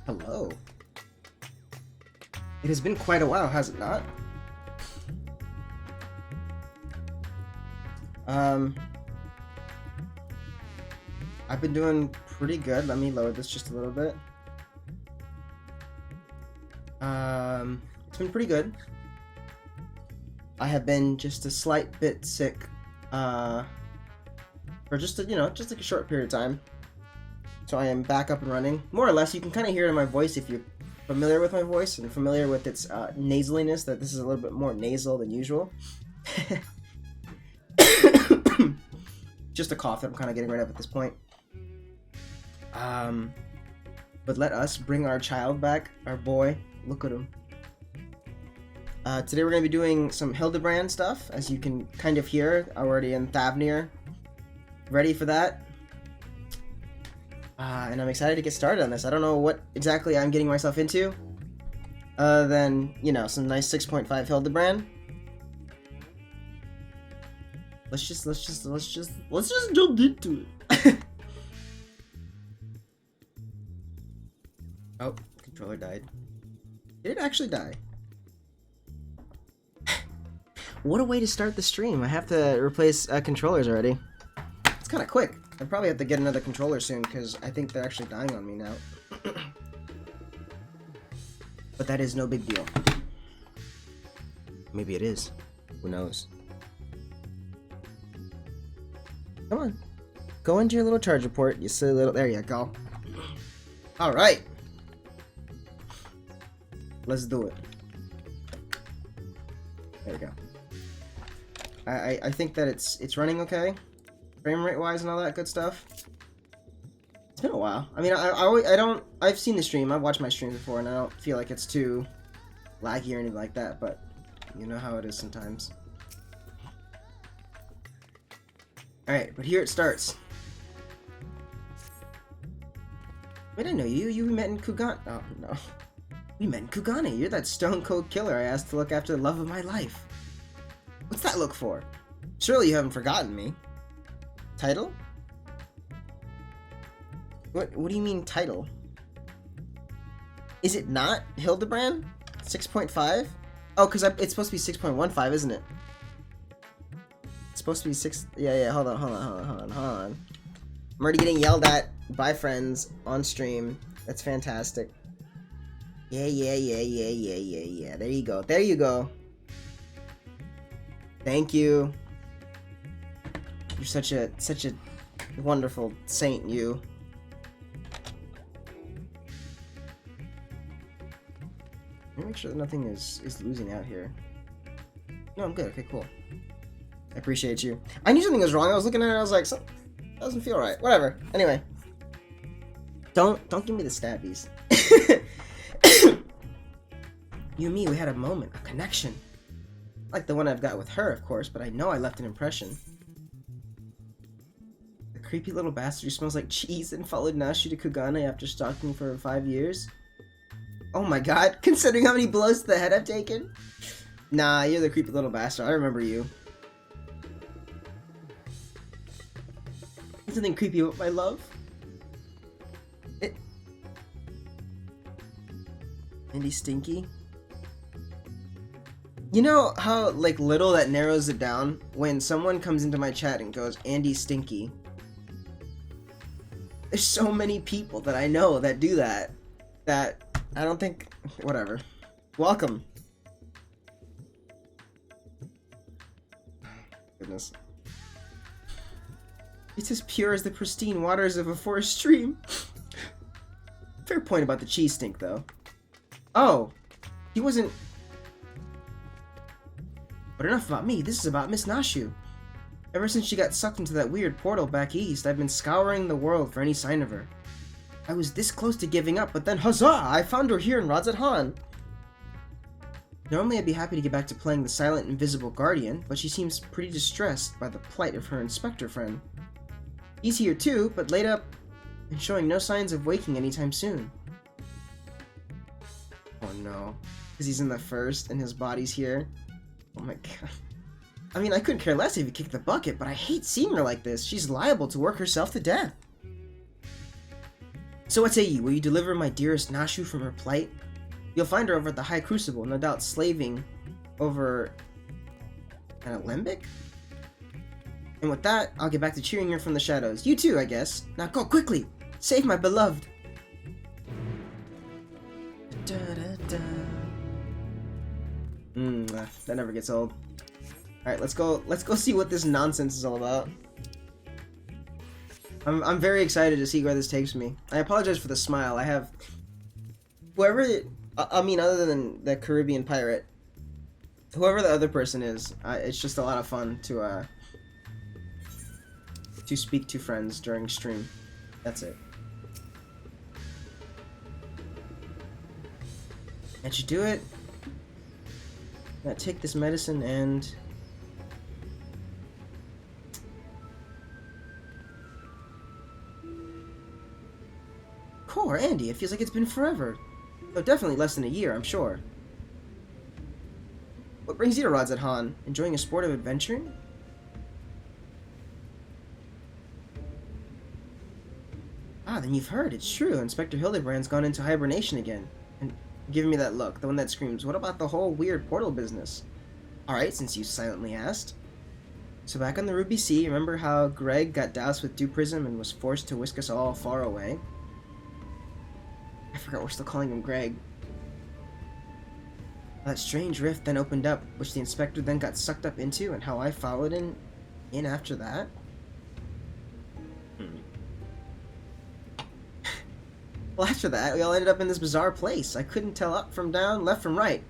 Hello. It has been quite a while, has it not? I've been doing pretty good. Let me lower this just a little bit. It's been pretty good. I have been just a slight bit sick, for just just like a short period of time. So I am back up and running, more or less. You can kind of hear it in my voice if you're familiar with my voice and familiar with its nasaliness, that this is a little bit more nasal than usual. Just a cough that I'm kind of getting rid of at this point. But let us bring our child back, our boy. Look at him. Today we're going to be doing some Hildibrand stuff, as you can kind of hear already in Thavnir. Ready for that? And I'm excited to get started on this. I don't know what exactly I'm getting myself into, other than, some nice 6.5 Hildibrand. Let's just jump into it. Oh, controller died. Did it actually die? What a way to start the stream. I have to replace controllers already. It's kind of quick. I probably have to get another controller soon, because I think they're actually dying on me now. But that is no big deal. Maybe it is. Who knows? Come on. Go into your little charger port. You silly little... There you go. Alright. Let's do it. There you go. I think that it's running okay. Frame rate wise and all that good stuff. It's been a while. I mean, I've seen the stream. I've watched my streams before, and I don't feel like it's too laggy or anything like that, but you know how it is sometimes. Alright, but here it starts. Wait, I know you. You met in Kugane. Oh, no. We met in Kugane. You're that stone cold killer I asked to look after the love of my life. What's that look for? Surely you haven't forgotten me. Title? What do you mean title? Is it not Hildibrand? 6.5? Oh, because it's supposed to be 6.15, isn't it? It's supposed to be 6... Yeah, hold on. I'm already getting yelled at by friends on stream. That's fantastic. Yeah. There you go. Thank you. You're such a wonderful saint, you. Let me make sure that nothing is losing out here. No, I'm good. Okay, cool. I appreciate you. I knew something was wrong. I was looking at it, I was like, that doesn't feel right. Whatever. Anyway. Don't give me the stabbies. You and me, we had a moment, a connection. Like the one I've got with her, of course, but I know I left an impression. The creepy little bastard who smells like cheese and followed Nashi to Kugane after stalking for 5 years. Oh my god, considering how many blows to the head I've taken? Nah, you're the creepy little bastard. I remember you. There's something creepy about my love. Andy Stinky? You know how, little that narrows it down? When someone comes into my chat and goes, Andy Stinky. There's so many people that I know that do that. That I don't think... Whatever. Welcome. Goodness. It's as pure as the pristine waters of a forest stream. Fair point about the cheese stink, though. Oh. He wasn't... But enough about me, this is about Miss Nashu. Ever since she got sucked into that weird portal back east, I've been scouring the world for any sign of her. I was this close to giving up, but then huzzah! I found her here in Radzat Han! Normally I'd be happy to get back to playing the silent, invisible guardian, but she seems pretty distressed by the plight of her inspector friend. He's here too, but laid up and showing no signs of waking anytime soon. Oh no. Because he's in the first and his body's here. Oh my god. I mean, I couldn't care less if he kicked the bucket, but I hate seeing her like this. She's liable to work herself to death. So what say you? Will you deliver my dearest Nashu from her plight? You'll find her over at the High Crucible, no doubt slaving over an alembic? And with that, I'll get back to cheering her from the shadows. You too, I guess. Now go quickly! Save my beloved! That never gets old. Alright, let's go see what this nonsense is all about. I'm very excited to see where this takes me. I apologize for the smile. I have... Whoever... I mean, other than the Caribbean pirate, whoever the other person is, it's just a lot of fun to speak to friends during stream. That's it. Can't you do it? Now take this medicine and... Poor Andy, it feels like it's been forever. Though definitely less than a year, I'm sure. What brings you to Rods at Han? Enjoying a sport of adventure? Ah, then you've heard. It's true. Inspector Hildibrand's gone into hibernation again. And giving me that look, the one that screams, what about the whole weird portal business? Alright, since you silently asked. So back on the Ruby Sea, remember how Greg got doused with dew prism and was forced to whisk us all far away? I forgot we're still calling him Greg. That strange rift then opened up, which the inspector then got sucked up into, and how I followed in after that? Well, after that, we all ended up in this bizarre place. I couldn't tell up from down, left from right.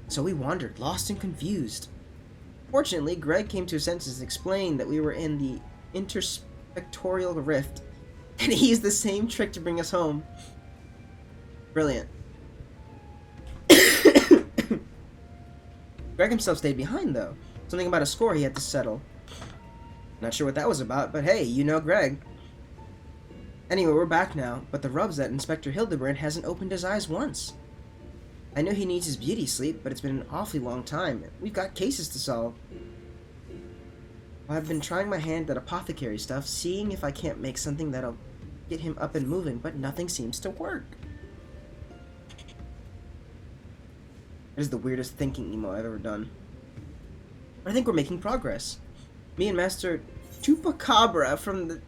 So we wandered, lost and confused. Fortunately, Greg came to his senses and explained that we were in the interspectorial rift, and he used the same trick to bring us home. Brilliant. Greg himself stayed behind, though. Something about a score he had to settle. Not sure what that was about, but hey, you know Greg. Anyway, we're back now, but the rub's that Inspector Hildibrand hasn't opened his eyes once. I know he needs his beauty sleep, but it's been an awfully long time. We've got cases to solve. Well, I've been trying my hand at apothecary stuff, seeing if I can't make something that'll get him up and moving, but nothing seems to work. That is the weirdest thinking emo I've ever done. But I think we're making progress. Me and Master Chupacabra from the...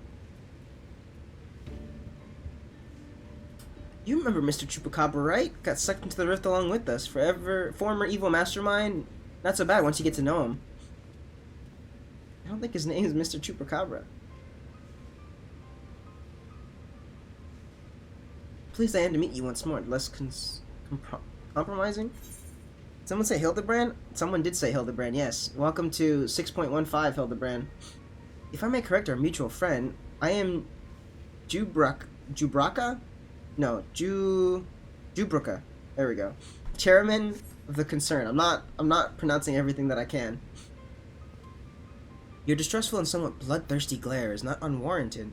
You remember Mr. Chupacabra, right? Got sucked into the rift along with us. Former evil mastermind. Not so bad once you get to know him. I don't think his name is Mr. Chupacabra. Pleased I am to meet you once more. Less compromising? Someone say Hildibrand? Someone did say Hildibrand, yes. Welcome to 6.15 Hildibrand. If I may correct our mutual friend, I am Jubraka? No, Jubruka. There we go. Chairman of the concern. I'm not pronouncing everything that I can. Your distrustful and somewhat bloodthirsty glare is not unwarranted.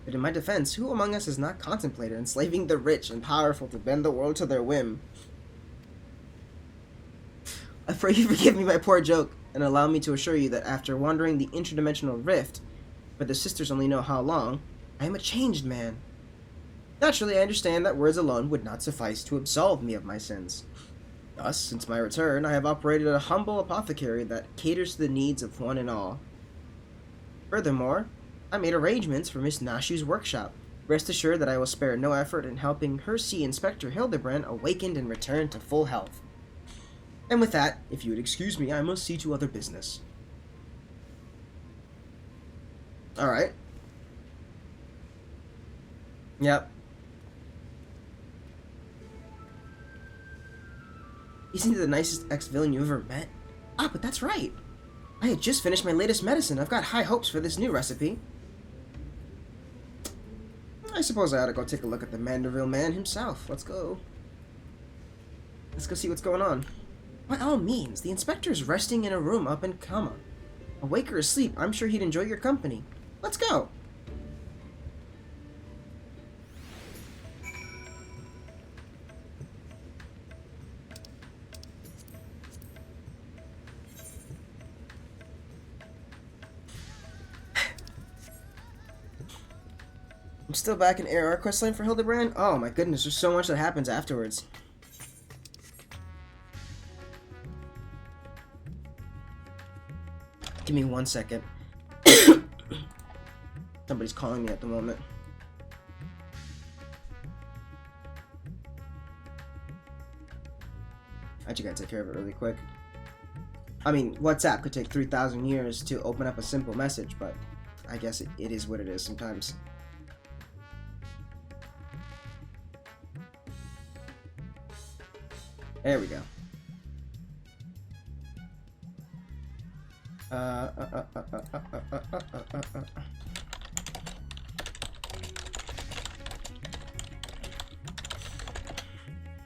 But in my defense, who among us has not contemplated enslaving the rich and powerful to bend the world to their whim? I pray you forgive me my poor joke, and allow me to assure you that after wandering the interdimensional rift, where the sisters only know how long, I am a changed man. Naturally, I understand that words alone would not suffice to absolve me of my sins. Thus, since my return, I have operated a humble apothecary that caters to the needs of one and all. Furthermore, I made arrangements for Miss Nashu's workshop. Rest assured that I will spare no effort in helping her see Inspector Hildibrand awakened and returned to full health. And with that, if you would excuse me, I must see to other business. Alright. Yep. Isn't he the nicest ex-villain you ever met? Ah, but that's right! I had just finished my latest medicine. I've got high hopes for this new recipe. I suppose I ought to go take a look at the Manderville man himself. Let's go. Let's go see what's going on. By all means, the inspector's resting in a room up in coma. Awake or asleep, I'm sure he'd enjoy your company. Let's go! I'm still back in AR questline for Hildibrand. Oh my goodness, there's so much that happens afterwards. Give me 1 second. Somebody's calling me at the moment. I just gotta take care of it really quick. I mean, WhatsApp could take 3,000 years to open up a simple message, but I guess it is what it is sometimes. There we go.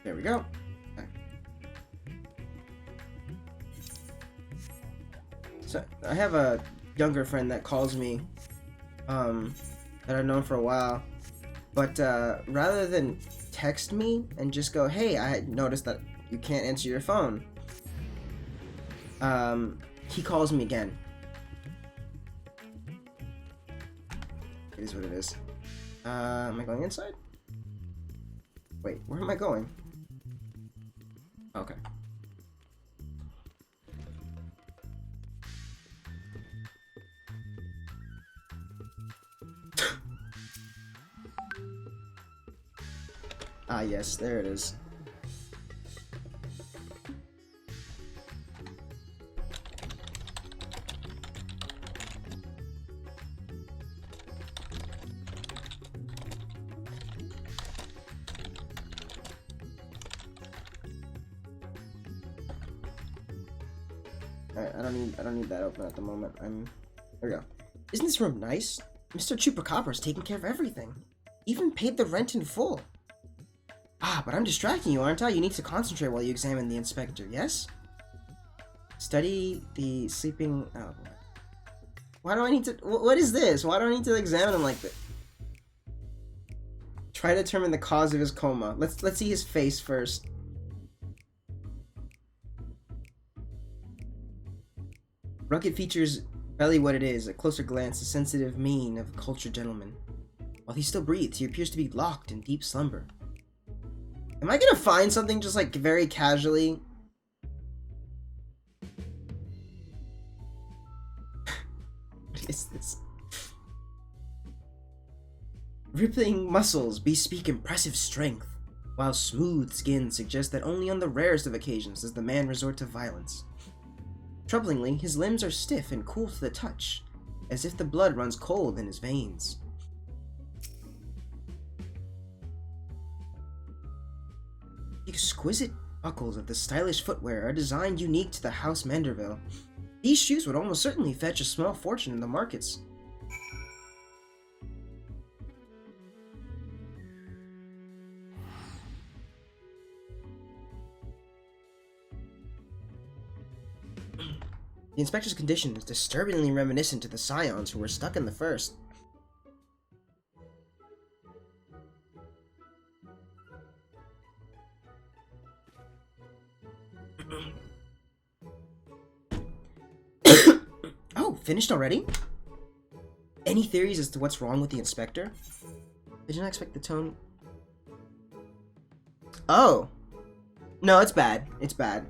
There we go. So I have a younger friend that calls me, that I've known for a while, but rather than text me and just go, "Hey, I noticed that you can't answer your phone," he calls me again. It is what it is. Am I going inside? Wait, where am I going? Okay. Ah, yes, there it is. Alright, I don't need that open at the moment. There we go. Isn't this room nice? Mr. Chupacabра's taking care of everything. Even paid the rent in full. Ah, but I'm distracting you, aren't I? You need to concentrate while you examine the inspector, yes? Study the sleeping... Oh, boy. Why do I need to... What is this? Why do I need to examine him like this? Try to determine the cause of his coma. Let's see his face first. Rugged features belly what it is. A closer glance, the sensitive mien of a cultured gentleman. While he still breathes, he appears to be locked in deep slumber. Am I gonna find something just like very casually? What is this? Rippling muscles bespeak impressive strength, while smooth skin suggests that only on the rarest of occasions does the man resort to violence. Troublingly, his limbs are stiff and cool to the touch, as if the blood runs cold in his veins. The exquisite buckles of the stylish footwear are designed unique to the House Manderville. These shoes would almost certainly fetch a small fortune in the markets. The inspector's condition is disturbingly reminiscent to the scions who were stuck in the first. Oh, finished already? Any theories as to what's wrong with the inspector? Did you not expect the tone? Oh. No, it's bad. It's bad.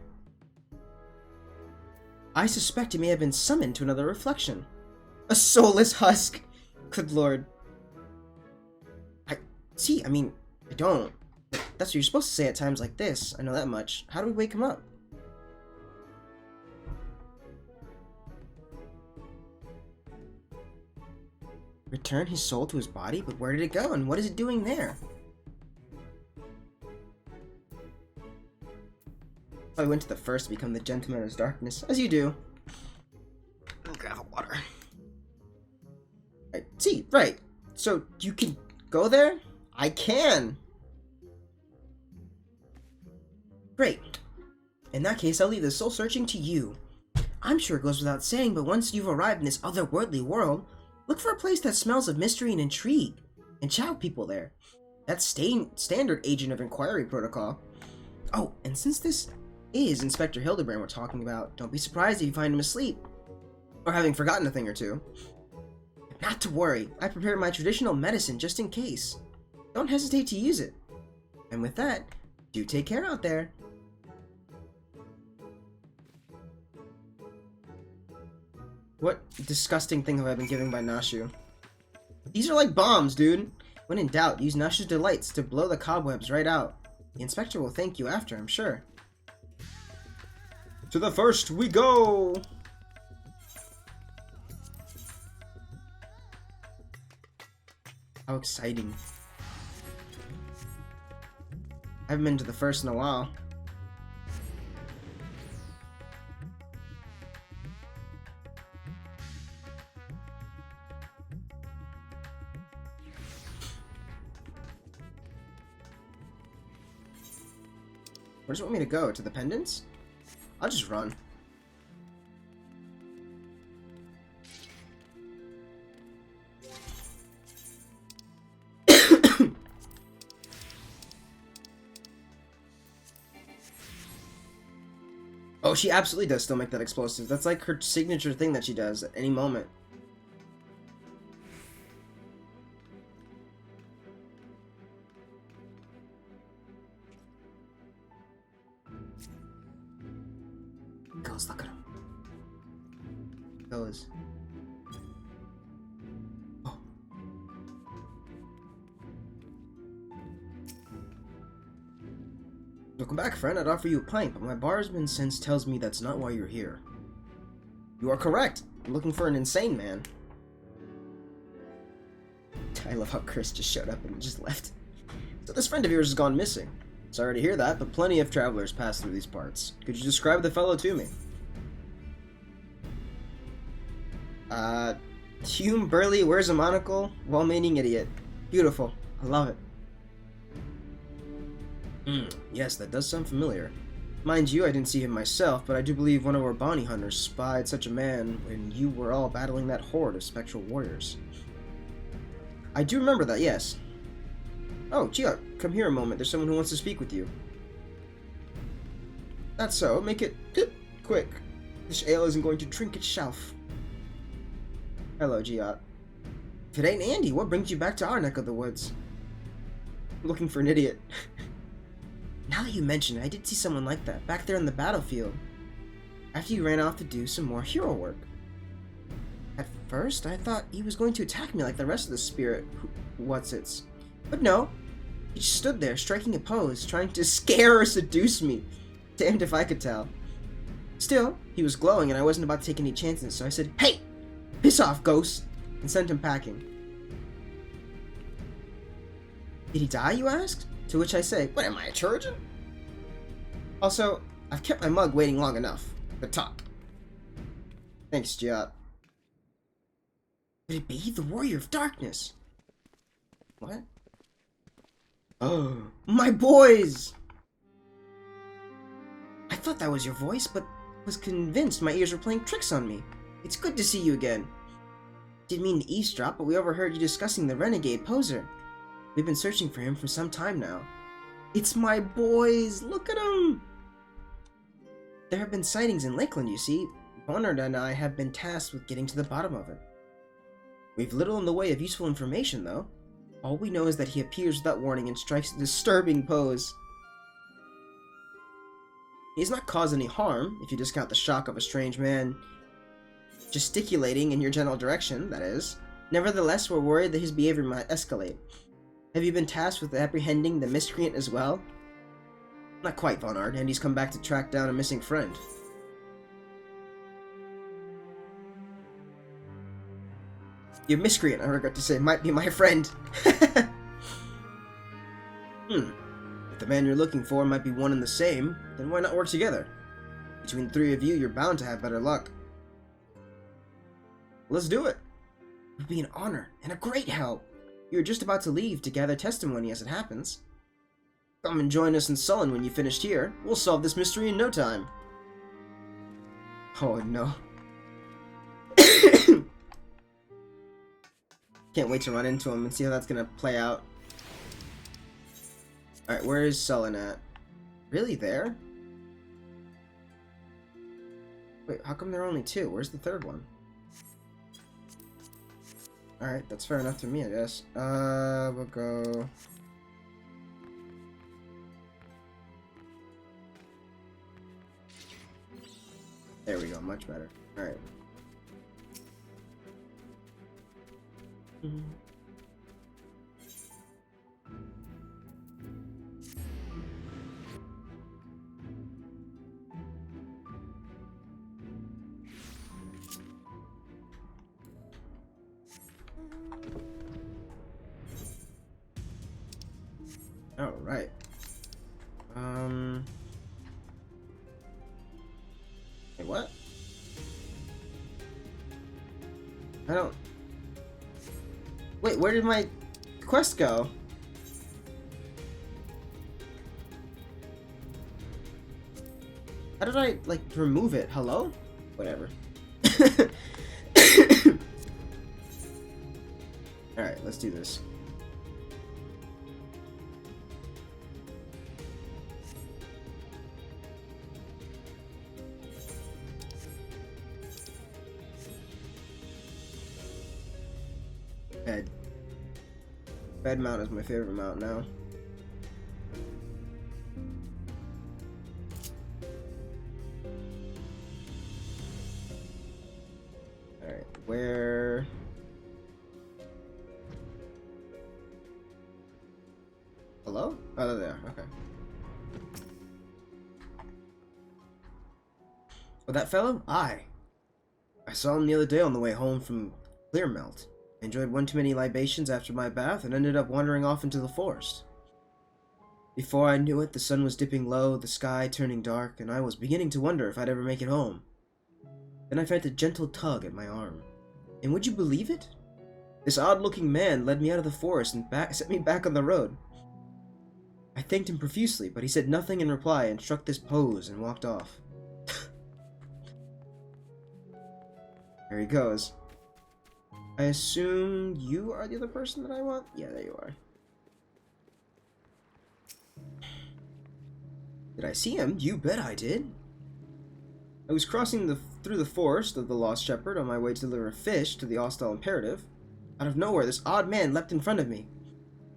I suspect he may have been summoned to another reflection. A soulless husk. Good lord. I mean, I don't. That's what you're supposed to say at times like this. I know that much. How do we wake him up? Return his soul to his body? But where did it go, and what is it doing there? I went to the first to become the gentleman of his darkness, as you do. I'll grab a water. Right, see, right. So, you can go there? I can! Great. In that case, I'll leave the soul searching to you. I'm sure it goes without saying, but once you've arrived in this otherworldly world, look for a place that smells of mystery and intrigue, and chat with people there. That's standard agent of inquiry protocol. Oh, and since this is Inspector Hildibrand we're talking about, don't be surprised if you find him asleep, or having forgotten a thing or two. Not to worry, I prepared my traditional medicine just in case. Don't hesitate to use it. And with that, do take care out there. What disgusting thing have I been given by Nashu? These are like bombs, dude. When in doubt, use Nashu's delights to blow the cobwebs right out. The inspector will thank you after, I'm sure. To the first we go! How exciting. I haven't been to the first in a while. Where does it want me to go? To the pendants? I'll just run. Oh, she absolutely does still make that explosive. That's like her signature thing that she does at any moment. Goes, look at him. Goes. Oh. Welcome back, friend. I'd offer you a pint, but my barman sense tells me that's not why you're here. You are correct. I'm looking for an insane man. I love how Chris just showed up and just left. So this friend of yours has gone missing. Sorry to hear that, but plenty of travelers pass through these parts. Could you describe the fellow to me? Hume Burley wears a monocle, well-meaning idiot. Beautiful. I love it. Yes, that does sound familiar. Mind you, I didn't see him myself, but I do believe one of our bounty hunters spied such a man when you were all battling that horde of spectral warriors. I do remember that, yes. Oh, Gia, come here a moment. There's someone who wants to speak with you. That's so. Make it quick. This ale isn't going to drink its shelf. Hello, Gia. If it ain't Andy, what brings you back to our neck of the woods? I'm looking for an idiot. Now that you mention it, I did see someone like that, back there on the battlefield. After you ran off to do some more hero work. At first, I thought he was going to attack me like the rest of the spirit what's-its. But no. He just stood there, striking a pose, trying to scare or seduce me. Damned if I could tell. Still, he was glowing and I wasn't about to take any chances, so I said, "Hey! Piss off, ghost!" and sent him packing. Did he die, you asked? To which I say, what am I, a Trojan? Also, I've kept my mug waiting long enough. The top. Thanks, Giat. Could it be the Warrior of Darkness? What? Oh, my boys! I thought that was your voice, but was convinced my ears were playing tricks on me. It's good to see you again. Didn't mean to eavesdrop, but we overheard you discussing the renegade poser. We've been searching for him for some time now. It's my boys! Look at him! There have been sightings in Lakeland, you see. Bonard and I have been tasked with getting to the bottom of it. We've little in the way of useful information, though. All we know is that he appears without warning and strikes a disturbing pose. He's not caused any harm, if you discount the shock of a strange man gesticulating in your general direction, that is. Nevertheless, we're worried that his behavior might escalate. Have you been tasked with apprehending the miscreant as well? Not quite, Bonard. Andy's come back to track down a missing friend. Your miscreant, I regret to say, might be my friend. If the man you're looking for might be one and the same, then why not work together? Between the three of you, you're bound to have better luck. Let's do it. It would be an honor and a great help. You were just about to leave to gather testimony as it happens. Come and join us in Sullen when you finished here. We'll solve this mystery in no time. Oh no. Can't wait to run into him and see how that's gonna play out. Alright, where is Sullen at? Really, there? Wait, how come there are only two? Where's the third one? Alright, that's fair enough to me, I guess. We'll go... There we go, much better. Alright. Alright. Wait, what? I don't... Wait, where did my quest go? How did I, like, remove it? Hello? Whatever. Alright, let's do this. Bed. Bed mount is my favorite mount now. Alright, where... Hello? Oh, there, okay. Oh, that fellow? Aye. I saw him the other day on the way home from Clearmelt. I enjoyed one too many libations after my bath and ended up wandering off into the forest. Before I knew it, the sun was dipping low, the sky turning dark, and I was beginning to wonder if I'd ever make it home. Then I felt a gentle tug at my arm. And would you believe it? This odd-looking man led me out of the forest and set me back on the road. I thanked him profusely, but he said nothing in reply and struck this pose and walked off. There he goes. I assume you are the other person that I want? Yeah, there you are. Did I see him? You bet I did. I was crossing through the forest of the Lost Shepherd on my way to deliver fish to the hostile imperative. Out of nowhere, this odd man leapt in front of me.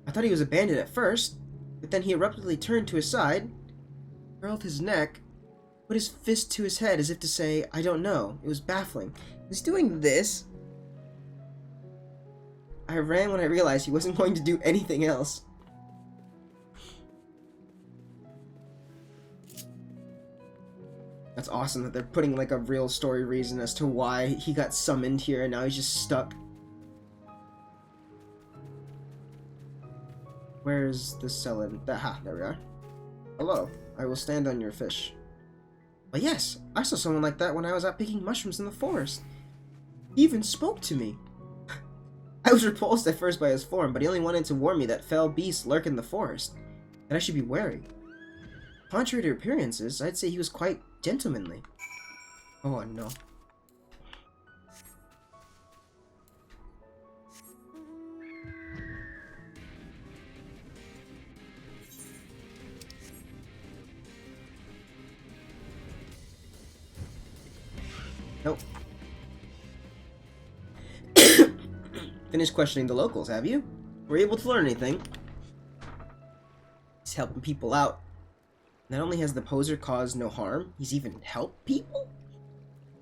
I thought he was a bandit at first, but then he abruptly turned to his side, curled his neck, put his fist to his head as if to say, I don't know. It was baffling. He's doing this. I ran when I realized he wasn't going to do anything else. That's awesome that they're putting like a real story reason as to why he got summoned here and now he's just stuck. Where's the Selin? Aha, there we are. Hello, I will stand on your fish. But yes, I saw someone like that when I was out picking mushrooms in the forest. He even spoke to me. I was repulsed at first by his form, but he only wanted to warn me that fell beasts lurk in the forest, and I should be wary. Contrary to appearances, I'd say he was quite gentlemanly. Oh no. Nope. Finished questioning the locals, have you? Were you able to learn anything? He's helping people out. Not only has the poser caused no harm, he's even helped people?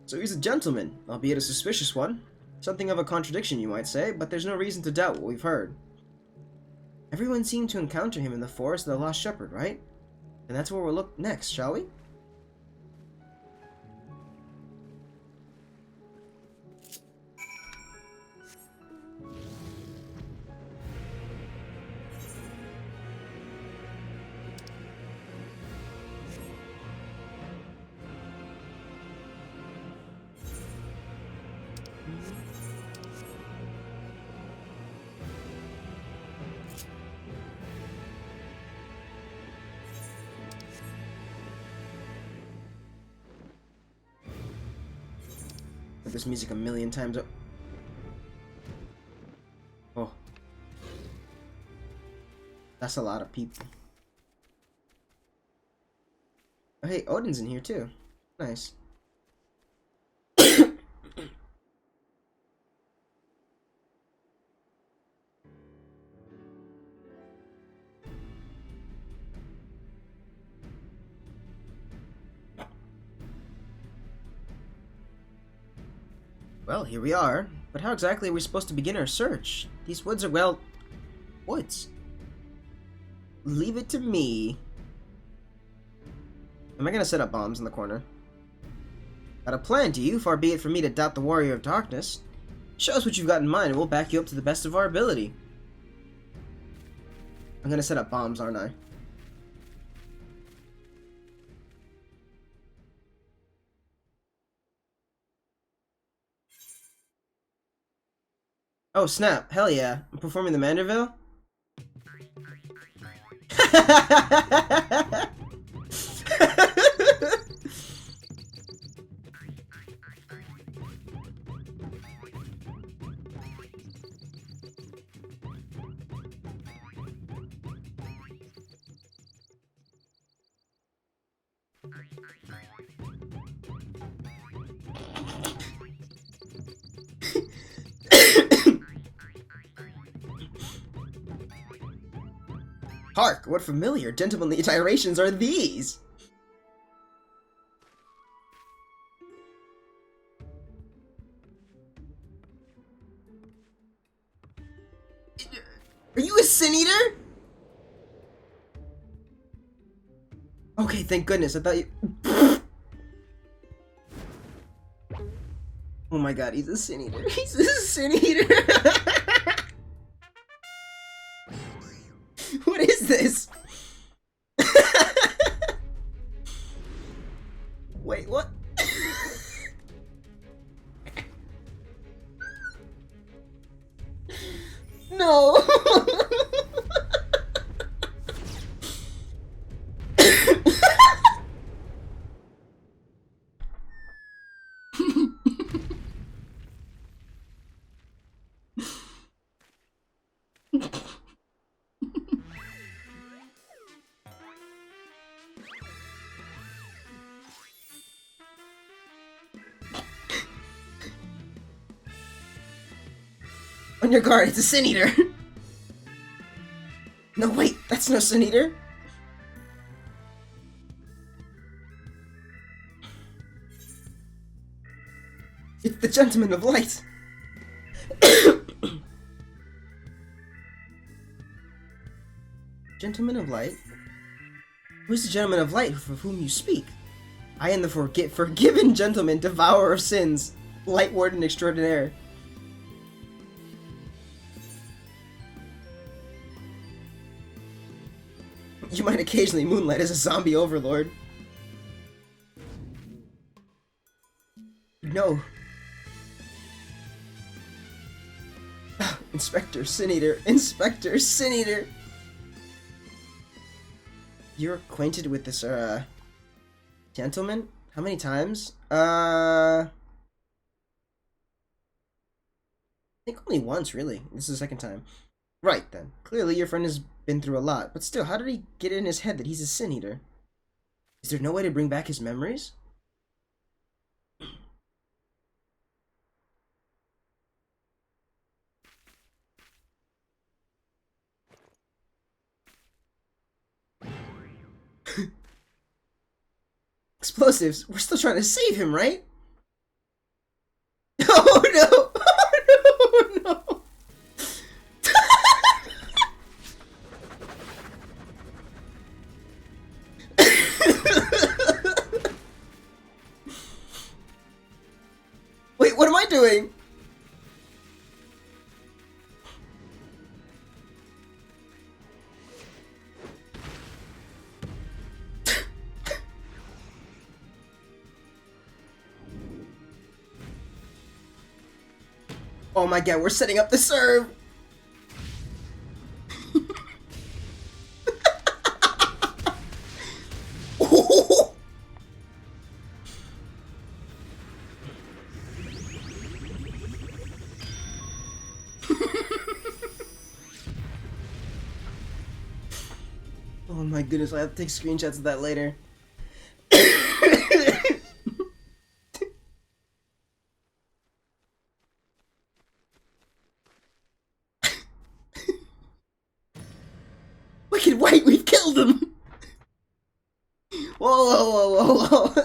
So he's a gentleman, albeit a suspicious one. Something of a contradiction, you might say, but there's no reason to doubt what we've heard. Everyone seemed to encounter him in the forest of the Lost Shepherd, right? And that's where we'll look next, shall we? This music a million times. Oh, that's a lot of people. Oh, hey, Odin's in here too. Nice. Well, here we are. But how exactly are we supposed to begin our search? These woods are, well, woods. Leave it to me. Am I gonna set up bombs in the corner? Got a plan, do you? Far be it from me to doubt the warrior of darkness. Show us what you've got in mind, and we'll back you up to the best of our ability. I'm gonna set up bombs, aren't I? Oh snap, hell yeah. I'm performing the Manderville? Hark, what familiar, gentlemanly gyrations are these? Are you a Sin Eater? Okay, thank goodness, I thought you... Oh my god, he's a Sin Eater. He's a Sin Eater! What is this? Wait, what? No! On your guard, it's a Sin Eater! No, wait, that's no Sin Eater! It's the Gentleman of Light! Gentleman of Light? Who is the Gentleman of Light of whom you speak? I am the forgiven gentleman, devourer of sins, Light Warden extraordinaire. You might occasionally moonlight as a zombie overlord. No. Inspector Sin Eater. Inspector Sin Eater. You're acquainted with this, gentleman? How many times? I think only once, really. This is the second time. Right, then. Clearly your friend has been through a lot, but still, how did he get it in his head that he's a Sin Eater? Is there no way to bring back his memories? Explosives? We're still trying to save him, right? Oh no! Oh no! No! Wait, what am I doing? Oh my god, we're setting up the serve! Oh my goodness, I have to take screenshots of that later. Wicked White, we've killed him! Whoa, whoa, whoa, whoa, whoa.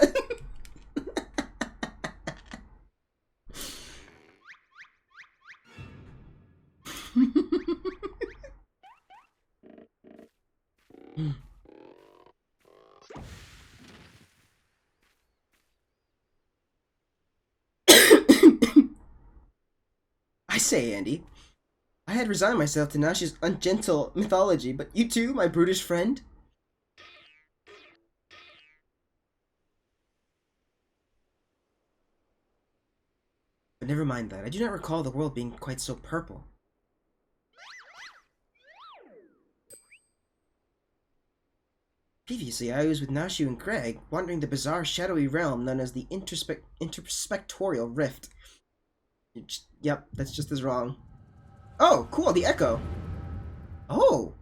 say, Andy? I had resigned myself to Nashi's ungentle mythology, but you too, my brutish friend? But never mind that. I do not recall the world being quite so purple. Previously, I was with Nashu and Greg, wandering the bizarre, shadowy realm known as the Introspectorial Rift. Yep, that's just as wrong. Oh, cool, the Echo. Oh,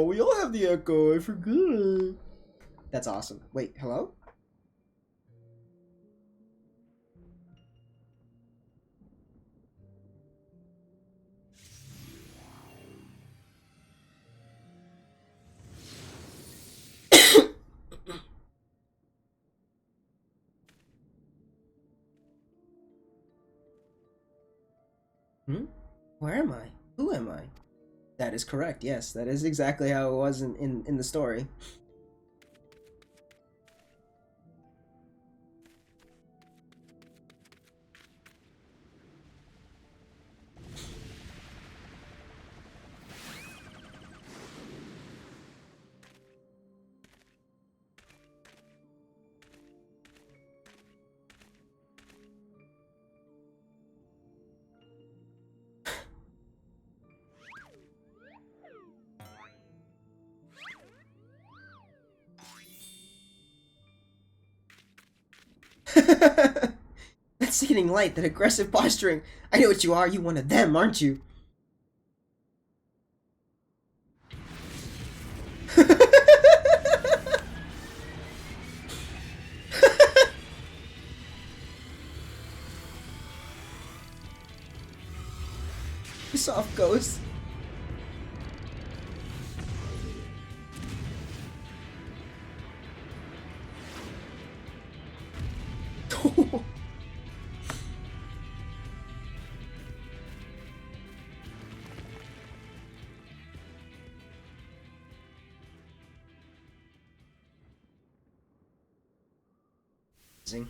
we all have the Echo. I forgot. That's awesome. Wait, hello? Hmm? Where am I? Who am I? That is correct. Yes, that is exactly how it was in the story. That sickening light, that aggressive posturing. I know what you are. You one of them, aren't you? Soft ghost. Amazing.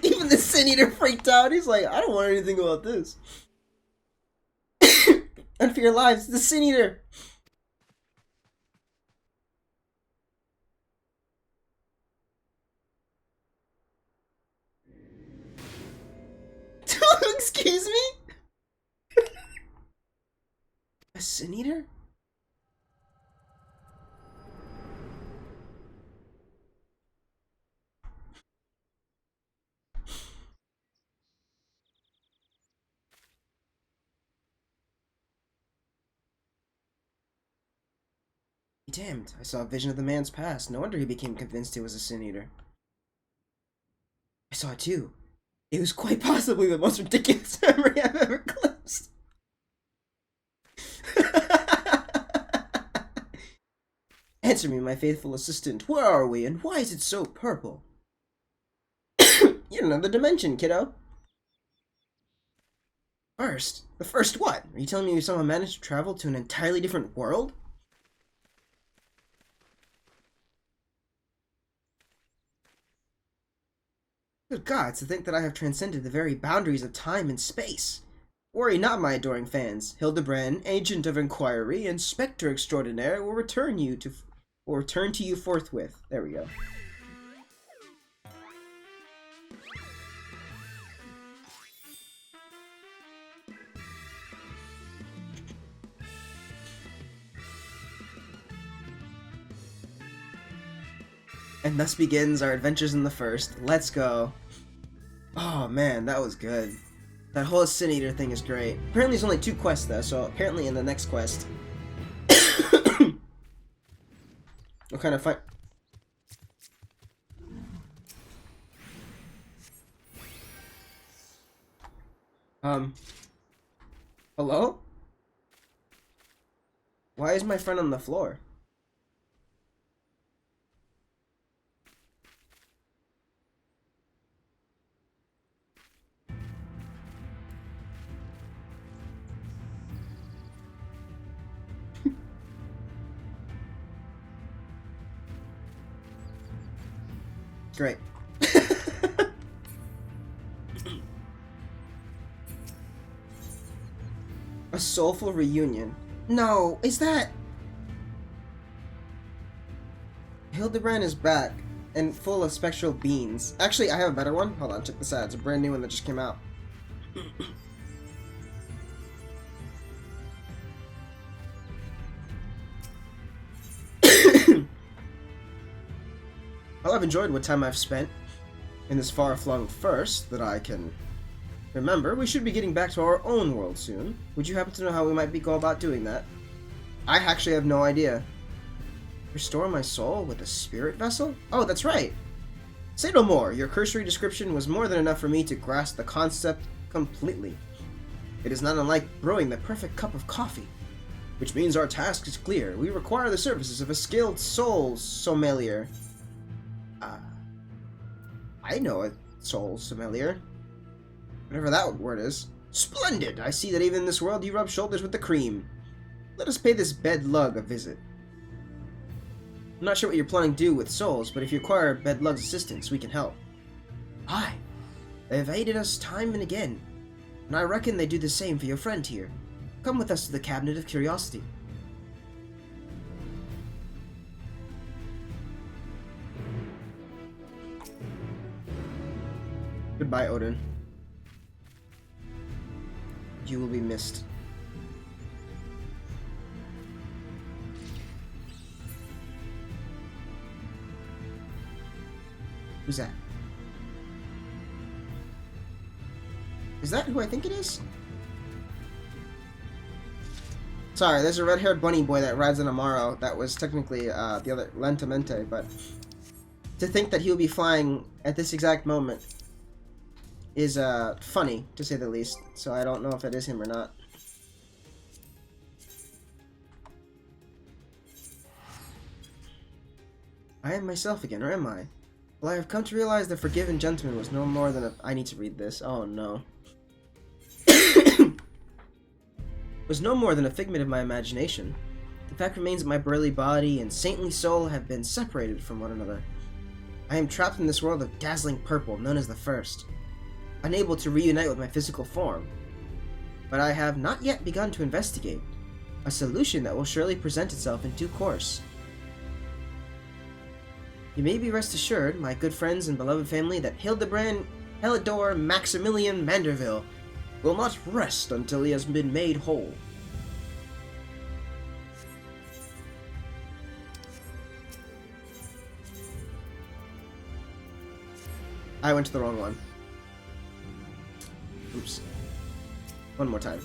Even the Sin Eater freaked out. He's like, I don't want anything about this. And for your lives, the Sin Eater. Excuse me? A Sin Eater? Be damned. I saw a vision of the man's past. No wonder he became convinced he was a Sin Eater. I saw it too. It was quite possibly the most ridiculous memory I've ever glimpsed. Answer me, my faithful assistant. Where are we, and why is it so purple? You're in another dimension, kiddo. First? The first what? Are you telling me you somehow managed to travel to an entirely different world? Good gods, to think that I have transcended the very boundaries of time and space. Worry not, my adoring fans. Hildibrand, agent of inquiry and spectre extraordinaire, will return to you forthwith. There we go. And thus begins our adventures in the first. Let's go. Oh man, that was good. That whole Sin Eater thing is great. Apparently there's only 2 quests though, so apparently in the next quest what kind of fight? Hello? Why is my friend on the floor? Great. A soulful reunion. No, is that... Hildibrand is back and full of spectral beans. Actually, I have a better one. Hold on, check this out. It's a brand new one that just came out. Well, I've enjoyed what time I've spent in this far-flung first that I can remember. We should be getting back to our own world soon. Would you happen to know how we might go about doing that? I actually have no idea. Restore my soul with a spirit vessel? Oh, that's right. Say no more. Your cursory description was more than enough for me to grasp the concept completely. It is not unlike brewing the perfect cup of coffee, which means our task is clear. We require the services of a skilled soul sommelier. I know a soul sommelier. Whatever that word is. Splendid! I see that even in this world you rub shoulders with the cream. Let us pay this bedlug a visit. I'm not sure what you're planning to do with souls, but if you require bedlug's assistance, we can help. Aye. They have aided us time and again, and I reckon they do the same for your friend here. Come with us to the Cabinet of Curiosity. Goodbye, Odin. You will be missed. Who's that? Is that who I think it is? Sorry, there's a red-haired bunny boy that rides an Amaro that was technically the other Lentamente, but to think that he'll be flying at this exact moment is funny, to say the least. So I don't know if it is him or not. I am myself again, or am I? Well, I have come to realize the Forgiven Gentleman was no more than a... I need to read this. Oh, no. Was no more than a figment of my imagination. The fact remains that my burly body and saintly soul have been separated from one another. I am trapped in this world of dazzling purple, known as the First, unable to reunite with my physical form. But I have not yet begun to investigate a solution that will surely present itself in due course. You may be rest assured, my good friends and beloved family, that Hildibrand Helidor Maximilian Manderville will not rest until he has been made whole. I went to the wrong one. Oops. One more time.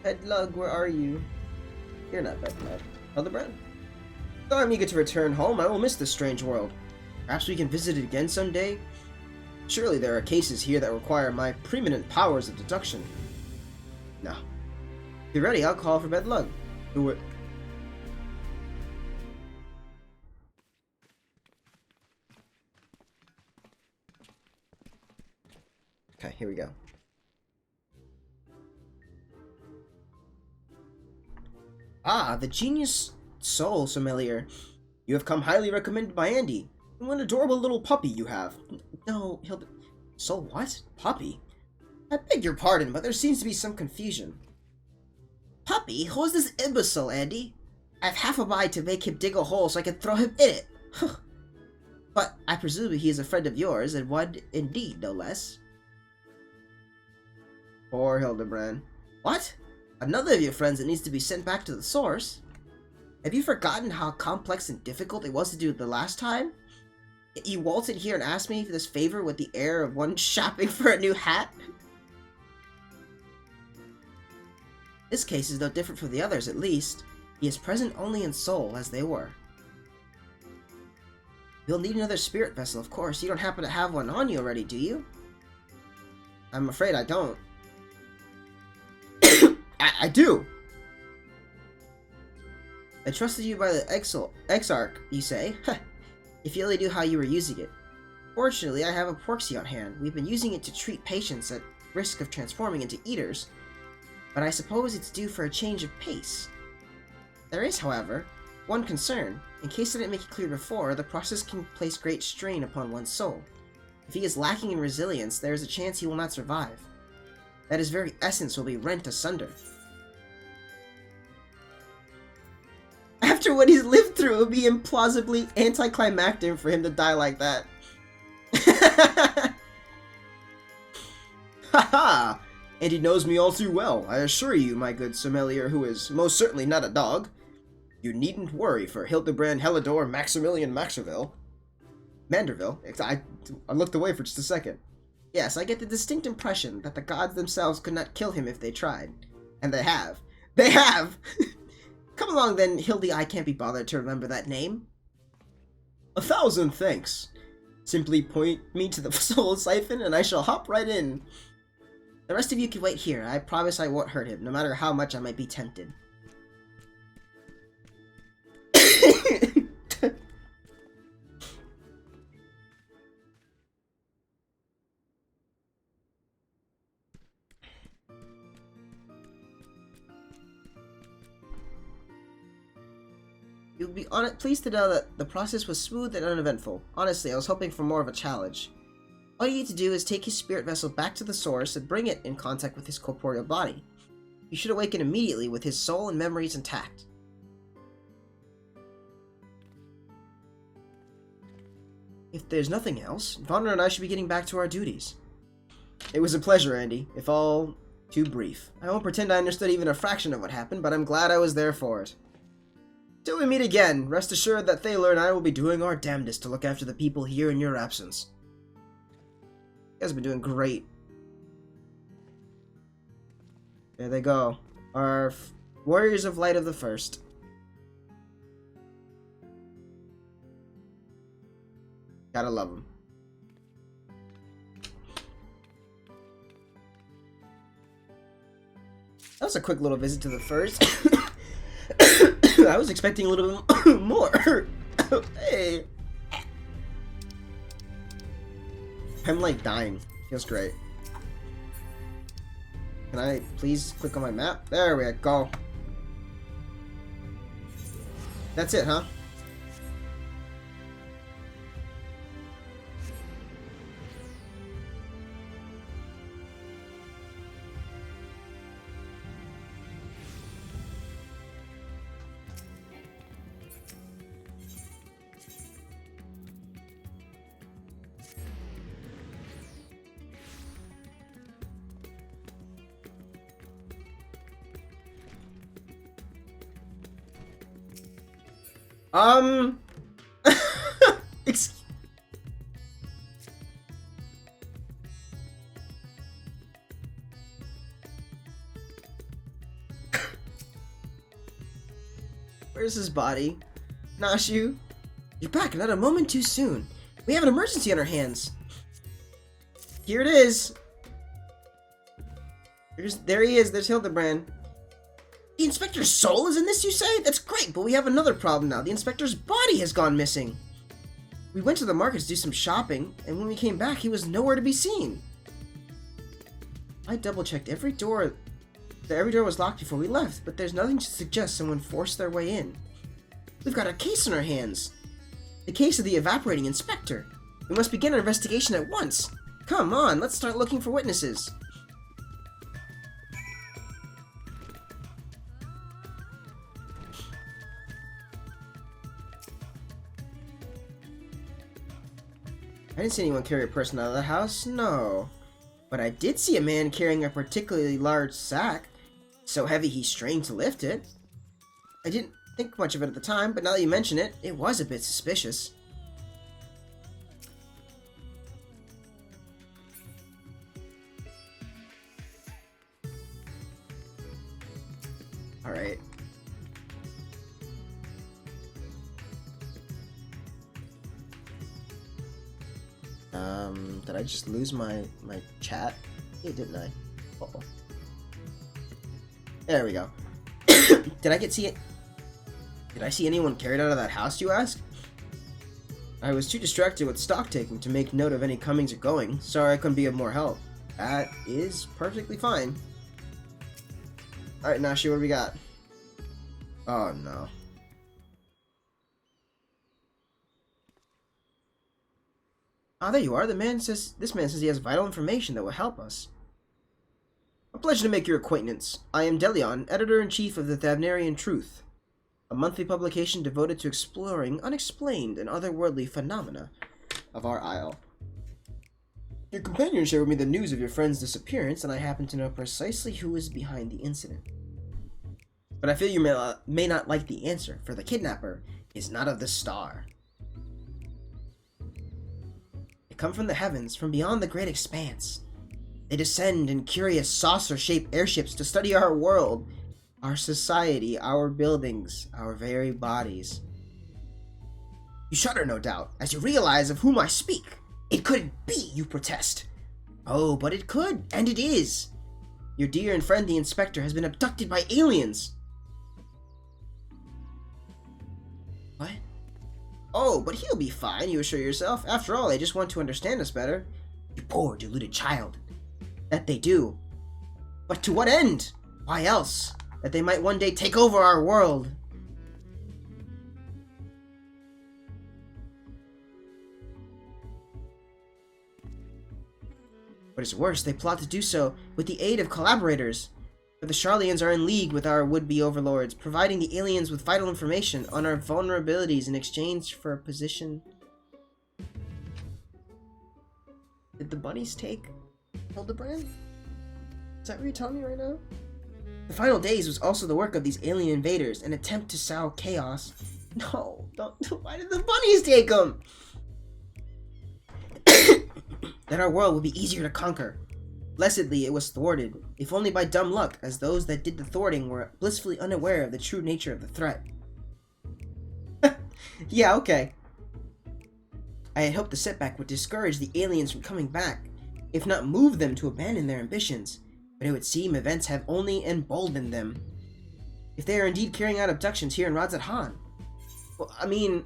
Bedlug, where are you? You're not Bedlug. Hildibrand? Though I'm eager to return home, I will miss this strange world. Perhaps we can visit it again someday? Surely there are cases here that require my preeminent powers of deduction. No. If you're ready, I'll call for Bedlug. Do it. Okay, here we go. Ah, the genius soul sommelier. You have come highly recommended by Andy. And what an adorable little puppy you have. No, Soul what? Puppy? I beg your pardon, but there seems to be some confusion. Puppy? Who is this imbecile, Andy? I have half a mind to make him dig a hole so I can throw him in it. But I presume he is a friend of yours, and one indeed, no less. Poor Hildibrand. What? Another of your friends that needs to be sent back to the source? Have you forgotten how complex and difficult it was to do the last time? You waltzed in here and asked me for this favor with the air of one shopping for a new hat? This case is no different from the others, at least. He is present only in soul, as they were. You'll need another spirit vessel, of course. You don't happen to have one on you already, do you? I'm afraid I don't. I do! I trusted you by the Exarch, you say? If you only knew how you were using it. Fortunately, I have a porksy on hand. We've been using it to treat patients at risk of transforming into eaters, but I suppose it's due for a change of pace. There is, however, one concern. In case I didn't make it clear before, the process can place great strain upon one's soul. If he is lacking in resilience, there is a chance he will not survive. That his very essence will be rent asunder. After what he's lived through, it would be implausibly anticlimactic for him to die like that. Haha! And he knows me all too well, I assure you, my good sommelier, who is most certainly not a dog. You needn't worry for Hildibrand Helidor Maximilian Manderville. I looked away for just a second. Yes, I get the distinct impression that the gods themselves could not kill him if they tried. And they have. They have! Come along then, Hildy, I can't be bothered to remember that name. 1,000 thanks. Simply point me to the soul siphon and I shall hop right in. The rest of you can wait here. I promise I won't hurt him, no matter how much I might be tempted. You'll be pleased to know that the process was smooth and uneventful. Honestly, I was hoping for more of a challenge. All you need to do is take his spirit vessel back to the source and bring it in contact with his corporeal body. You should awaken immediately with his soul and memories intact. If there's nothing else, Vonner and I should be getting back to our duties. It was a pleasure, Andy, if all too brief. I won't pretend I understood even a fraction of what happened, but I'm glad I was there for it. Till we meet again, rest assured that Thaler and I will be doing our damnedest to look after the people here in your absence. You guys have been doing great. There they go. Our Warriors of Light of the First. Gotta love them. That was a quick little visit to the first. I was expecting a little bit more. Hey. I'm like dying. Feels great. Can I please click on my map? There we go. That's it, huh? Where's his body? Nashu? You're back, not a moment too soon. We have an emergency on our hands. Here it is. There he is, there's Hildibrand. The inspector's soul is in this, you say? That's great, but we have another problem now. The inspector's body has gone missing. We went to the market to do some shopping, and when we came back, he was nowhere to be seen. I double-checked every door. Every door was locked before we left, but there's nothing to suggest someone forced their way in. We've got a case on our hands. The case of the evaporating inspector. We must begin our investigation at once. Come on, let's start looking for witnesses. I didn't see anyone carry a person out of the house, no. but I did see a man carrying a particularly large sack, so heavy he strained to lift it. I didn't think much of it at the time, but now that you mention it, it was a bit suspicious. Alright. Did I just lose my chat? Yeah, didn't I? Uh-oh. There we go. Did I see anyone carried out of that house, you ask? I was too distracted with stock taking to make note of any comings or going. Sorry I couldn't be of more help. That is perfectly fine. Alright, Nashi, what do we got? Oh, no. Ah, there you are. This man says he has vital information that will help us. A pleasure to make your acquaintance. I am Delion, Editor-in-Chief of the Thavnarian Truth, a monthly publication devoted to exploring unexplained and otherworldly phenomena of our isle. Your companion shared with me the news of your friend's disappearance, and I happen to know precisely who is behind the incident. But I feel you may not like the answer, for the kidnapper is not of the star. They come from the heavens, from beyond the great expanse. They descend in curious saucer-shaped airships to study our world, our society, our buildings, our very bodies. You shudder, no doubt, as you realize of whom I speak. It couldn't be, you protest. Oh, but it could, and it is. Your dear and friend the Inspector has been abducted by aliens. What? Oh, but he'll be fine, you assure yourself. After all, they just want to understand us better. You poor, deluded child. That they do. But to what end? Why else? That they might one day take over our world. What is worse, they plot to do so with the aid of collaborators. For the Charlians are in league with our would-be overlords, providing the aliens with vital information on our vulnerabilities in exchange for a position. Did the bunnies take Hildibrand? Is that what you're telling me right now? The final days was also the work of these alien invaders, an attempt to sow chaos. No, don't. Why did the bunnies take them? That our world would be easier to conquer. Blessedly, it was thwarted, if only by dumb luck, as those that did the thwarting were blissfully unaware of the true nature of the threat. Yeah, okay. I had hoped the setback would discourage the aliens from coming back, if not move them to abandon their ambitions, but it would seem events have only emboldened them. If they are indeed carrying out abductions here in Radzat Han. Well, I mean,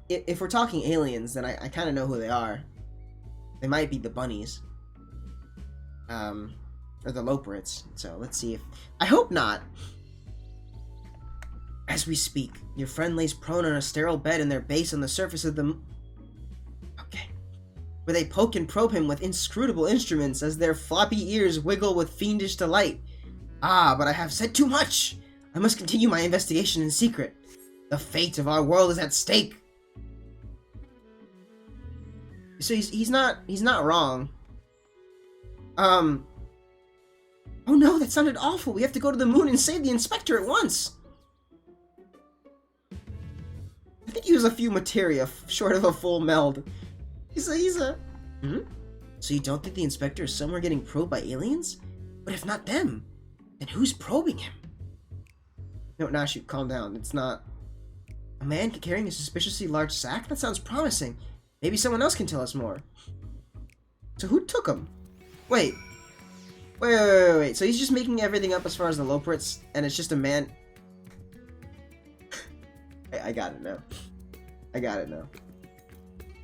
if we're talking aliens, then I kind of know who they are. They might be the bunnies. Or the Loperits. So let's see if... I hope not! As we speak, your friend lays prone on a sterile bed in their base on the surface of the... Okay. Where they poke and probe him with inscrutable instruments as their floppy ears wiggle with fiendish delight. Ah, but I have said too much! I must continue my investigation in secret. The fate of our world is at stake. So he's not wrong. Oh no, that sounded awful. We have to go to the moon and save the Inspector at once. I think he was a few materia short of a full meld. He's a... Hmm? So you don't think the Inspector is somewhere getting probed by aliens? But if not them, then who's probing him? No, Nashi, calm down. It's not... A man carrying a suspiciously large sack? That sounds promising. Maybe someone else can tell us more. So who took him? Wait. Wait. So he's just making everything up as far as the Loperits, and it's just a man... I got it now. I got it now.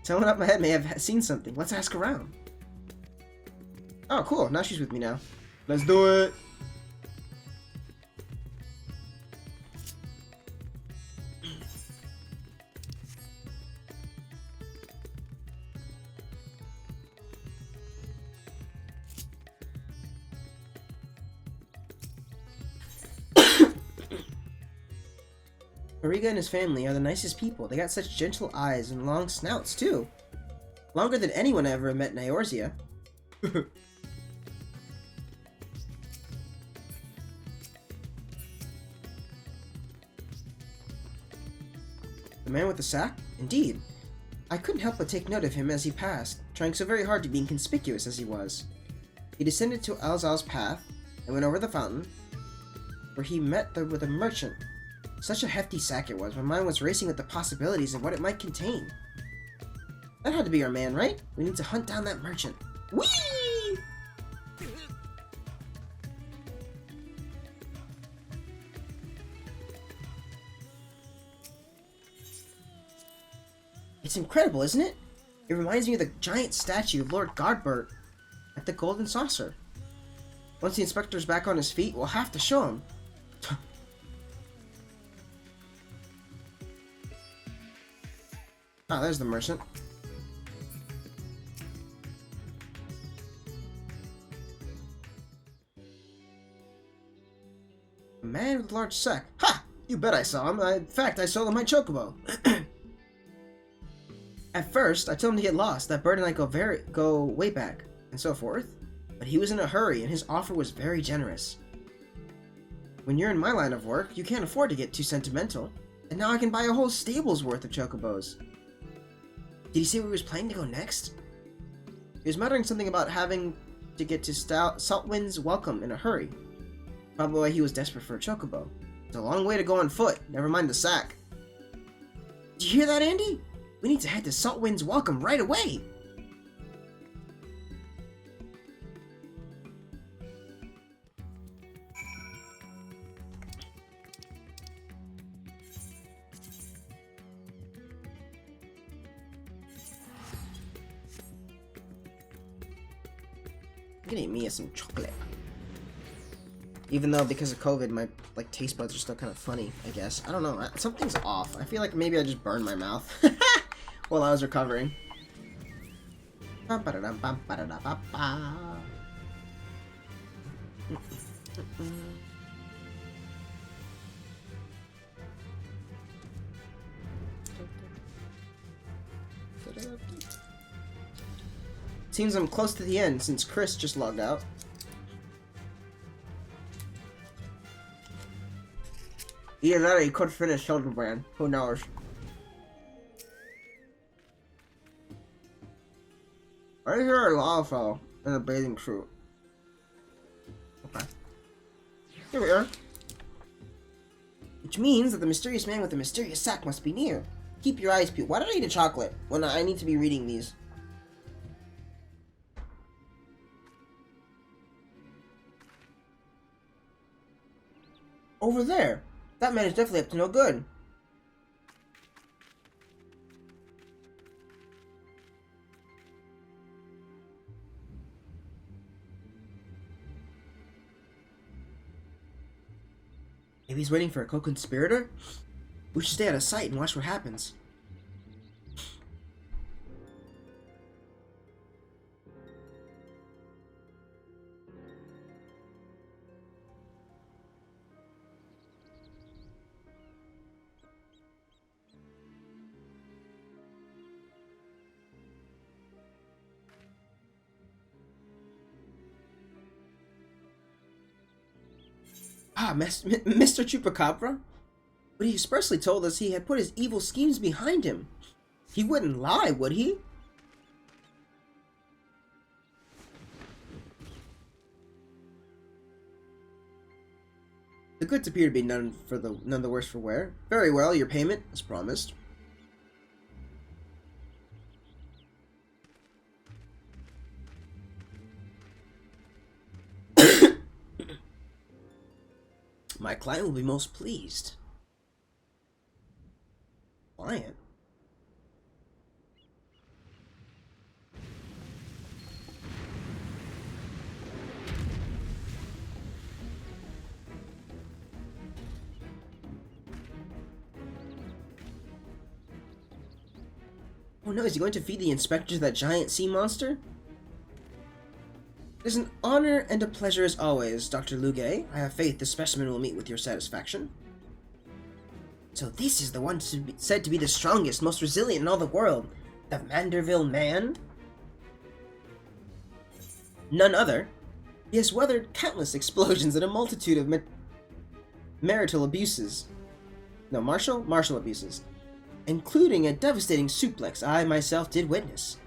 Someone up my head may have seen something. Let's ask around. Oh, cool. Now she's with me now. Let's do it. Mariga and his family are the nicest people. They got such gentle eyes and long snouts, too. Longer than anyone I ever met in Eorzea. The man with the sack? Indeed. I couldn't help but take note of him as he passed, trying so very hard to be inconspicuous as he was. He descended to Alzal's path and went over the fountain, where he met with a merchant. Such a hefty sack it was, my mind was racing with the possibilities of what it might contain. That had to be our man, right? We need to hunt down that merchant. Whee! It's incredible, isn't it? It reminds me of the giant statue of Lord Godbert at the Golden Saucer. Once the inspector's back on his feet, we'll have to show him. Ah, there's the merchant. A man with a large sack. Ha! You bet I saw him. In fact, I sold him my chocobo. At first, I told him to get lost, that Bird and I go way back, and so forth. But he was in a hurry, and his offer was very generous. When you're in my line of work, you can't afford to get too sentimental. And now I can buy a whole stable's worth of chocobos. Did he say where he was planning to go next? He was muttering something about having to get to Saltwind's Welcome in a hurry. Probably why he was desperate for a chocobo. It's a long way to go on foot, never mind the sack. Did you hear that, Andy? We need to head to Saltwind's Welcome right away! I'm gonna eat me some chocolate. Even though because of COVID, my taste buds are still kind of funny, I guess. I don't know. Something's off. I feel like maybe I just burned my mouth while I was recovering. Seems I'm close to the end since Chris just logged out. Either that or he could finish Hildibrand. Who knows? I hear a lava in a bathing suit. Okay. Here we are. Which means that the mysterious man with the mysterious sack must be near. Keep your eyes peeled. Why did I eat a chocolate when I need to be reading these? Over there. That man is definitely up to no good. Maybe he's waiting for a co-conspirator? We should stay out of sight and watch what happens. Ah, Mr. Chupacabra? But he expressly told us he had put his evil schemes behind him. He wouldn't lie, would he? The goods appear to be none the worse for wear. Very well, your payment, as promised. My client will be most pleased. Client? Oh no, is he going to feed the inspector to that giant sea monster? It is an honor and a pleasure as always, Dr. Luge. I have faith the specimen will meet with your satisfaction. So this is the one said to be the strongest, most resilient in all the world. The Manderville Man? None other. He has weathered countless explosions and a multitude of marital abuses. No, martial abuses. including a devastating suplex I myself did witness.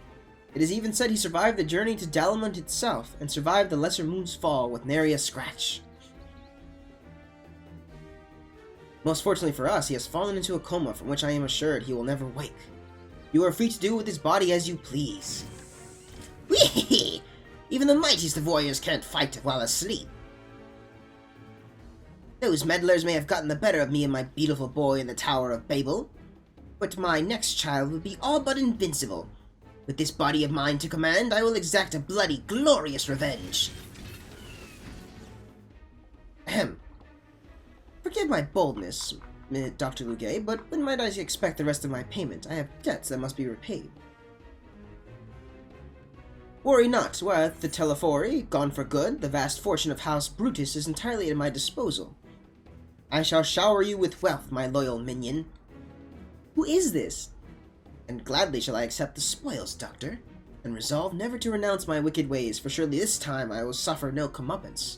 It is even said he survived the journey to Dalamont itself, and survived the Lesser Moon's fall with nary a scratch. Most fortunately for us, he has fallen into a coma from which I am assured he will never wake. You are free to do with his body as you please. Whee! Even the mightiest of warriors can't fight while asleep. Those meddlers may have gotten the better of me and my beautiful boy in the Tower of Babel, but my next child will be all but invincible. With this body of mine to command, I will exact a bloody, glorious revenge. Ahem. Forgive my boldness, Dr. Luguet, but when might I expect the rest of my payment? I have debts that must be repaid. Worry not, with the Telefori gone for good, the vast fortune of House Brutus is entirely at my disposal. I shall shower you with wealth, my loyal minion. Who is this? And gladly shall I accept the spoils, Doctor, and resolve never to renounce my wicked ways, for surely this time I will suffer no comeuppance.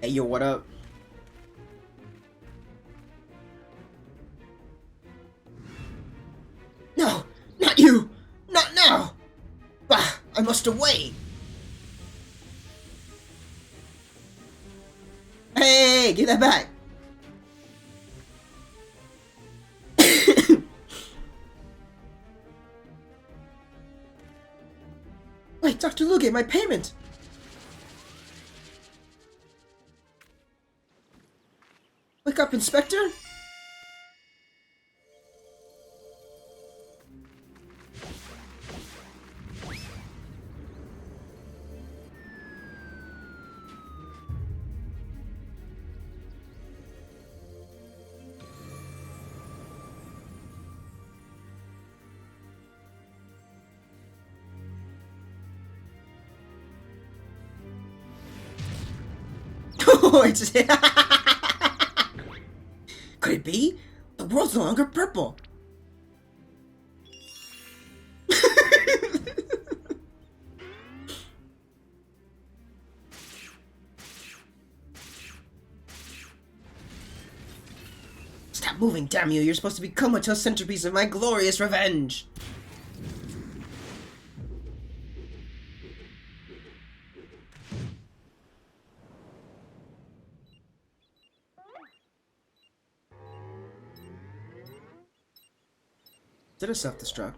Hey, yo, what up? No! Not you! Not now! Bah! I must away! Hey! Give that back! Wait, Dr. Luguet, my payment! Wake up, Inspector! Oh, it's... Could it be? The world's no longer purple. Stop moving, damn you. You're supposed to become a centerpiece of my glorious revenge. Did a self-destruct?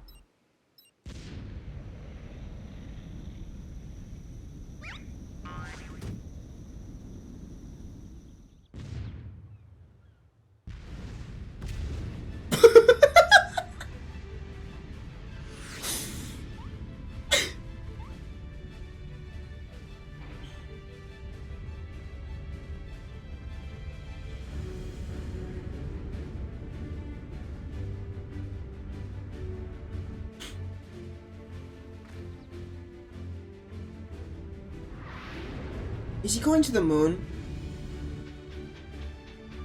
Is he going to the moon?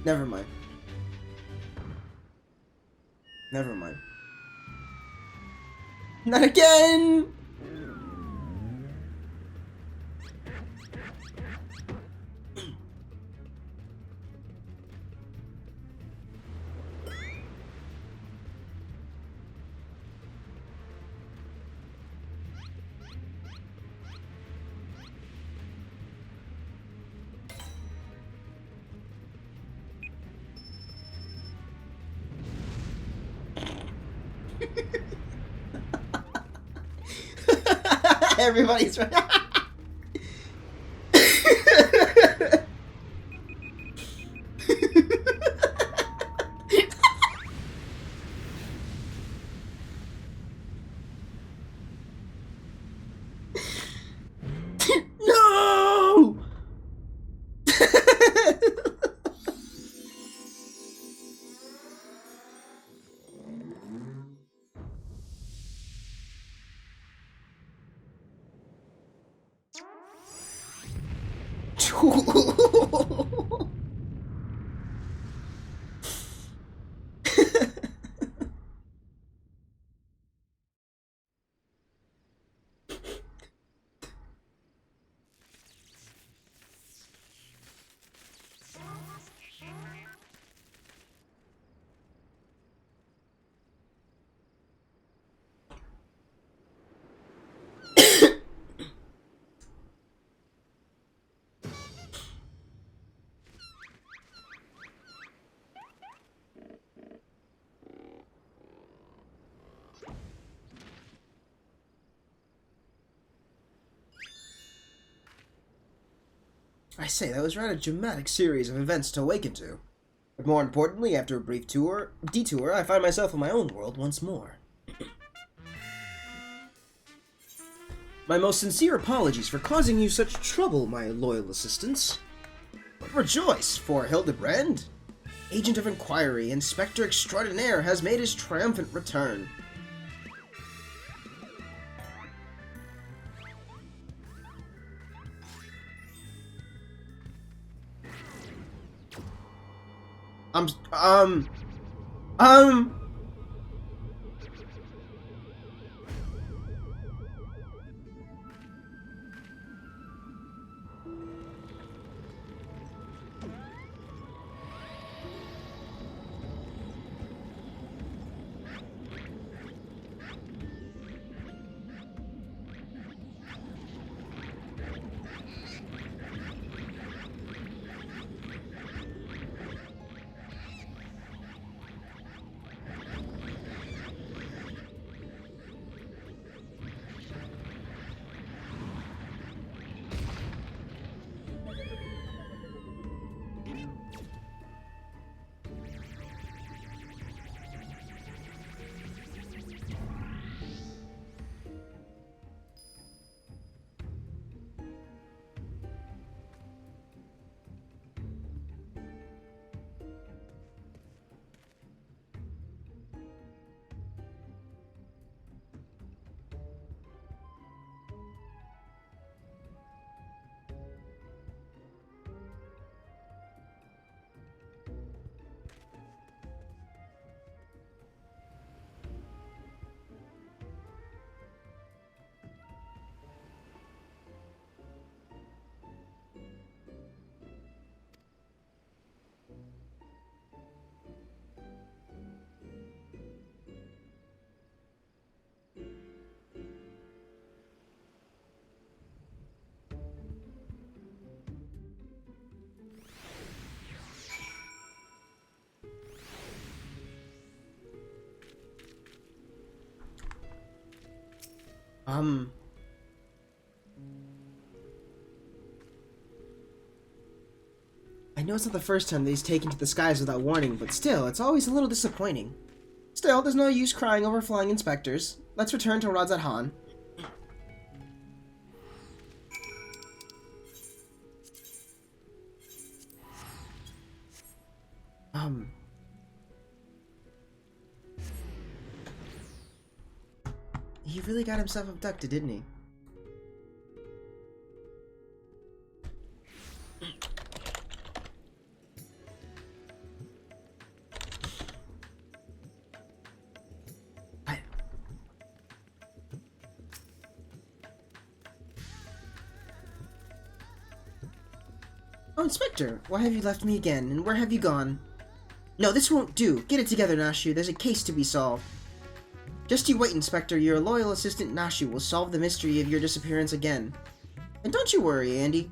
Never mind. Never mind. Not again! Everybody's right. No! I say, that was rather a dramatic series of events to awaken to. But more importantly, after a brief detour, I find myself in my own world once more. My most sincere apologies for causing you such trouble, my loyal assistants. But rejoice, for Hildibrand, Agent of Inquiry, Inspector Extraordinaire, has made his triumphant return. Um, um... I know it's not the first time that he's taken to the skies without warning, but still, it's always a little disappointing. Still, there's no use crying over flying inspectors. Let's return to Radzat Han. He really got himself abducted, didn't he? Oh, Inspector, why have you left me again, and where have you gone? No, this won't do. Get it together, Nashu. There's a case to be solved. Just you wait, Inspector. Your loyal assistant, Nashu, will solve the mystery of your disappearance again. And don't you worry, Andy.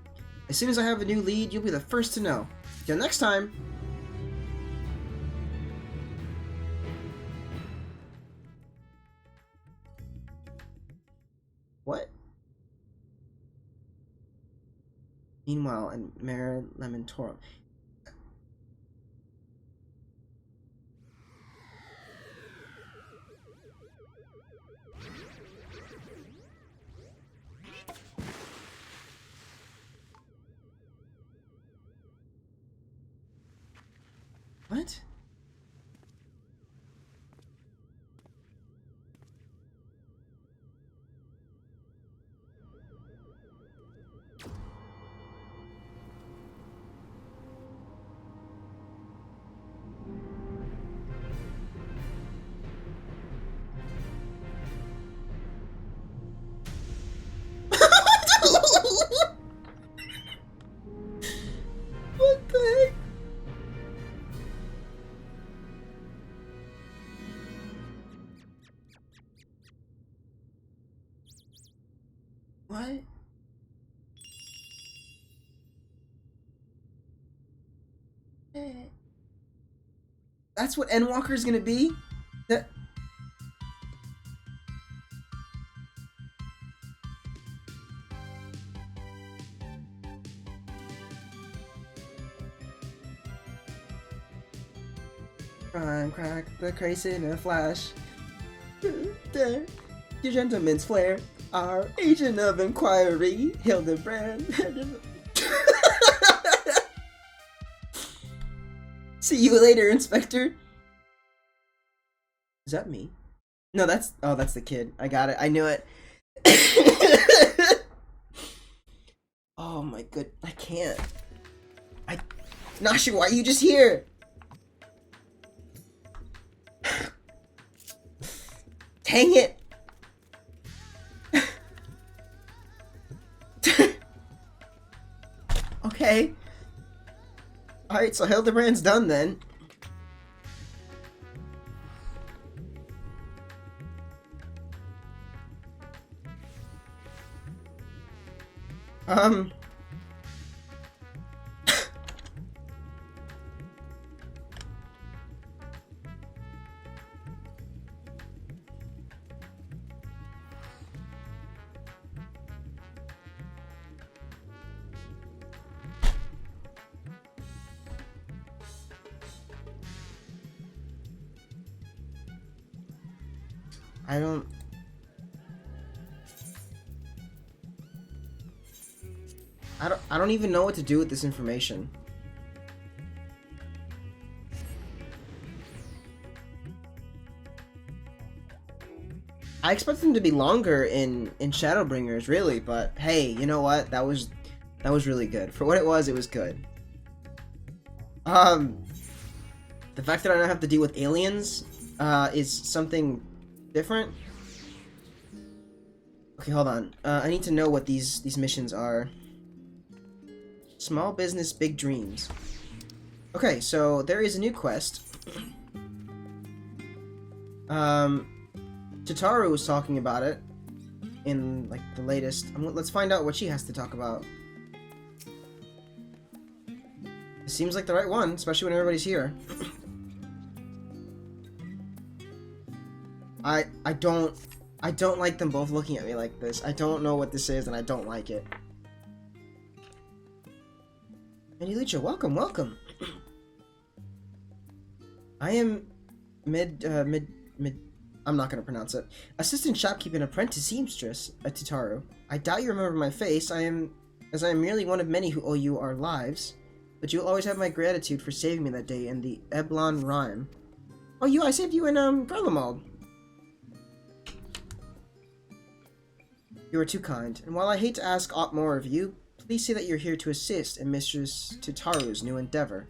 As soon as I have a new lead, you'll be the first to know. Till next time. What? Meanwhile, in Mare Lamentorum. What? What the heck? What? That's what Endwalker is gonna be? That... Crime, crack, the crazy in a flash. Your gentleman's flair. Our agent of inquiry, Hildibrand. See you later, Inspector. Is that me? No, that's the kid. I got it. I knew it. Oh my good. I can't. Nashi, why are you just here? Dang it. Okay. Alright, so Hildibrand's done then. I don't even know what to do with this information. I expect them to be longer in Shadowbringers, really, but hey, you know what? That was really good. For what it was good. The fact that I don't have to deal with aliens is something different. Okay, hold on. I need to know what these missions are. Small business, big dreams. Okay, so there is a new quest. Tataru was talking about it in like the latest. Let's find out what she has to talk about. It seems like the right one, especially when everybody's here. I don't like them both looking at me like this. I don't know what this is, and I don't like it. Anilicha, welcome. I am I'm not gonna pronounce it. Assistant shopkeeping apprentice seamstress at Tataru. I doubt you remember my face. I am merely one of many who owe you our lives. But you'll always have my gratitude for saving me that day in the Eblon Rhyme. Oh, I saved you in, Garlemald. You are too kind, and while I hate to ask aught more of you, please say that you're here to assist in Mistress Tataru's new endeavor.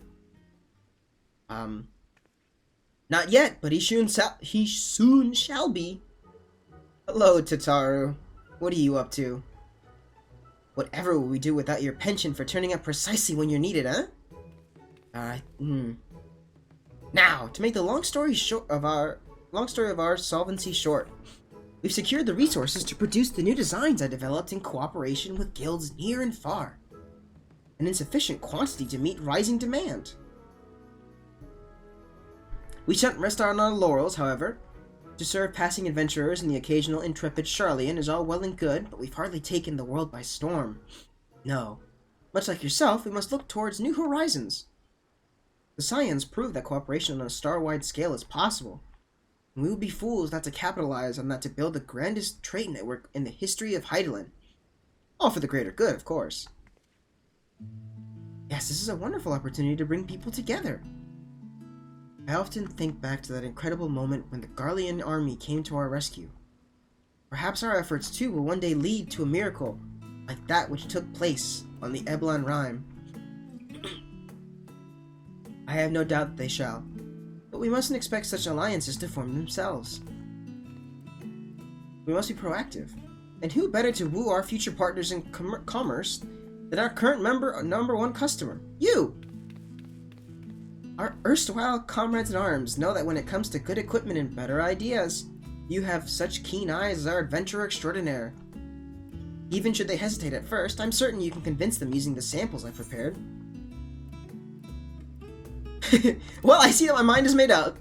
Not yet, but he soon shall be. Hello, Tataru. What are you up to? Whatever will we do without your pension for turning up precisely when you're needed, huh? Alright, Now, to make the long story of our solvency short, we've secured the resources to produce the new designs I developed in cooperation with guilds near and far, and in sufficient quantity to meet rising demand. We shan't rest on our laurels, however. To serve passing adventurers and the occasional intrepid Charlian is all well and good, but we've hardly taken the world by storm. No. Much like yourself, we must look towards new horizons. The scions prove that cooperation on a star-wide scale is possible. We would be fools not to capitalize on that to build the grandest trade network in the history of Heidelin. All for the greater good, of course. Yes, this is a wonderful opportunity to bring people together. I often think back to that incredible moment when the Garlean army came to our rescue. Perhaps our efforts too will one day lead to a miracle, like that which took place on the Eblon Rhyme. I have no doubt that they shall. But we mustn't expect such alliances to form themselves. We must be proactive. And who better to woo our future partners in commerce than our current number one customer, you! Our erstwhile comrades in arms know that when it comes to good equipment and better ideas, you have such keen eyes as our adventurer extraordinaire. Even should they hesitate at first, I'm certain you can convince them using the samples I prepared. Well, I see that my mind is made up.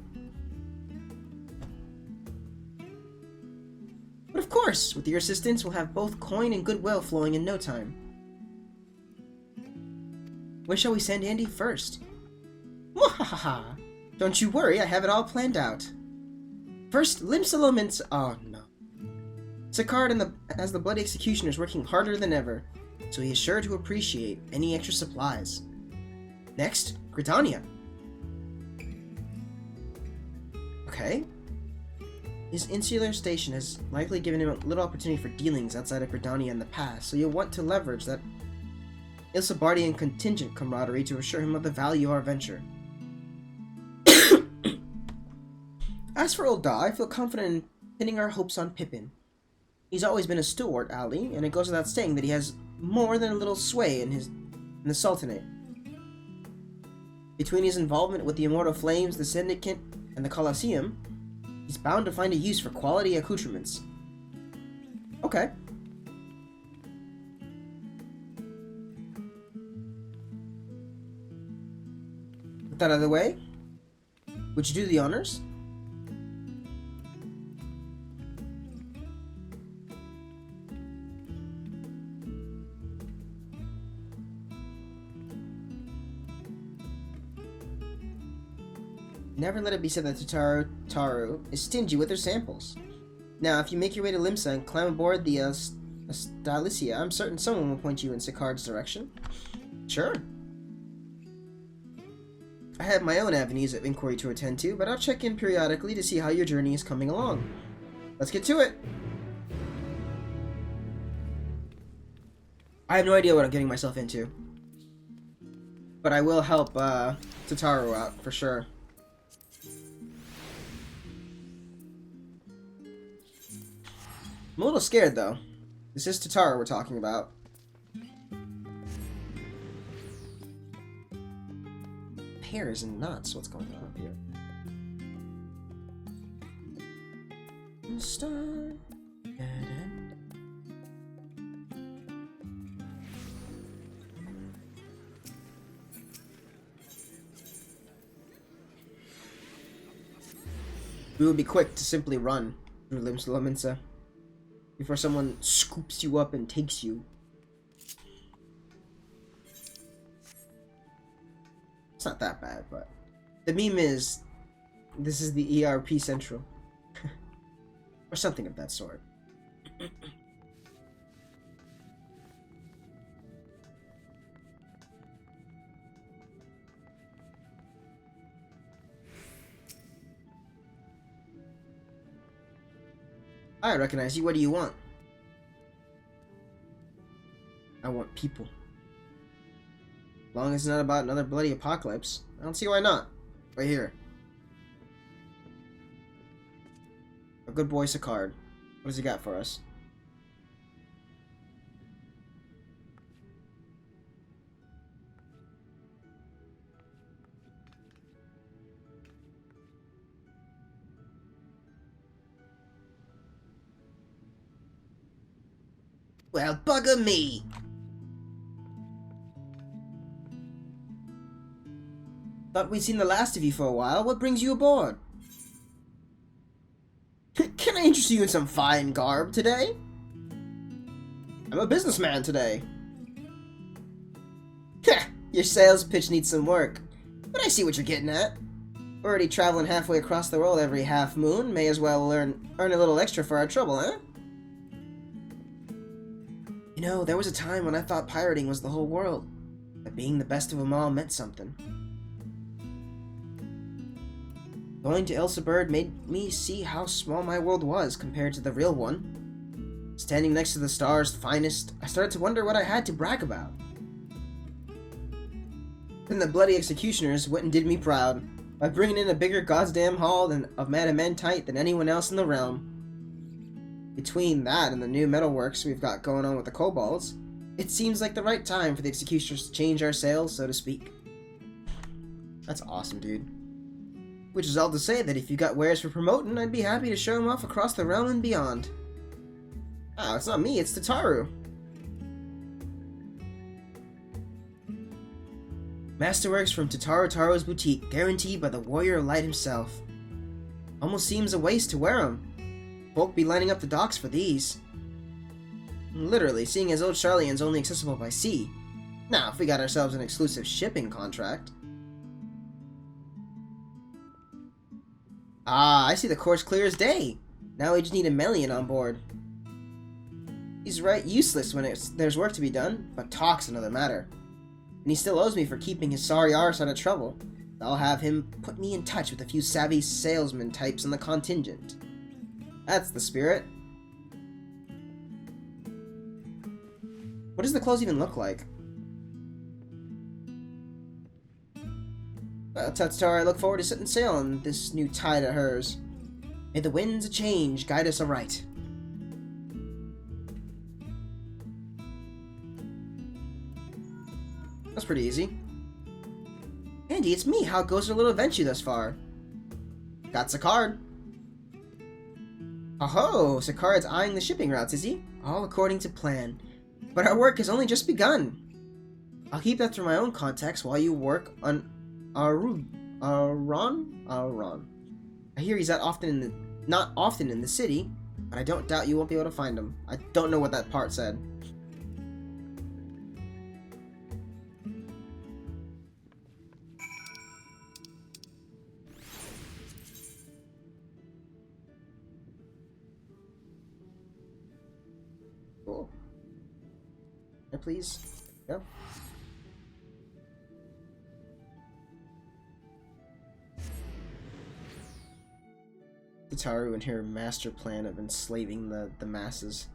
But of course, with your assistance, we'll have both coin and goodwill flowing in no time. Where shall we send Andy first? Mwahaha! Don't you worry, I have it all planned out. First, Limsalomins. Oh no. Sicard has the Bloody Executioners working harder than ever, so he is sure to appreciate any extra supplies. Next, Gridania. Okay. His insular station has likely given him a little opportunity for dealings outside of Gridania in the past, so you'll want to leverage that Ilsabardian contingent camaraderie to assure him of the value of our venture. As for old Da, I feel confident in pinning our hopes on Pippin. He's always been a steward, Ali, and it goes without saying that he has more than a little sway in the Sultanate. Between his involvement with the Immortal Flames, the Syndicate, and the Colosseum, he's bound to find a use for quality accoutrements. Okay. With that out of the way, would you do the honors? Never let it be said that Taru is stingy with her samples. Now, if you make your way to Limsa and climb aboard the Stylicia, I'm certain someone will point you in Sicard's direction. Sure. I have my own avenues of inquiry to attend to, but I'll check in periodically to see how your journey is coming along. Let's get to it! I have no idea what I'm getting myself into. But I will help Tataru out, for sure. I'm a little scared, though. This is Tataru we're talking about. Pears and nuts. What's going on here? We would be quick to simply run through Limsa before someone scoops you up and takes you. It's not that bad, but the meme is, this is the ERP Central. Or something of that sort. I recognize you. What do you want? I want people. As long as it's not about another bloody apocalypse, I don't see why not. Right here. A good boy Sicard. What does he got for us? Well, bugger me! Thought we'd seen the last of you for a while. What brings you aboard? Can I interest you in some fine garb today? I'm a businessman today. Your sales pitch needs some work, but I see what you're getting at. Already traveling halfway across the world every half moon, may as well earn a little extra for our trouble, huh? You know, there was a time when I thought pirating was the whole world, that being the best of them all meant something. Going to Ilsabird made me see how small my world was compared to the real one. Standing next to the star's finest, I started to wonder what I had to brag about. Then the Bloody Executioners went and did me proud, by bringing in a bigger goddamn haul of madamentite than anyone else in the realm. Between that and the new metalworks we've got going on with the kobolds, it seems like the right time for the Executioners to change our sails, so to speak. That's awesome, dude. Which is all to say that if you got wares for promoting, I'd be happy to show them off across the realm and beyond. Oh, it's not me, it's Tataru. Masterworks from Taru's boutique, guaranteed by the Warrior of Light himself. Almost seems a waste to wear them. Folk be lining up the docks for these. Literally, seeing as old Charlian's only accessible by sea. Now, if we got ourselves an exclusive shipping contract. Ah, I see the course clear as day. Now we just need a Melian on board. He's right useless when there's work to be done, but talk's another matter. And he still owes me for keeping his sorry arse out of trouble. I'll have him put me in touch with a few savvy salesman types on the contingent. That's the spirit. What does the clothes even look like? Well, Tatsutara, I look forward to setting sail on this new tide of hers. May the winds of change guide us aright. That's pretty easy. Andy, it's me. How goes our little adventure thus far? Got Sakard. Oh-ho! Sakard's eyeing the shipping routes, is he? All according to plan. But our work has only just begun. I'll keep that through my own contacts while you work on Aron? I hear he's not often in the city, but I don't doubt you won't be able to find him. I don't know what that part said. Cool. Here, please. Go. Hitaru and her master plan of enslaving the masses.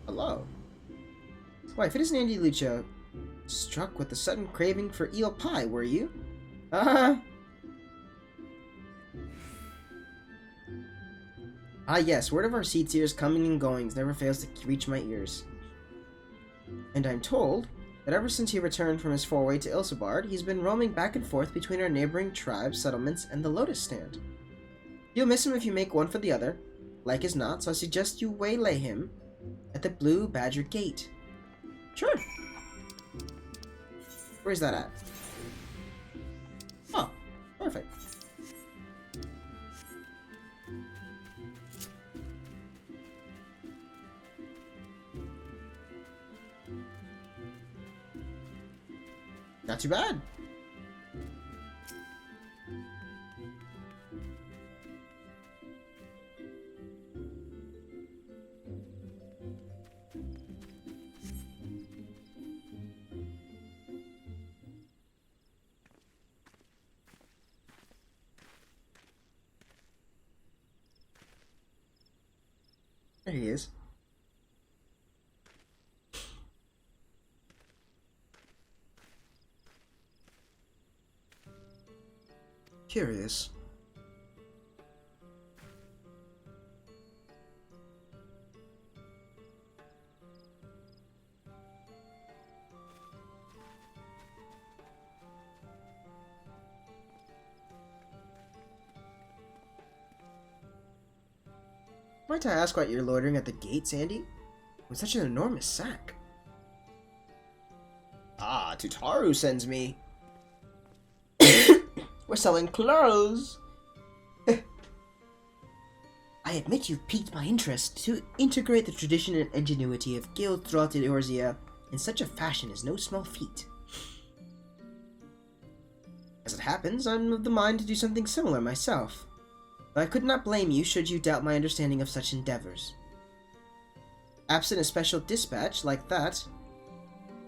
Hello. Wife, it isn't Andy Lucha. Struck with a sudden craving for eel pie, were you? Ah yes, word of our seats coming and goings never fails to reach my ears. And I'm told that ever since he returned from his foray to Ilsabard, he's been roaming back and forth between our neighboring tribes, settlements, and the Lotus Stand. You'll miss him if you make one for the other, like as not, so I suggest you waylay him at the Blue Badger Gate. Sure. Where's that at? Oh, perfect. Not too bad. There he is. Curious. Might I ask what you're loitering at the gate, Sandy? With such an enormous sack. Ah, Tutaru sends me. We're selling clothes. I admit you've piqued my interest. To integrate the tradition and ingenuity of guilds throughout the Eorzea in such a fashion is no small feat. As it happens, I'm of the mind to do something similar myself. But I could not blame you should you doubt my understanding of such endeavors. Absent a special dispatch like that,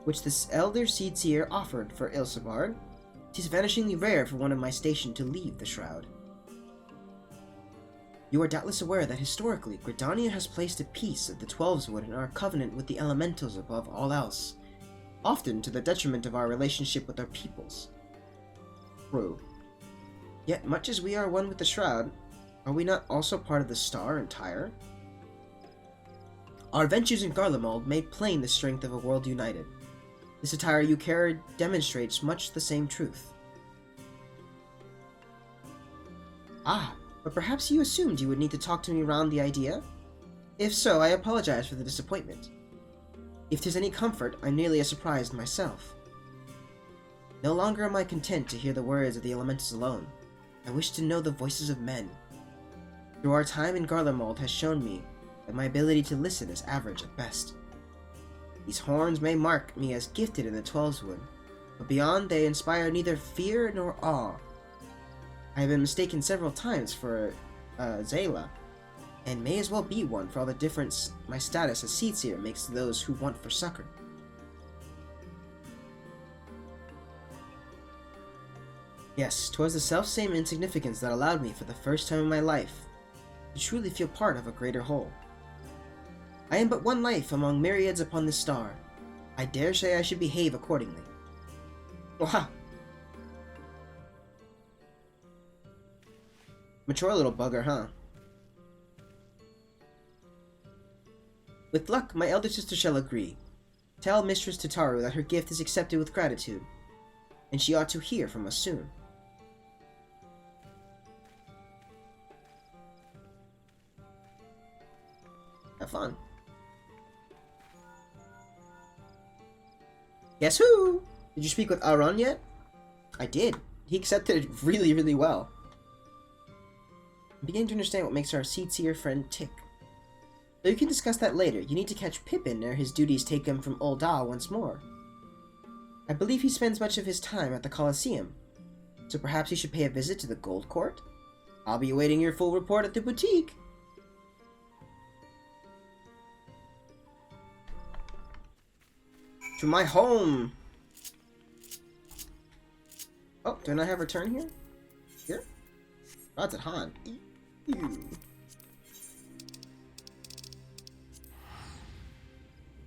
which this elder seedseer offered for Ilsabard, 'tis vanishingly rare for one of my station to leave the Shroud. You are doubtless aware that historically, Gridania has placed a piece of the Twelveswood in our covenant with the elementals above all else, often to the detriment of our relationship with our peoples. True. Yet, much as we are one with the Shroud, are we not also part of the Star and Tyre? Our adventures in Garlemald made plain the strength of a world united. This attire you carry demonstrates much the same truth. Ah, but perhaps you assumed you would need to talk to me around the idea? If so, I apologize for the disappointment. If 'tis any comfort, I'm nearly as surprised myself. No longer am I content to hear the words of the elementals alone. I wish to know the voices of men. Through our time in Garlemald has shown me that my ability to listen is average at best. These horns may mark me as gifted in the Twelveswood, but beyond they inspire neither fear nor awe. I have been mistaken several times for Zayla, and may as well be one for all the difference my status as Seedseer makes to those who want for succor. Yes, 'twas the self-same insignificance that allowed me for the first time in my life to truly feel part of a greater whole. I am but one life among myriads upon this star. I dare say I should behave accordingly. Wow. Mature little bugger, huh? With luck, my elder sister shall agree. Tell Mistress Tataru that her gift is accepted with gratitude, and she ought to hear from us soon. Have fun. Guess who? Did you speak with Aron yet? I did. He accepted it really, really well. I'm beginning to understand what makes our Seedseer friend tick. Though you can discuss that later, you need to catch Pippin ere his duties take him from Ul'dah once more. I believe he spends much of his time at the Colosseum, so perhaps you should pay a visit to the Gold Court? I'll be awaiting your full report at the boutique. To my home! Oh, do I not have her turn here? Here? Oh, it's at Han. Ew.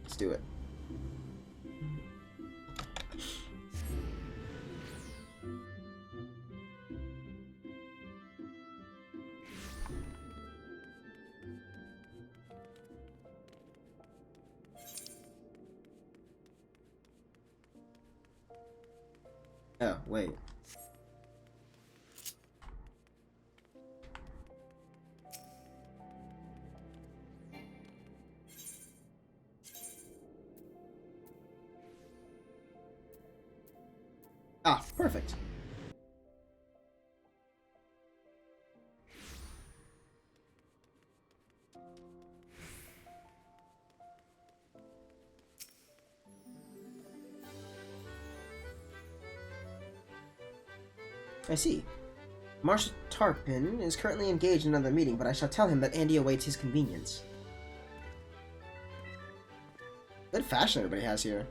Let's do it. Oh, wait. Ah, perfect. I see. Marshal Tarpin is currently engaged in another meeting, but I shall tell him that Andy awaits his convenience. Good fashion everybody has here.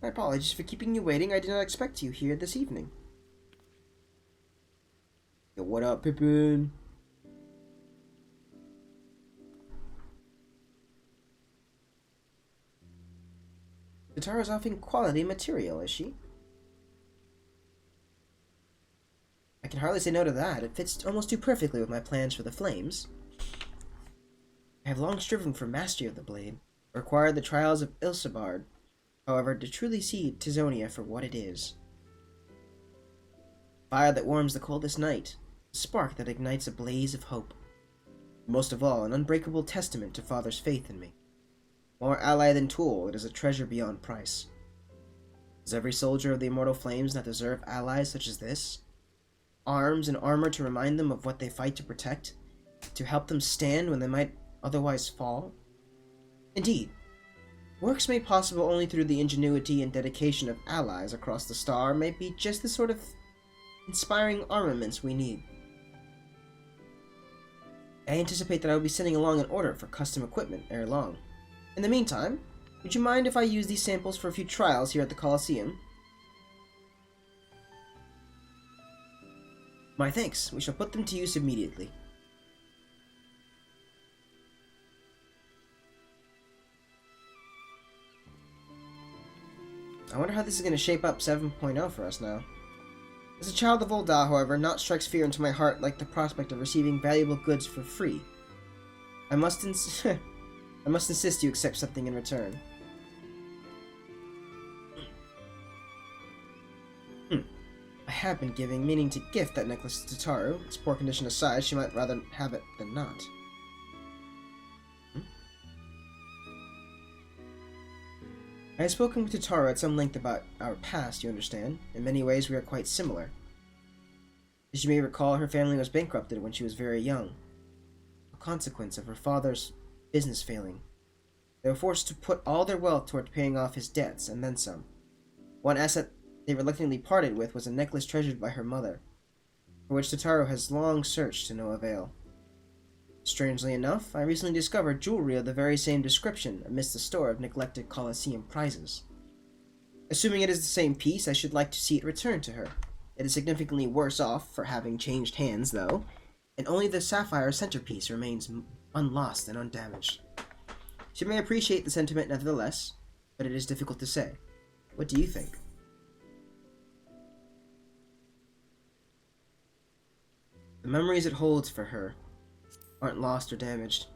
My apologies for keeping you waiting. I did not expect you here this evening. Yo, what up, Pippin? Tataru's offering quality material, is she? I can hardly say no to that. It fits almost too perfectly with my plans for the flames. I have long striven for mastery of the blade, required the trials of Ilsabard, however, to truly see Tizonia for what it is. Fire that warms the coldest night, a spark that ignites a blaze of hope. Most of all, an unbreakable testament to Father's faith in me. More ally than tool, it is a treasure beyond price. Does every soldier of the immortal flames not deserve allies such as this? Arms and armor to remind them of what they fight to protect, to help them stand when they might otherwise fall? Indeed, works made possible only through the ingenuity and dedication of allies across the star may be just the sort of inspiring armaments we need. I anticipate that I will be sending along an order for custom equipment ere long. In the meantime, would you mind if I use these samples for a few trials here at the Colosseum? My thanks. We shall put them to use immediately. I wonder how this is going to shape up 7.0 for us now. As a child of Ul'dah, however, naught strikes fear into my heart like the prospect of receiving valuable goods for free. I must insist you accept something in return. Hmm. I have been meaning to gift that necklace to Tataru. Its poor condition aside, she might rather have it than not. Hmm? I have spoken with Tataru at some length about our past, you understand. In many ways, we are quite similar. As you may recall, her family was bankrupted when she was very young, a consequence of her father's business failing. They were forced to put all their wealth toward paying off his debts, and then some. One asset they reluctantly parted with was a necklace treasured by her mother, for which Tataru has long searched to no avail. Strangely enough, I recently discovered jewelry of the very same description amidst a store of neglected Colosseum prizes. Assuming it is the same piece, I should like to see it returned to her. It is significantly worse off for having changed hands, though, and only the sapphire centerpiece remains unlost and undamaged. She may appreciate the sentiment nevertheless, but it is difficult to say. What do you think? The memories it holds for her aren't lost or damaged.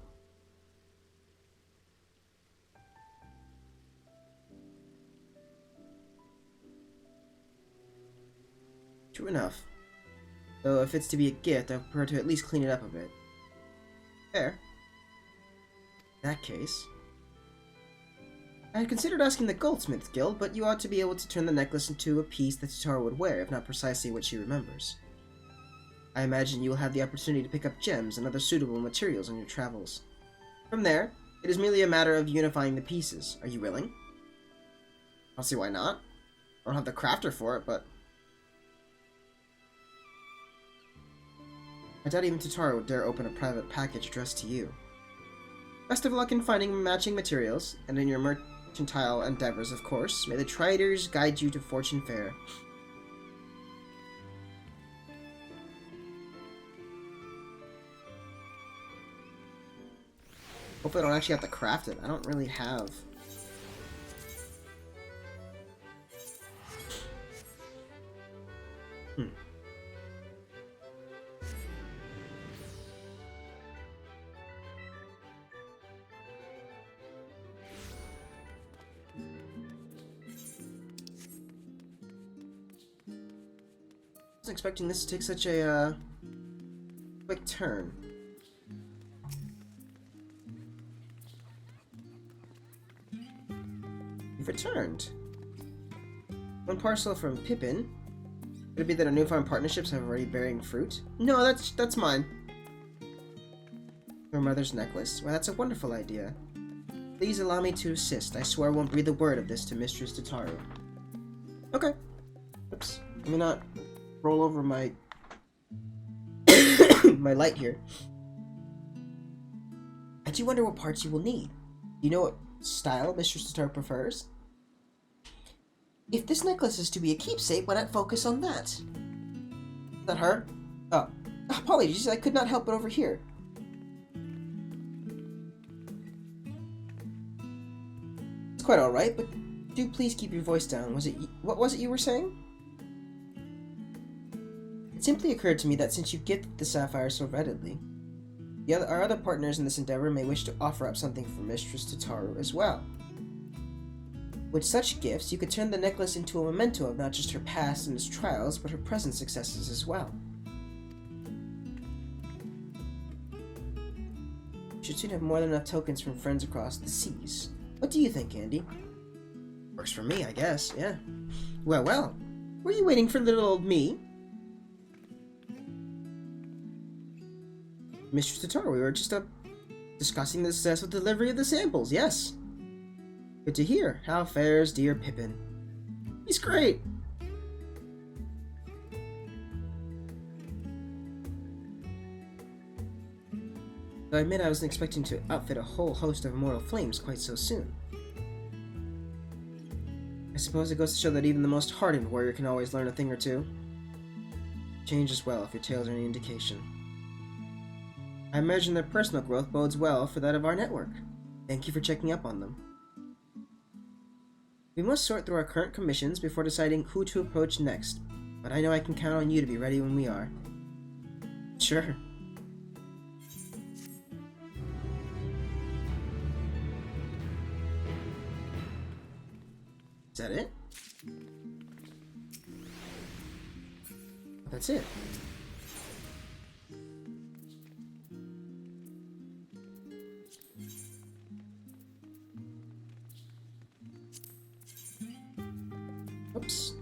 True enough. Though if it's to be a gift, I prefer to at least clean it up a bit. Fair. In that case, I had considered asking the Goldsmiths Guild, but you ought to be able to turn the necklace into a piece that Tataru would wear, if not precisely what she remembers. I imagine you will have the opportunity to pick up gems and other suitable materials on your travels. From there, it is merely a matter of unifying the pieces. Are you willing? I don't see why not. I don't have the crafter for it, but... I doubt even Tataru would dare open a private package addressed to you. Best of luck in finding matching materials, and in your mercantile endeavors, of course. May the traders guide you to fortune fair. Hopefully I don't actually have to craft it. I don't really have... I wasn't expecting this to take such a quick turn. You've returned. One parcel from Pippin. Could it be that our newfound partnerships have already bearing fruit? No, that's mine. Your mother's necklace? Well, that's a wonderful idea. Please allow me to assist. I swear I won't breathe a word of this to Mistress Tataru. Okay. Oops. Let me not roll over my my light here. I do wonder what parts you will need. Do you know what style Mistress Tataru prefers? If this necklace is to be a keepsake, why not focus on that? Is that her? Oh. Apologies, I could not help but overhear. It's quite alright, but do please keep your voice down. What was it you were saying? It simply occurred to me that since you gifted the sapphire so readily, our other partners in this endeavor may wish to offer up something for Mistress Tataru as well. With such gifts, you could turn the necklace into a memento of not just her past and its trials, but her present successes as well. You should soon have more than enough tokens from friends across the seas. What do you think, Andy? Works for me, I guess, yeah. Well. Were you waiting for little old me? Mistress Tataru, we were just discussing the success of delivery of the samples, yes. Good to hear. How fares dear Pippin? He's great. Though I admit I wasn't expecting to outfit a whole host of immortal flames quite so soon. I suppose it goes to show that even the most hardened warrior can always learn a thing or two. Change as well, if your tales are any indication. I imagine their personal growth bodes well for that of our network. Thank you for checking up on them. We must sort through our current commissions before deciding who to approach next, but I know I can count on you to be ready when we are. Sure. Is that it? that's it. Oops.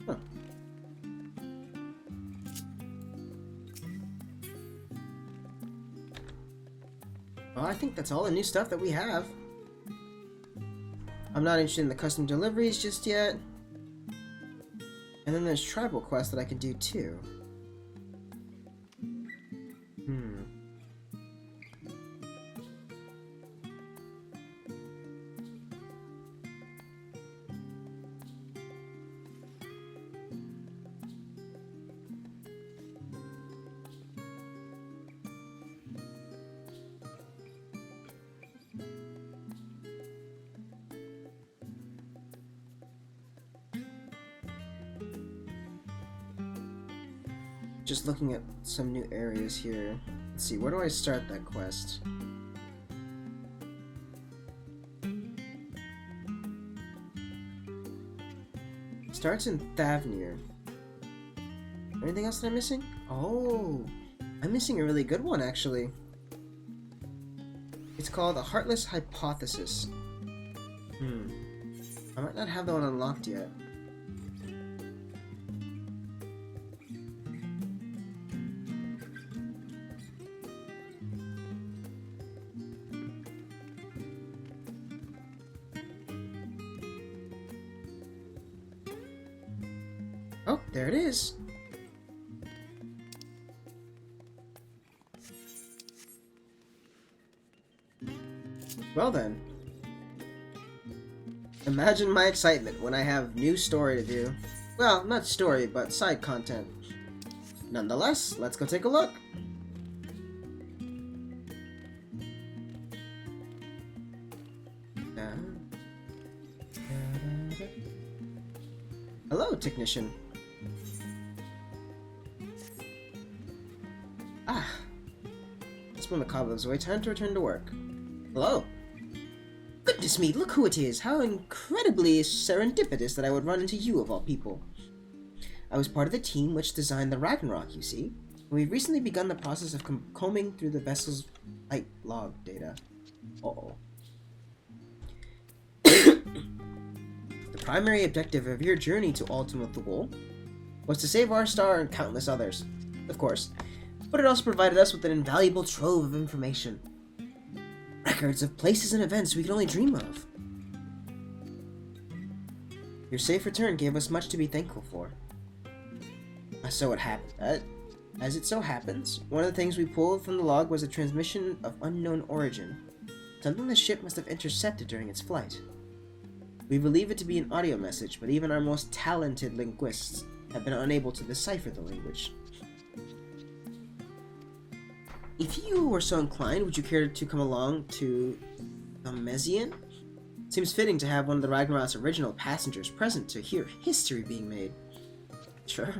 Huh. Well, I think that's all the new stuff that we have. I'm not interested in the custom deliveries just yet. And then there's tribal quests that I can do too. Just looking at some new areas here. Let's see, where do I start that quest? Starts in Thavnir. Anything else that I'm missing? Oh, I'm missing a really good one actually. It's called the Heartless Hypothesis. I might not have that one unlocked yet. Oh, there it is. Well then. Imagine my excitement when I have new story to do. Well, not story, but side content. Nonetheless, let's go take a look. Hello, technician. Spun the cobwebs away. Time to return to work. Hello. Goodness me, look who it is. How incredibly serendipitous that I would run into you of all people. I was part of the team which designed the Ragnarok, you see. We've recently begun the process of combing through the vessel's flight log data. Uh-oh. The primary objective of your journey to Ultimate Thule was to save our star and countless others, of course. But it also provided us with an invaluable trove of information. Records of places and events we could only dream of. Your safe return gave us much to be thankful for. As it so happens, one of the things we pulled from the log was a transmission of unknown origin, something the ship must have intercepted during its flight. We believe it to be an audio message, but even our most talented linguists have been unable to decipher the language. If you were so inclined, would you care to come along to the Mezian? Seems fitting to have one of the Ragnarok's original passengers present to hear history being made. Sure.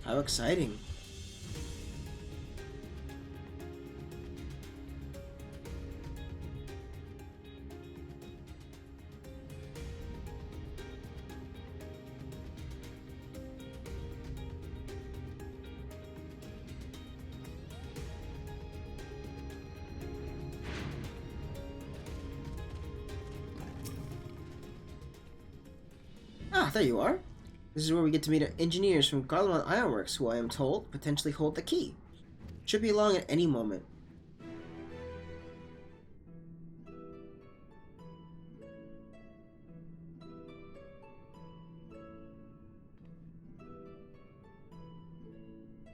How exciting. Ah, there you are. This is where we get to meet engineers from Garlemald Ironworks, who I am told potentially hold the key. Should be along at any moment.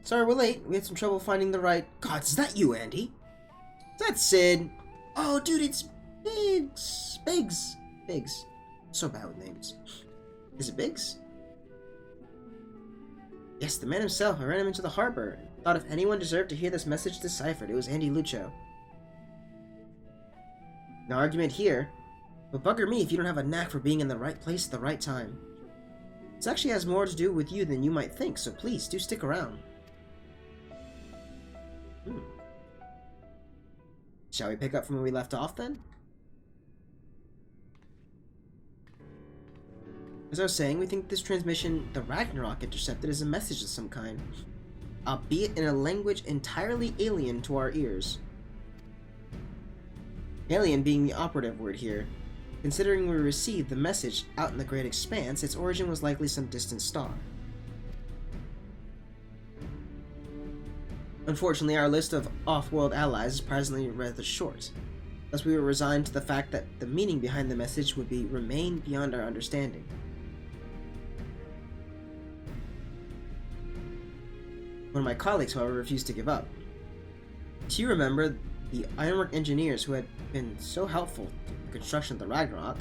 Sorry we're late. We had some trouble finding the right... God, is that you, Andy? Is that Sid? Oh, dude, it's Biggs. Biggs. So bad with names. Is it Biggs? Yes, the man himself. I ran him into the harbor. Thought if anyone deserved to hear this message deciphered, it was Andy Lucho. No argument here. But bugger me if you don't have a knack for being in the right place at the right time. This actually has more to do with you than you might think, so please, do stick around. Shall we pick up from where we left off, then? As I was saying, we think this transmission the Ragnarok intercepted is a message of some kind, albeit in a language entirely alien to our ears. Alien being the operative word here. Considering we received the message out in the great expanse, its origin was likely some distant star. Unfortunately, our list of off-world allies is surprisingly rather short. Thus we were resigned to the fact that the meaning behind the message would remain beyond our understanding. One of my colleagues, however, refused to give up. Do you remember the ironwork engineers who had been so helpful to the construction of the Ragnarok,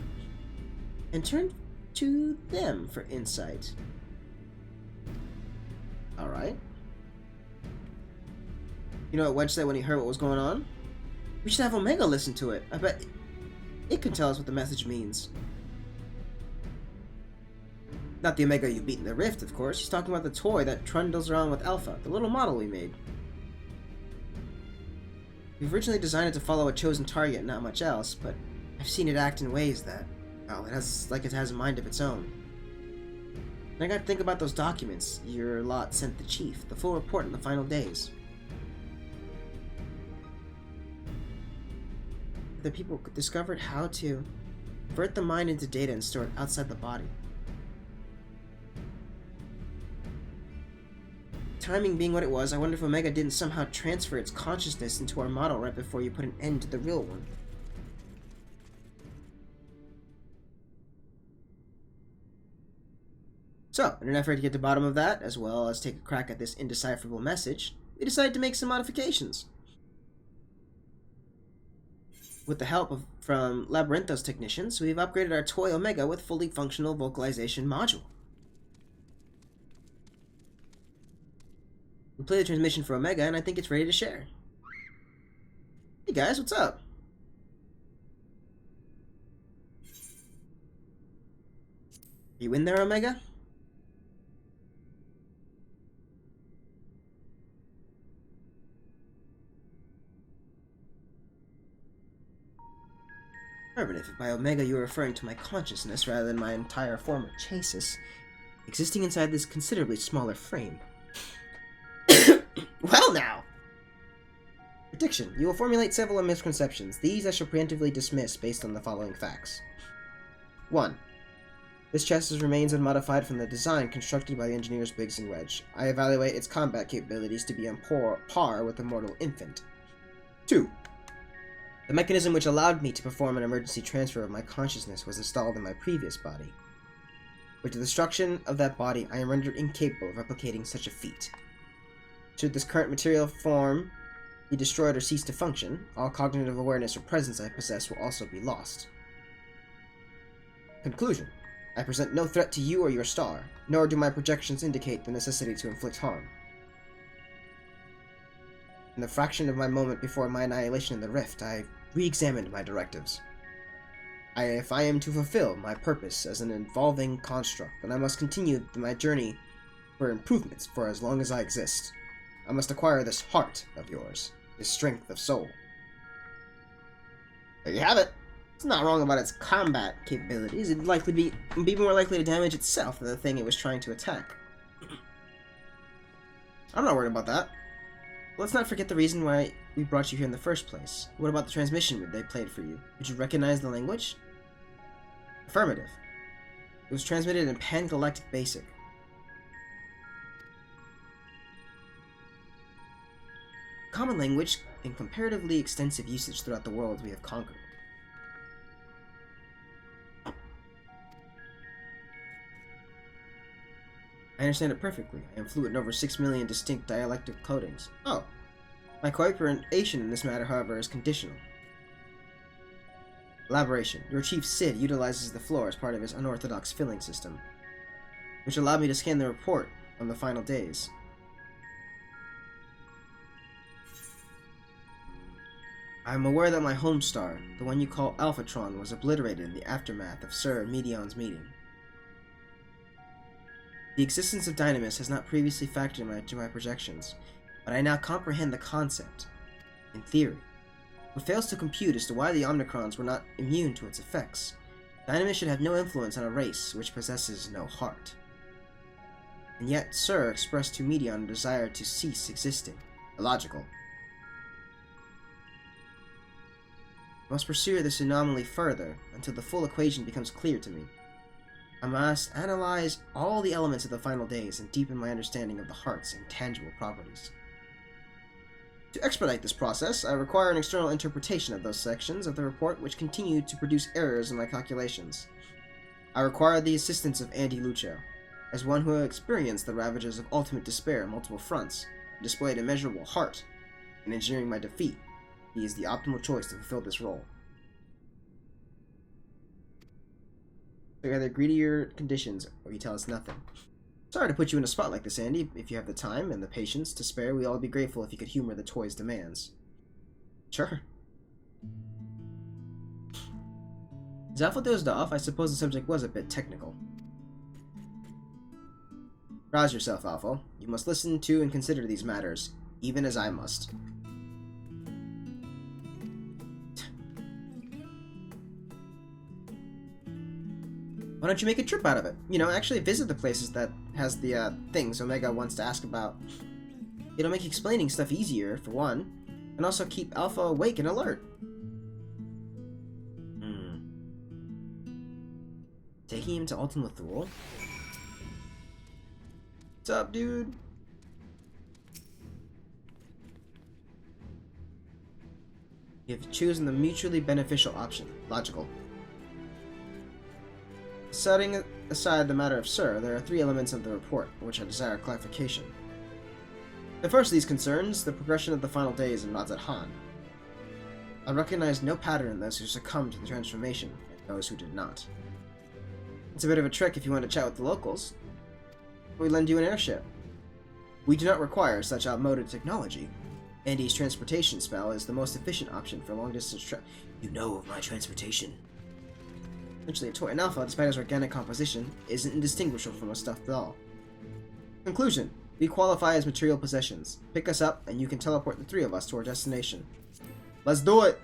and turned to them for insight? Alright. You know what Wedge said when he heard what was going on? We should have Omega listen to it. I bet it can tell us what the message means. Not the Omega you beat in the Rift, of course. He's talking about the toy that trundles around with Alpha, the little model we made. We've originally designed it to follow a chosen target, not much else, but I've seen it act in ways that, well, it has a mind of its own. And I got to think about those documents your lot sent the Chief, the full report in the final days. The people discovered how to convert the mind into data and store it outside the body. Timing being what it was, I wonder if Omega didn't somehow transfer its consciousness into our model right before you put an end to the real one. So, in an effort to get to the bottom of that, as well as take a crack at this indecipherable message, we decided to make some modifications. With the help from Labyrinthos technicians, we've upgraded our toy Omega with fully functional vocalization module. We played the transmission for Omega, and I think it's ready to share. Hey guys, what's up? Are you in there, Omega? If by Omega you are referring to my consciousness rather than my entire form of chassis, existing inside this considerably smaller frame. Well now! Prediction. You will formulate several misconceptions. These I shall preemptively dismiss based on the following facts. 1. This chassis remains unmodified from the design constructed by the engineers Biggs and Wedge. I evaluate its combat capabilities to be on par with a mortal infant. 2. The mechanism which allowed me to perform an emergency transfer of my consciousness was installed in my previous body. With the destruction of that body, I am rendered incapable of replicating such a feat. Should this current material form be destroyed or cease to function, all cognitive awareness or presence I possess will also be lost. Conclusion. I present no threat to you or your star, nor do my projections indicate the necessity to inflict harm. In the fraction of my moment before my annihilation in the Rift, I re-examined my directives. If I am to fulfill my purpose as an evolving construct, then I must continue my journey for improvements for as long as I exist. I must acquire this heart of yours, this strength of soul. There you have it. It's not wrong about its combat capabilities. It'd likely be more likely to damage itself than the thing it was trying to attack. I'm not worried about that. Let's not forget the reason why we brought you here in the first place. What about the transmission they played for you? Did you recognize the language? Affirmative. It was transmitted in Pan-Galactic Basic. Common language in comparatively extensive usage throughout the worlds we have conquered. I understand it perfectly. I am fluent in over 6 million distinct dialectic codings. Oh. My cooperation in this matter, however, is conditional. Elaboration. Your chief Sid utilizes the floor as part of his unorthodox filling system, which allowed me to scan the report on the final days. I am aware that my home star, the one you call Alphatron, was obliterated in the aftermath of Sir Medion's meeting. The existence of Dynamis has not previously factored into my projections, but I now comprehend the concept, in theory. What fails to compute as to why the Omnicrons were not immune to its effects. Dynamis should have no influence on a race which possesses no heart. And yet, Sir expressed to Medion a desire to cease existing. Illogical. I must pursue this anomaly further until the full equation becomes clear to me. I must analyze all the elements of the final days and deepen my understanding of the heart's intangible properties. To expedite this process, I require an external interpretation of those sections of the report which continue to produce errors in my calculations. I require the assistance of Andy Lucio, as one who has experienced the ravages of ultimate despair on multiple fronts, and displayed immeasurable heart in engineering my defeat. He is the optimal choice to fulfill this role. So either agree to your conditions, or you tell us nothing. Sorry to put you in a spot like this, Andy. If you have the time and the patience to spare, we'd all be grateful if you could humor the toy's demands. Sure. As Alpha dozed off, I suppose the subject was a bit technical. Rouse yourself, Alpha. You must listen to and consider these matters, even as I must. Why don't you make a trip out of it? You know, actually visit the places that has the things Omega wants to ask about. It'll make explaining stuff easier, for one, and also keep Alpha awake and alert. Taking him to Ultima Thule? What's up, dude? You've chosen the mutually beneficial option. Logical. Setting aside the matter of Sir, there are 3 elements of the report, which I desire clarification. The first of these concerns the progression of the final days in Razat Han. I recognize no pattern in those who succumbed to the transformation, and those who did not. It's a bit of a trick if you want to chat with the locals. We lend you an airship. We do not require such outmoded technology. Andy's transportation spell is the most efficient option for long-distance travel. You know of my transportation. Essentially, a toy in Alpha, despite its organic composition, isn't indistinguishable from a stuffed doll. Conclusion. We qualify as material possessions. Pick us up, and you can teleport the 3 of us to our destination. Let's do it!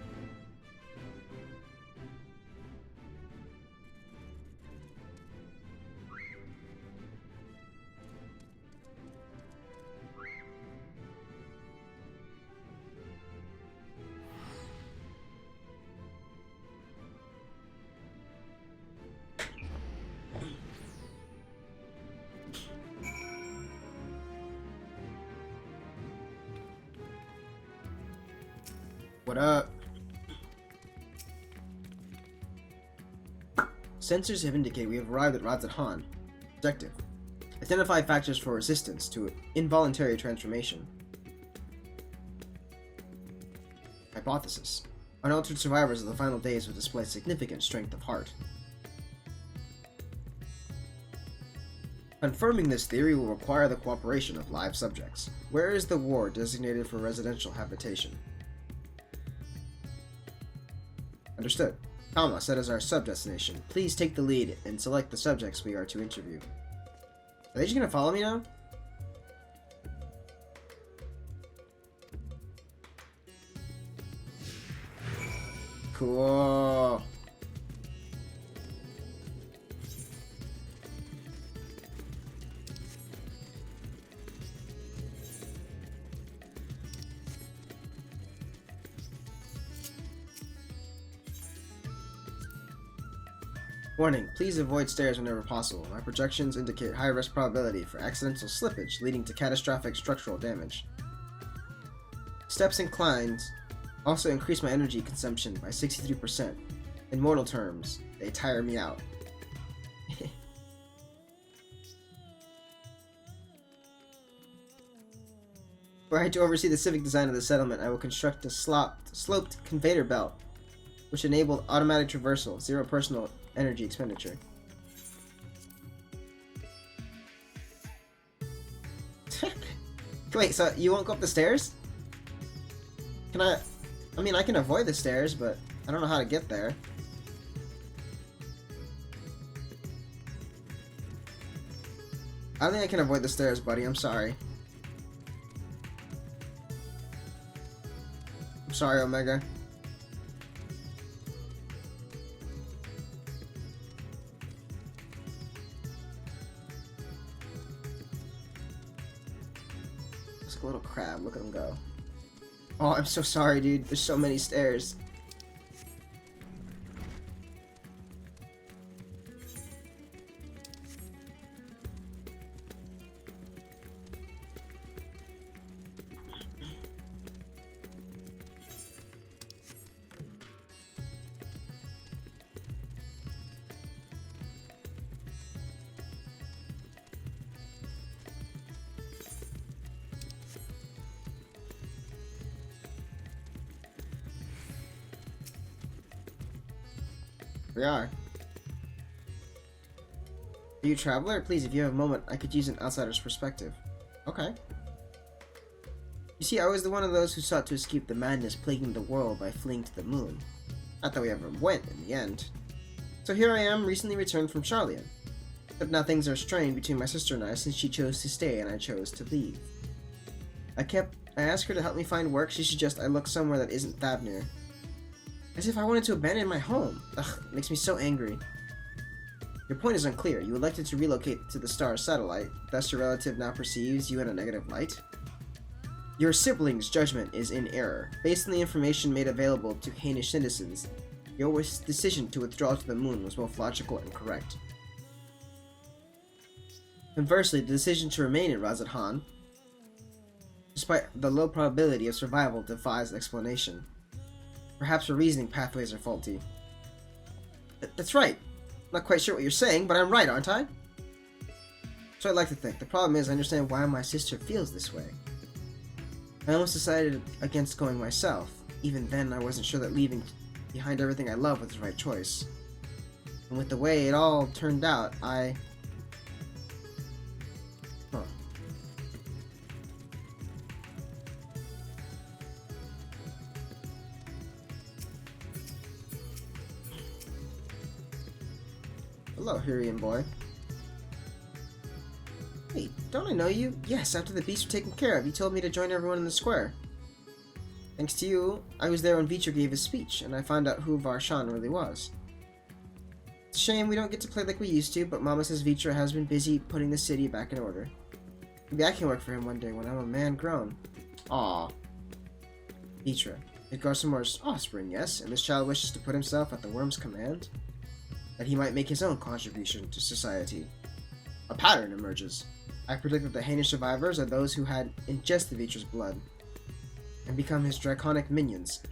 What up? Sensors have indicated we have arrived at Razat Han. Objective. Identify factors for resistance to involuntary transformation. Hypothesis. Unaltered survivors of the final days will display significant strength of heart. Confirming this theory will require the cooperation of live subjects. Where is the ward designated for residential habitation? Understood. Alma set as our sub-destination. Please take the lead and select the subjects we are to interview. Are they just gonna follow me now? Cool. Warning, please avoid stairs whenever possible. My projections indicate high risk probability for accidental slippage leading to catastrophic structural damage. Steps inclined also increase my energy consumption by 63%. In mortal terms, they tire me out. Were I to oversee the civic design of the settlement, I will construct a sloped conveyor belt, which enabled automatic traversal, zero personal energy expenditure. Wait, so you won't go up the stairs? Can I mean, I can avoid the stairs, but I don't know how to get there. I don't think I can avoid the stairs, buddy. I'm sorry. I'm sorry, Omega. Just a little crab. Look at him go. Oh, I'm so sorry, dude. There's so many stairs. We are. Are you a traveler? Please, if you have a moment, I could use an outsider's perspective. Okay. You see, I was one of those who sought to escape the madness plaguing the world by fleeing to the moon. Not that we ever went, in the end. So here I am, recently returned from Charlian. But now things are strained between my sister and I since she chose to stay and I chose to leave. I asked her to help me find work. She suggests I look somewhere that isn't Thavnir. As if I wanted to abandon my home. Ugh, it makes me so angry. Your point is unclear. You elected to relocate to the star's satellite, thus your relative now perceives you in a negative light? Your sibling's judgment is in error. Based on the information made available to Hainish citizens, your decision to withdraw to the moon was both logical and correct. Conversely, the decision to remain in Razadhan, despite the low probability of survival, defies explanation. Perhaps our reasoning pathways are faulty. That's right. I'm not quite sure what you're saying, but I'm right, aren't I? So I'd like to think. The problem is I understand why my sister feels this way. I almost decided against going myself. Even then, I wasn't sure that leaving behind everything I love was the right choice. And with the way it all turned out, Hello, Hirian boy. Wait, don't I know you? Yes, after the beasts were taken care of, you told me to join everyone in the square. Thanks to you, I was there when Vitra gave his speech, and I found out who Varshan really was. It's a shame we don't get to play like we used to, but Mama says Vitra has been busy putting the city back in order. Maybe I can work for him one day when I'm a man grown. Aww. Vitra, Garsamore's offspring, yes, and this child wishes to put himself at the worm's command? That he might make his own contribution to society. A pattern emerges. I predict that the Hainish survivors are those who had ingested Vitra's blood and become his draconic minions.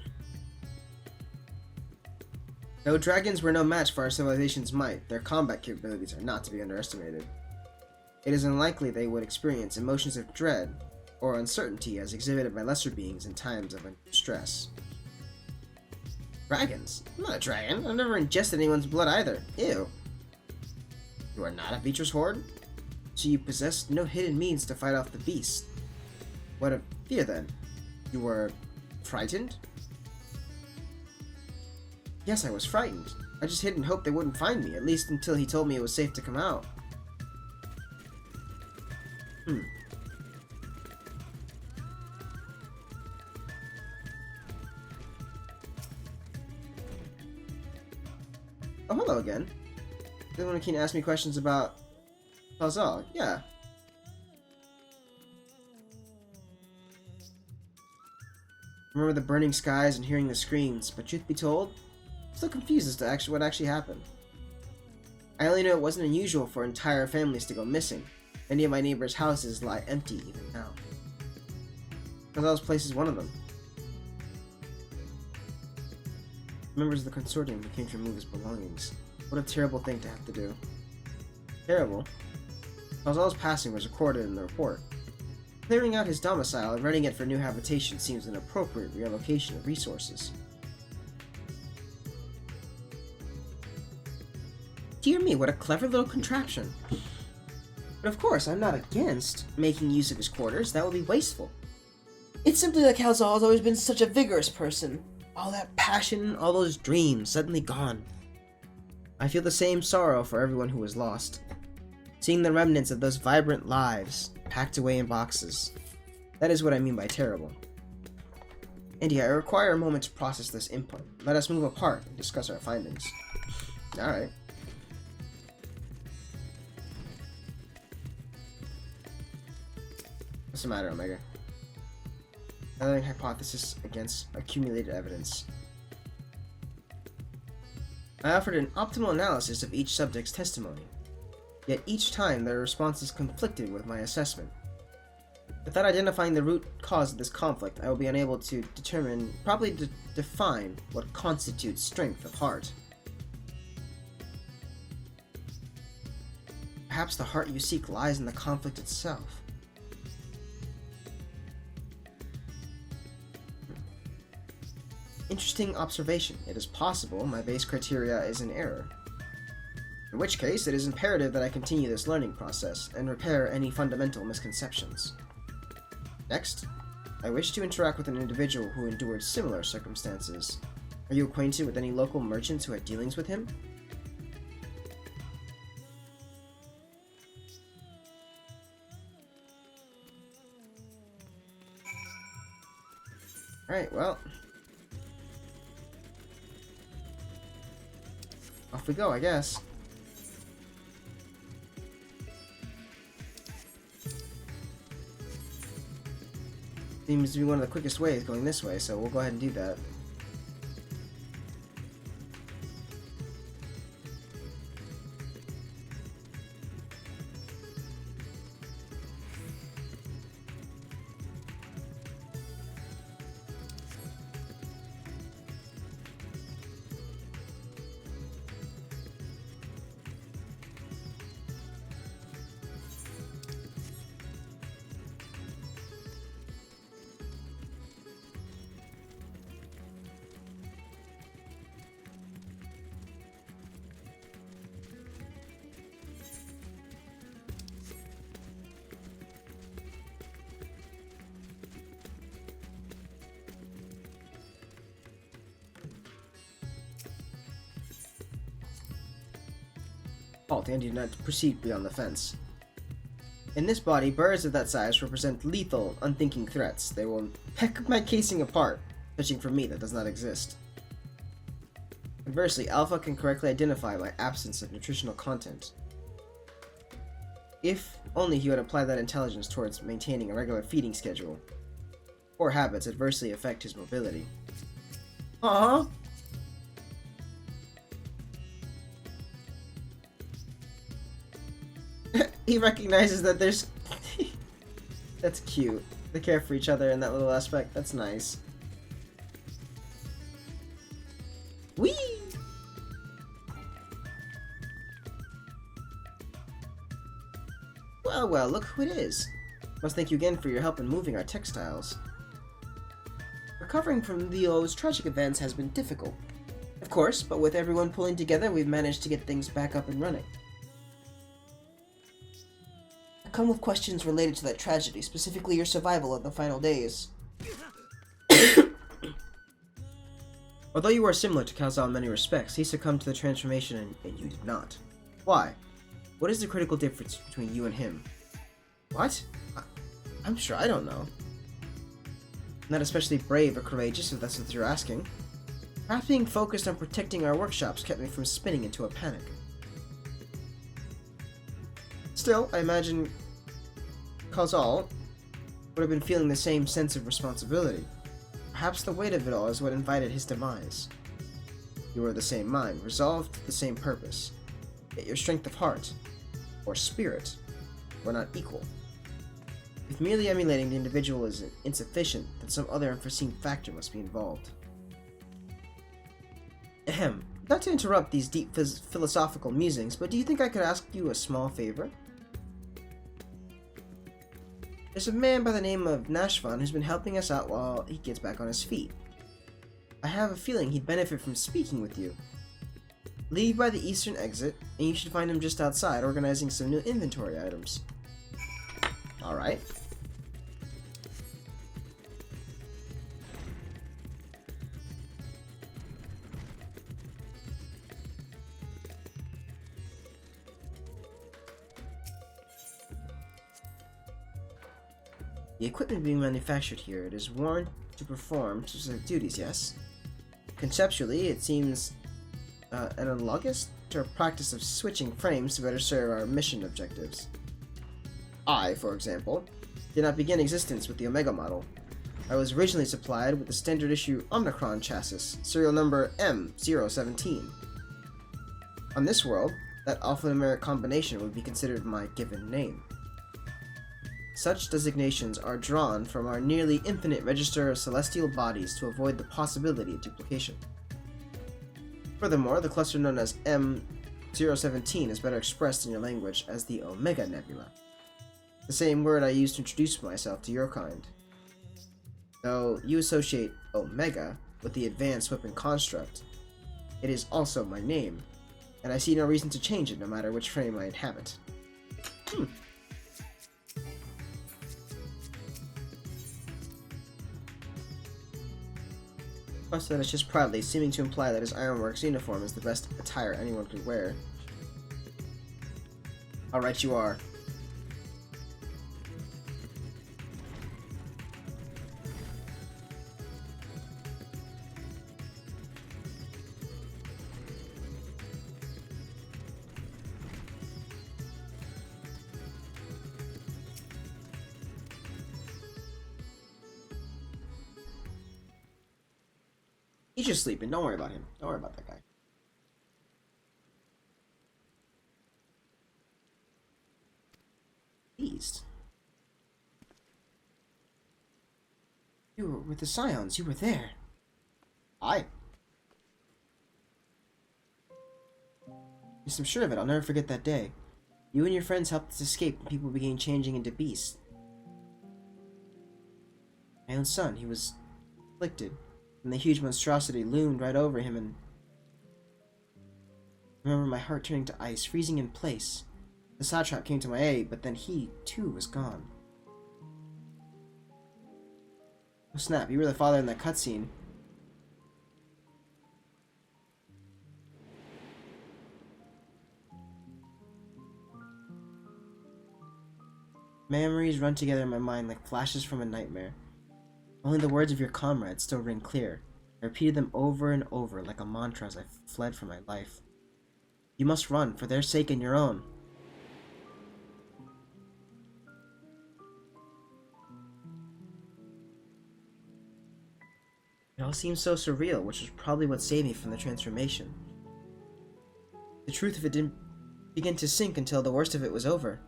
Though dragons were no match for our civilization's might, their combat capabilities are not to be underestimated. It is unlikely they would experience emotions of dread or uncertainty as exhibited by lesser beings in times of stress. Dragons? I'm not a dragon. I've never ingested anyone's blood either. Ew. You are not a Vitra's horde? So you possessed no hidden means to fight off the beast. What of fear then? You were frightened? Yes, I was frightened. I just hid and hoped they wouldn't find me, at least until he told me it was safe to come out. Oh, hello again. The one who can ask me questions about Fazal. Yeah. Remember the burning skies and hearing the screams, but truth be told, I'm still confused as to what actually happened. I only know it wasn't unusual for entire families to go missing. Many of my neighbors' houses lie empty even now. Fazal's place is one of them. Members of the consortium who came to remove his belongings. What a terrible thing to have to do. Terrible? Fazal's passing was recorded in the report. Clearing out his domicile and renting it for new habitation seems an appropriate reallocation of resources. Dear me, what a clever little contraption. But of course, I'm not against making use of his quarters. That would be wasteful. It's simply that Calzal has always been such a vigorous person. All that passion, all those dreams, suddenly gone. I feel the same sorrow for everyone who was lost. Seeing the remnants of those vibrant lives, packed away in boxes. That is what I mean by terrible. Indy, I require a moment to process this input. Let us move apart and discuss our findings. Alright. What's the matter, Omega? Another hypothesis against accumulated evidence. I offered an optimal analysis of each subject's testimony, yet each time their responses conflicted with my assessment. Without identifying the root cause of this conflict, I will be unable to determine, probably define, what constitutes strength of heart. Perhaps the heart you seek lies in the conflict itself. Interesting observation. It is possible my base criteria is in error. In which case, it is imperative that I continue this learning process and repair any fundamental misconceptions. Next, I wish to interact with an individual who endured similar circumstances. Are you acquainted with any local merchants who had dealings with him? Alright, well. Off we go, I guess. Seems to be one of the quickest ways going this way, so we'll go ahead and do that. And do not proceed beyond the fence. In this body, birds of that size represent lethal, unthinking threats. They will peck my casing apart, fishing for meat that does not exist. Conversely, Alpha can correctly identify my absence of nutritional content. If only he would apply that intelligence towards maintaining a regular feeding schedule. Poor habits adversely affect his mobility. Aww! He recognizes that there's... That's cute. They care for each other in that little aspect. That's nice. Whee! Well, well, look who it is. Must thank you again for your help in moving our textiles. Recovering from those tragic events has been difficult. Of course, but with everyone pulling together, we've managed to get things back up and running. Come with questions related to that tragedy, specifically your survival in the final days. Although you are similar to Calzal in many respects, he succumbed to the transformation and you did not. Why? What is the critical difference between you and him? What? I'm sure I don't know. Not especially brave or courageous, if that's what you're asking. Perhaps being focused on protecting our workshops kept me from spinning into a panic. Still, I imagine Calzal would have been feeling the same sense of responsibility. Perhaps the weight of it all is what invited his demise. You are the same mind, resolved to the same purpose, yet your strength of heart, or spirit, were not equal. If merely emulating the individual is insufficient, then some other unforeseen factor must be involved. Ahem. Not to interrupt these deep philosophical musings, but do you think I could ask you a small favor? There's a man by the name of Nashvan who's been helping us out while he gets back on his feet. I have a feeling he'd benefit from speaking with you. Leave by the eastern exit, and you should find him just outside organizing some new inventory items. Alright. The equipment being manufactured here, it is worn to perform specific duties, yes? Conceptually, it seems analogous to our practice of switching frames to better serve our mission objectives. I, for example, did not begin existence with the Omega model. I was originally supplied with the standard issue Omicron chassis, serial number M017. On this world, that alphanumeric combination would be considered my given name. Such designations are drawn from our nearly infinite register of celestial bodies to avoid the possibility of duplication. Furthermore, the cluster known as M017 is better expressed in your language as the Omega Nebula, the same word I use to introduce myself to your kind. Though you associate Omega with the advanced weapon construct, it is also my name, and I see no reason to change it no matter which frame I inhabit. Plus, that it's just proudly, seeming to imply that his Ironworks uniform is the best attire anyone could wear. Alright, you are. He's just sleeping. Don't worry about him. Don't worry about that guy. Pleased. You were with the Scions. You were there. Aye. Yes, I'm sure of it. I'll never forget that day. You and your friends helped us escape when people began changing into beasts. My own son, he was afflicted, and the huge monstrosity loomed right over him, and I remember my heart turning to ice, freezing in place. The satrap came to my aid, but then he, too, was gone. Oh snap, you were the father in that cutscene. Memories run together in my mind like flashes from a nightmare. Only the words of your comrades still ring clear. I repeated them over and over like a mantra as I fled for my life. You must run, for their sake and your own. It all seems so surreal, which was probably what saved me from the transformation. The truth of it didn't begin to sink until the worst of it was over.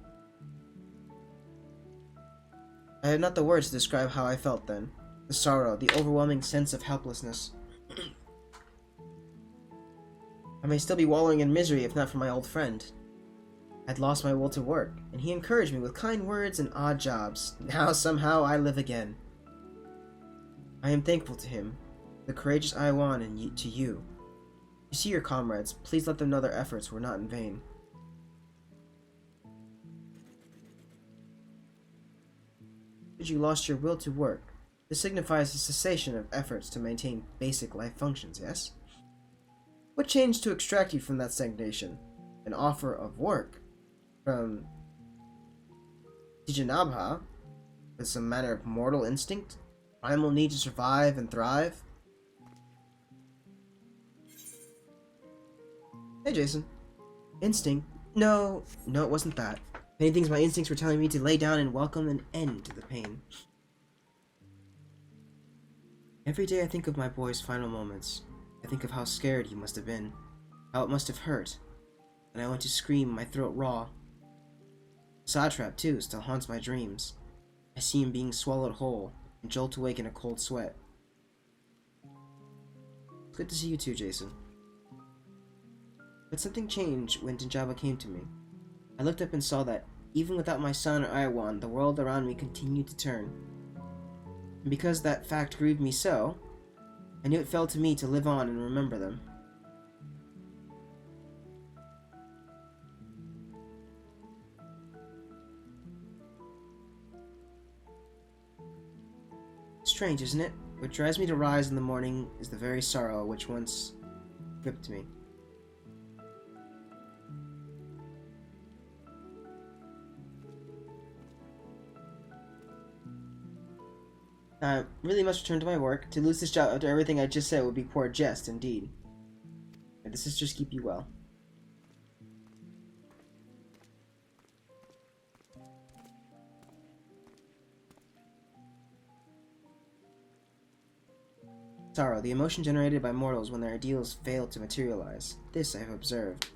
I have not the words to describe how I felt then. The sorrow, the overwhelming sense of helplessness. I may still be wallowing in misery if not for my old friend. I'd lost my will to work, and he encouraged me with kind words and odd jobs. Now somehow I live again. I am thankful to him, the courageous Iwan, and to you. You see your comrades, please let them know their efforts were not in vain. But you lost your will to work. This signifies a cessation of efforts to maintain basic life functions, yes? What changed to extract you from that stagnation? An offer of work from Tijanabha with some manner of mortal instinct? Primal need to survive and thrive? Hey, Jason. Instinct? No, it wasn't that. If anything, my instincts were telling me to lay down and welcome an end to the pain. Every day I think of my boy's final moments. I think of how scared he must have been, how it must have hurt, and I want to scream, my throat raw. Satrap, too, still haunts my dreams. I see him being swallowed whole, and jolt awake in a cold sweat. It's good to see you too, Jason. But something changed when Tinjaba came to me. I looked up and saw that Even without my son or Iwan, the world around me continued to turn. And because that fact grieved me so, I knew it fell to me to live on and remember them. Strange, isn't it? What drives me to rise in the morning is the very sorrow which once gripped me. I really must return to my work. To lose this job after everything I just said would be poor jest, indeed. May the sisters keep you well. Sorrow, the emotion generated by mortals when their ideals fail to materialize. This I have observed.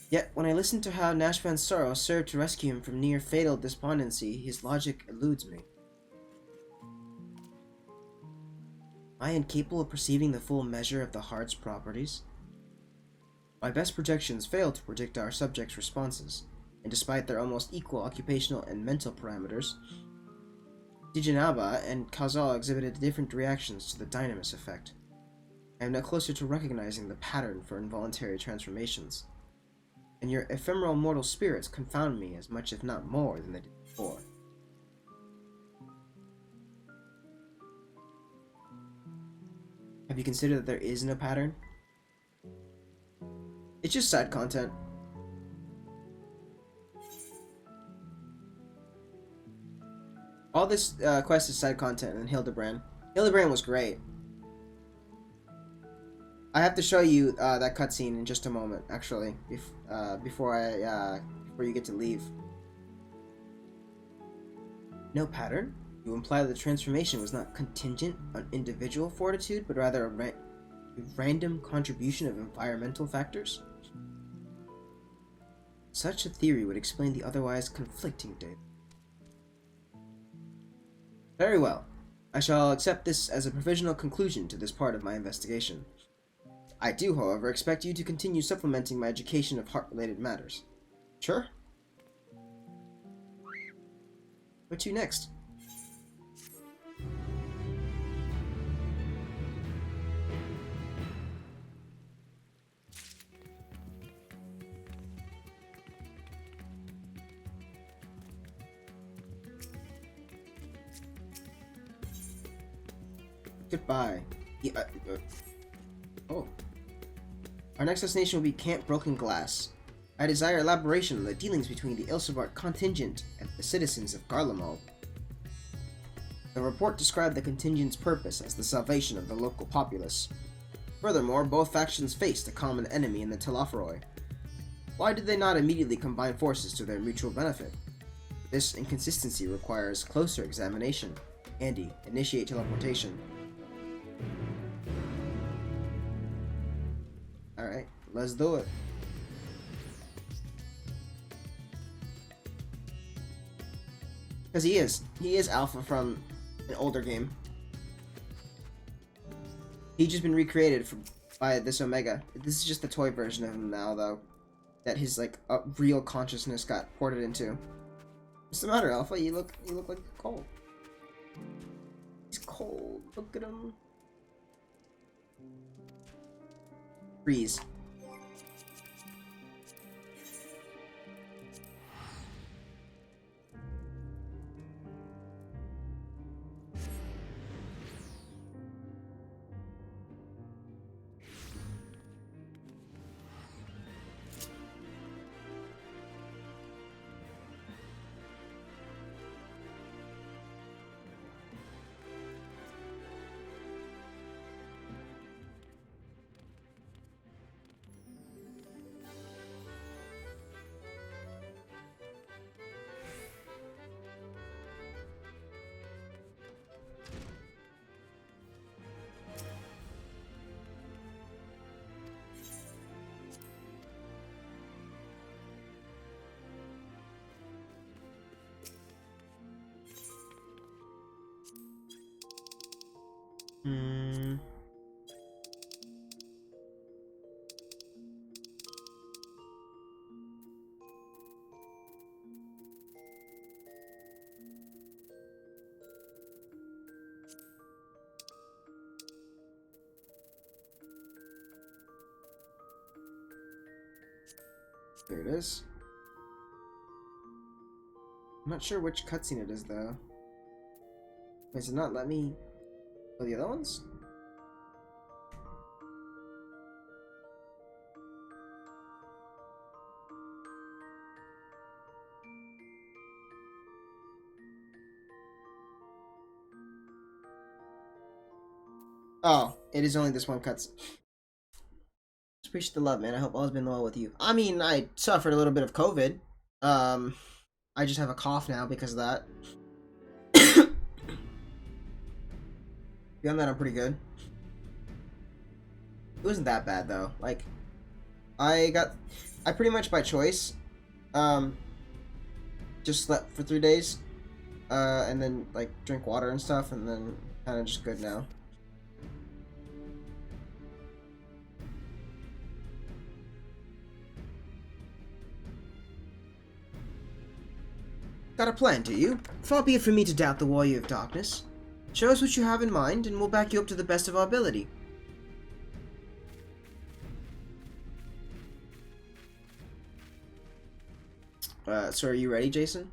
Yet, when I listen to how Nashpan's sorrow served to rescue him from near-fatal despondency, his logic eludes me. Am I incapable of perceiving the full measure of the heart's properties? My best projections fail to predict our subjects' responses, and despite their almost equal occupational and mental parameters, Dijanaba and Kazal exhibited different reactions to the dynamis effect. I am now closer to recognizing the pattern for involuntary transformations, and your ephemeral mortal spirits confound me as much if not more than they did before. Have you considered that there is no pattern? It's just side content. All this quest is side content in Hildibrand. Hildibrand was great. I have to show you that cutscene in just a moment, actually, before you get to leave. No pattern? You imply that the transformation was not contingent on individual fortitude, but rather a random contribution of environmental factors? Such a theory would explain the otherwise conflicting data. Very well. I shall accept this as a provisional conclusion to this part of my investigation. I do, however, expect you to continue supplementing my education of heart-related matters. Sure? Where to next? Goodbye. Oh. Our next destination will be Camp Broken Glass. I desire elaboration on the dealings between the Ilsebart contingent and the citizens of Garlemald. The report described the contingent's purpose as the salvation of the local populace. Furthermore, both factions faced a common enemy in the Telophoroi. Why did they not immediately combine forces to their mutual benefit? This inconsistency requires closer examination. Andy, initiate teleportation. Alright, let's do it. Because he is Alpha from an older game. He's just been recreated by this Omega. This is just the toy version of him now, though, that his like real consciousness got ported into. What's the matter, Alpha? You look like you're cold. He's cold. Look at him. Freeze. Here it is. I'm not sure which cutscene it is, though. Wait, does it not let me... Oh, the other ones? Oh, it is only this one cutscene. Just appreciate the love, man. I hope all's been well with you. I mean, I suffered a little bit of COVID. I just have a cough now because of that. Beyond that, I'm pretty good. It wasn't that bad, though. Like, I pretty much by choice, just slept for 3 days, and then, like, drink water and stuff, and then kind of just good now. Got a plan, do you? Far be it from me to doubt the warrior of darkness. Show us what you have in mind, and we'll back you up to the best of our ability. So are you ready, Jason?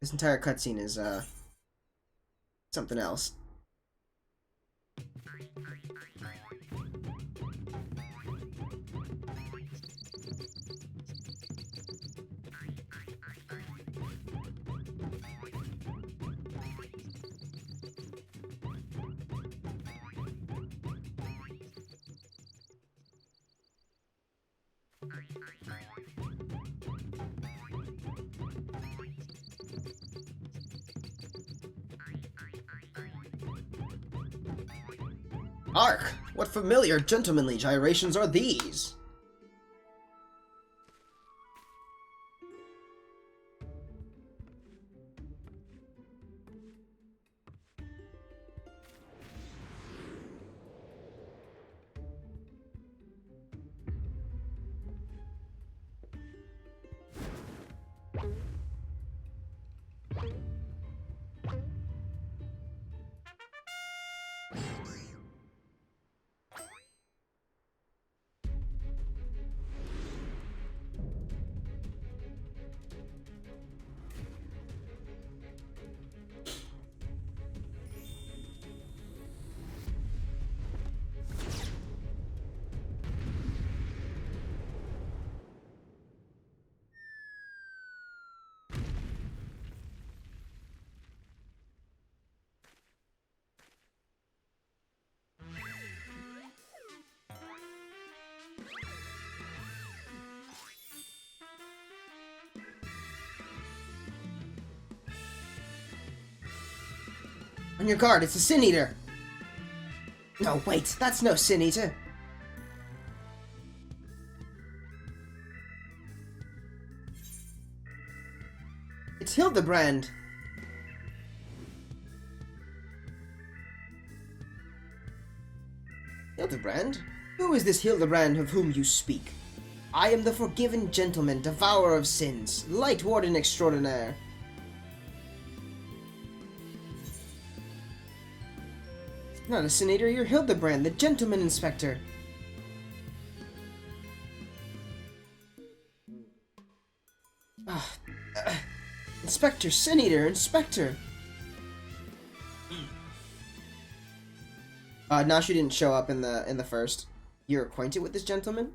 This entire cutscene is, something else. Ark! What familiar gentlemanly gyrations are these? On your guard, it's a Sin Eater! No, wait, that's no Sin Eater! It's Hildibrand! Hildibrand? Who is this Hildibrand of whom you speak? I am the forgiven gentleman, devourer of sins, light warden extraordinaire. Not a Sin Eater, you're Hildibrand, the gentleman inspector. Inspector, Sin Eater, Inspector. Nashu didn't show up in the first. You're acquainted with this gentleman?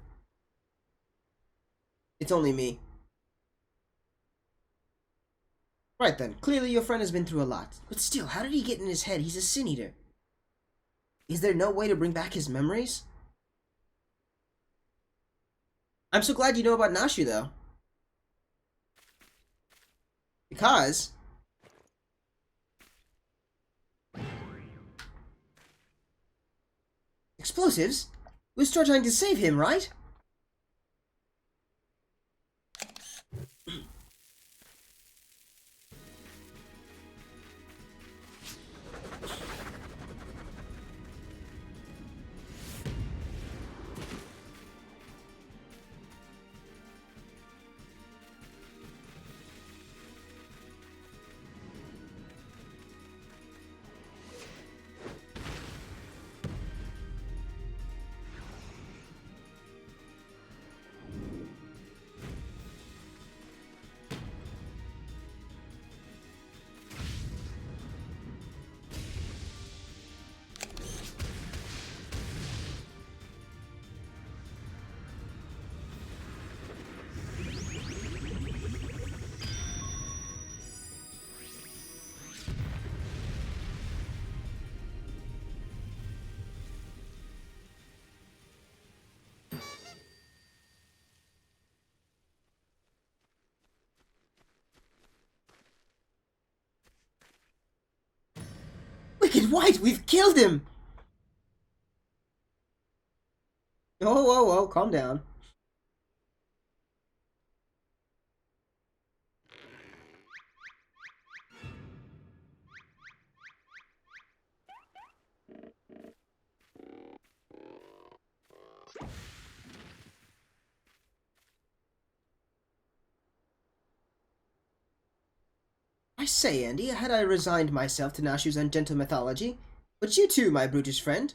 It's only me. Right then, clearly your friend has been through a lot. But still, how did he get in his head he's a Sin Eater? Is there no way to bring back his memories? I'm so glad you know about Nashu, though. Because... Explosives? We start trying to save him, right? Wicked White, we've killed him! Whoa, whoa, whoa, calm down. I say, Andy, had I resigned myself to Nashu's ungentle mythology, but you too, my brutish friend.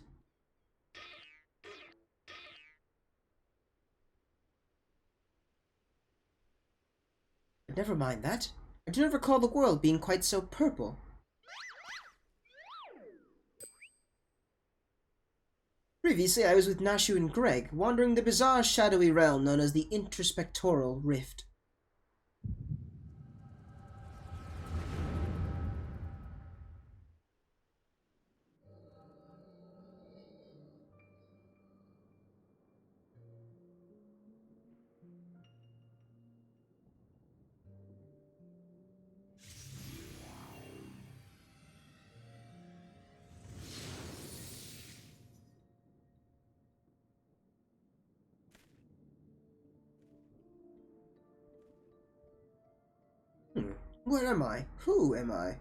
But never mind that. I do not recall the world being quite so purple. Previously, I was with Nashu and Greg, wandering the bizarre shadowy realm known as the Introspectoral Rift. Where am I? Who am I?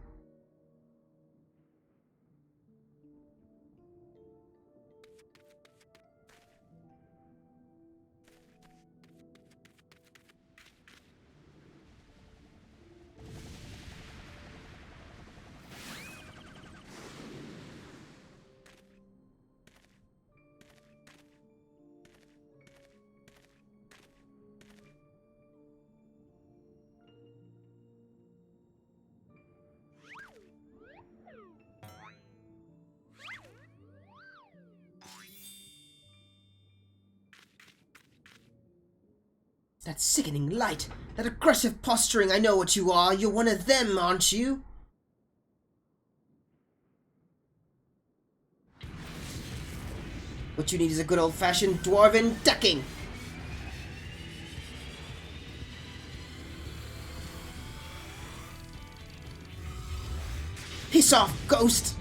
That sickening light, that aggressive posturing, I know what you are. You're one of them, aren't you? What you need is a good old-fashioned dwarven ducking. Piss off, ghost!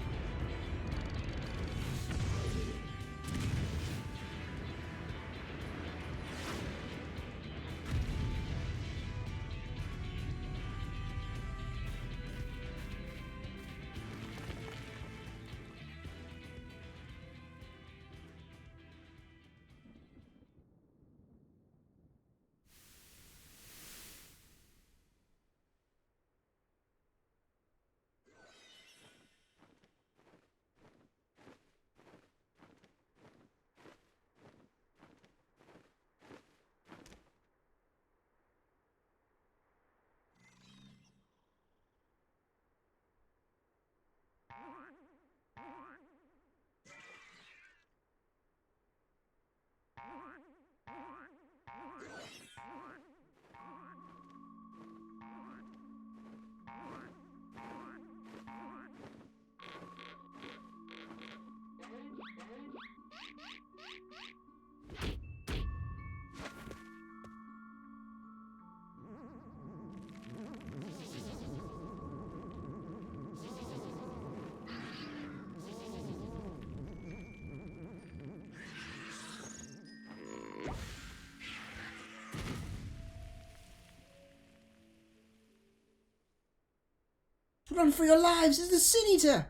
Run for your lives! It's the Sin Eater!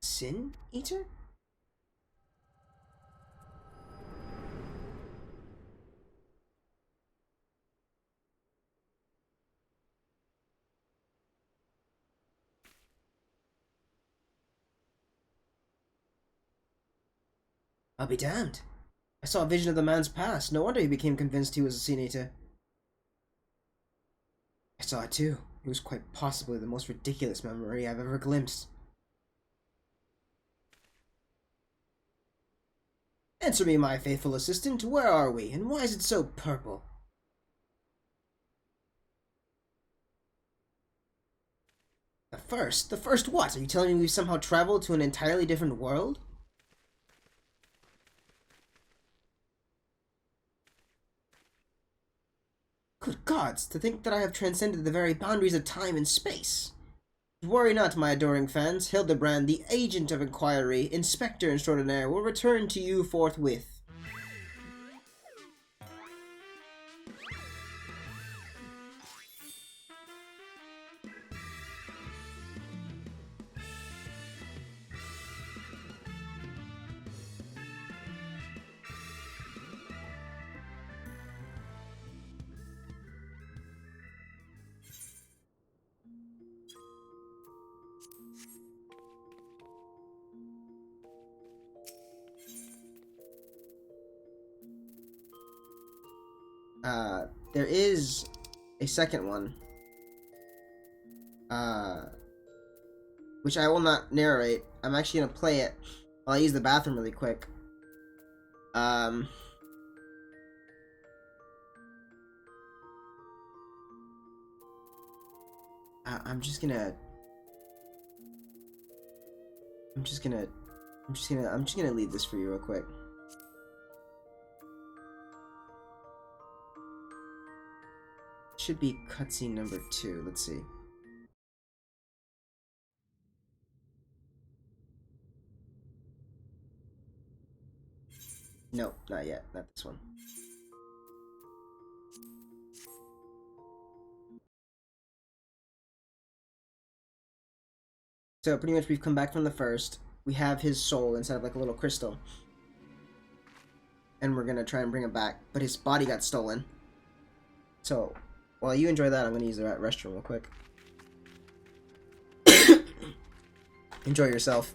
Sin Eater? I'll be damned. I saw a vision of the man's past. No wonder he became convinced he was a Sin Eater. I saw it too. It was quite possibly the most ridiculous memory I've ever glimpsed. Answer me, my faithful assistant. Where are we, and why is it so purple? The first? The first what? Are you telling me we've somehow traveled to an entirely different world? gods, to think that I have transcended the very boundaries of time and space. Worry not, my adoring fans. Hildibrand, the agent of inquiry, inspector extraordinaire, will return to you forthwith. There is a second one, which I will not narrate. I'm actually gonna play it while I use the bathroom really quick. I'm just gonna, I'm just gonna leave this for you real quick. Should be cutscene number 2. Let's see. Nope, not yet. Not this one. So pretty much we've come back from the first. We have his soul inside of like a little crystal. And we're gonna try and bring him back. But his body got stolen. So while you enjoy that, I'm gonna use the restroom real quick. Enjoy yourself.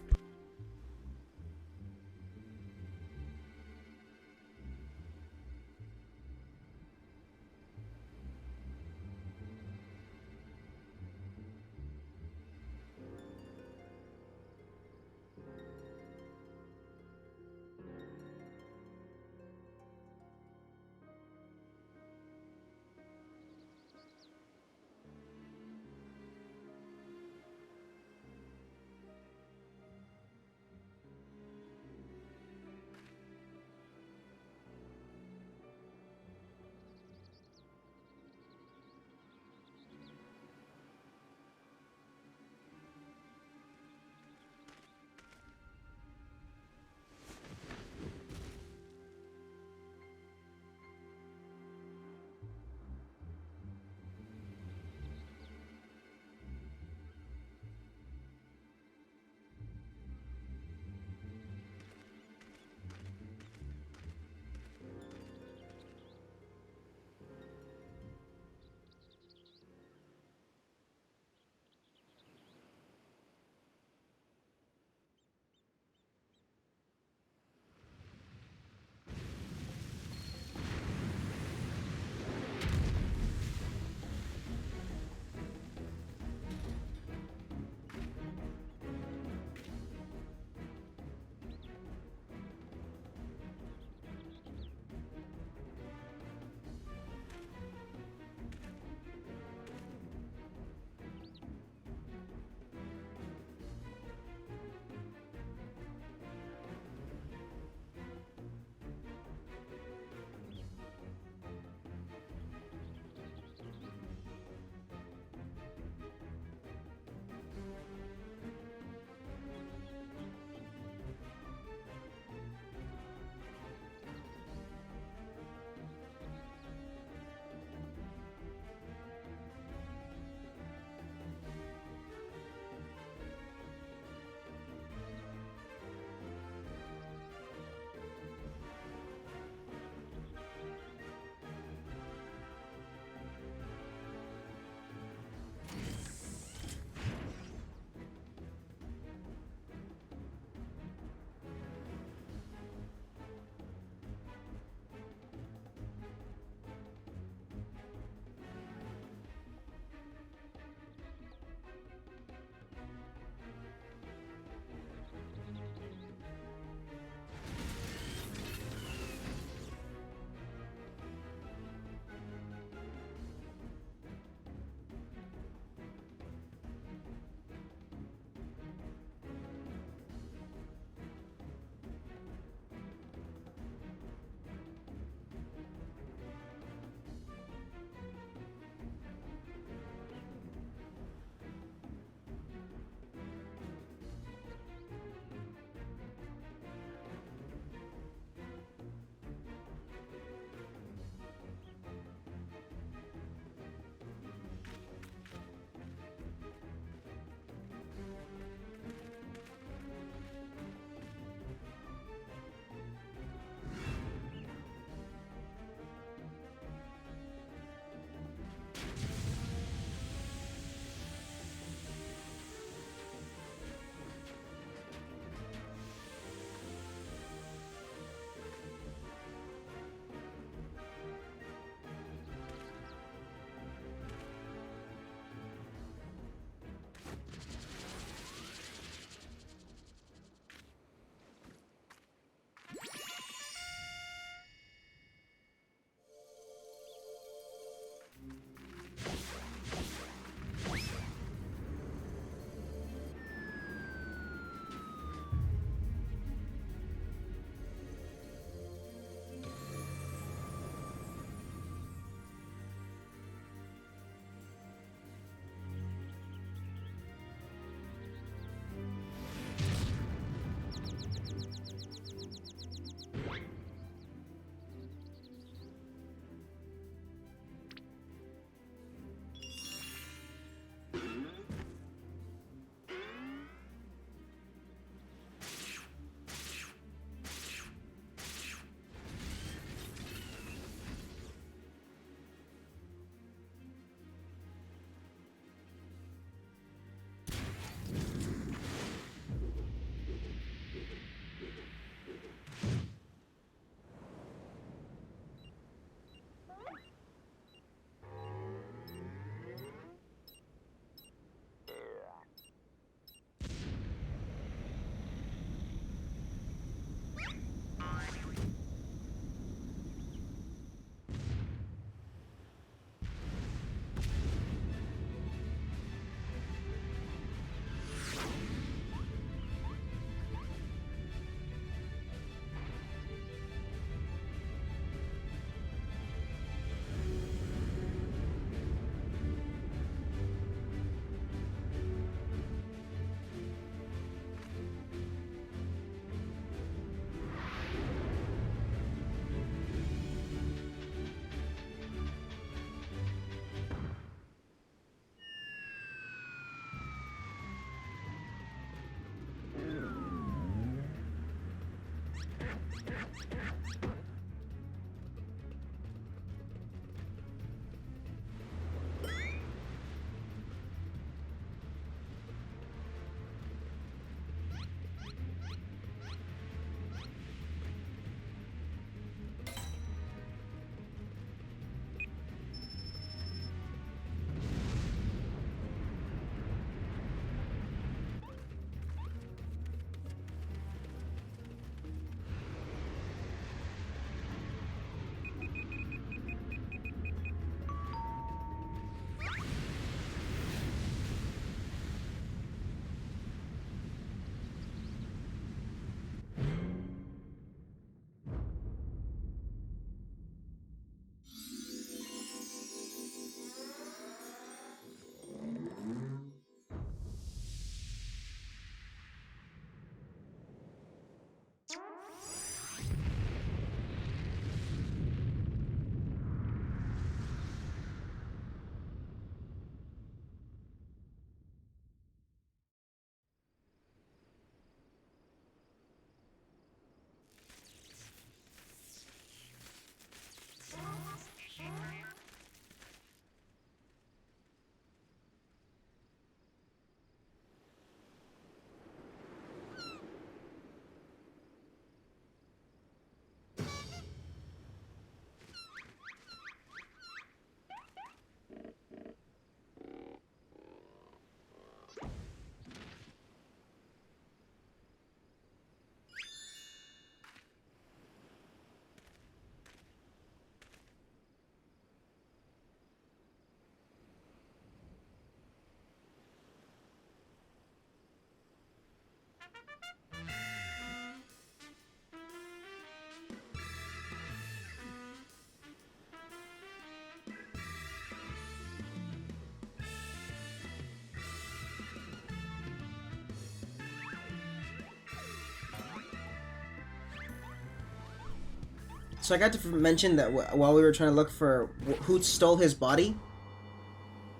So I got to mention that while we were trying to look for who stole his body,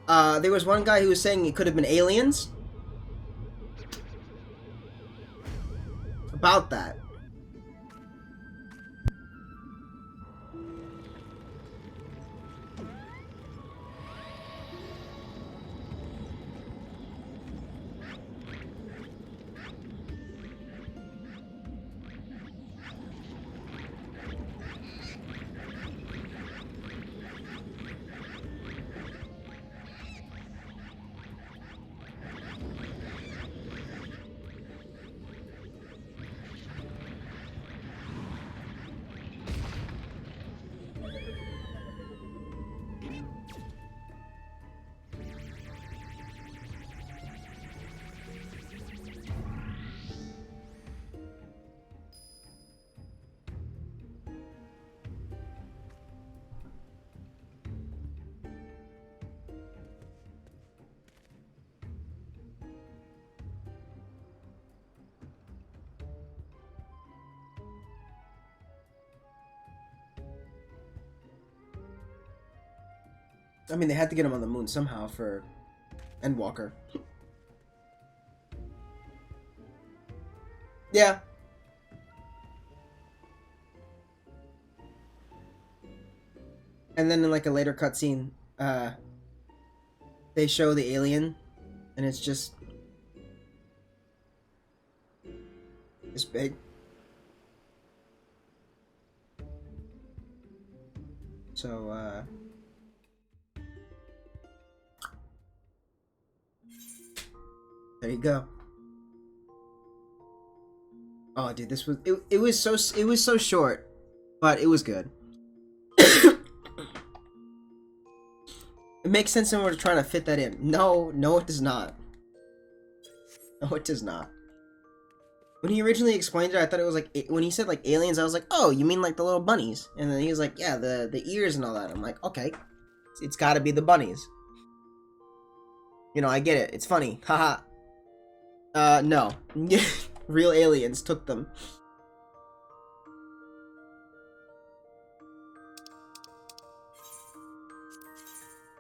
there was one guy who was saying it could have been aliens. About that. I mean, they had to get him on the moon somehow for Endwalker. Yeah. And then in like a later cutscene, they show the alien, and it's just this big. So, there you go. Oh, dude, this was it was so short, but it was good. It makes sense when we're trying to fit that in. No, it does not. No, it does not. When he originally explained it, I thought it was like when he said like aliens, I was like, oh, you mean like the little bunnies? And then he was like, yeah, the ears and all that. I'm like, okay, it's got to be the bunnies. You know, I get it. It's funny. Haha. No. Real aliens took them.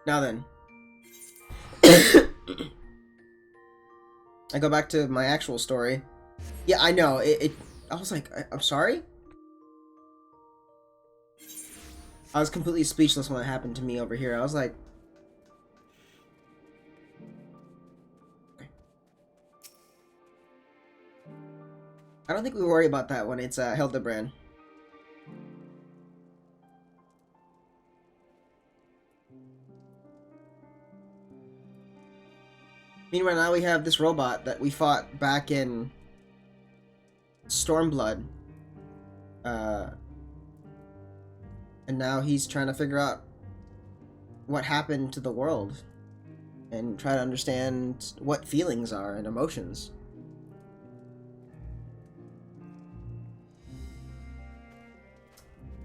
Now then. I go back to my actual story. Yeah, I know. I was like, I'm sorry? I was completely speechless when it happened to me over here. I was like... Okay. I don't think we worry about that when it's Hildibrand. Meanwhile, now we have this robot that we fought back in Stormblood. And now he's trying to figure out what happened to the world and try to understand what feelings are and emotions.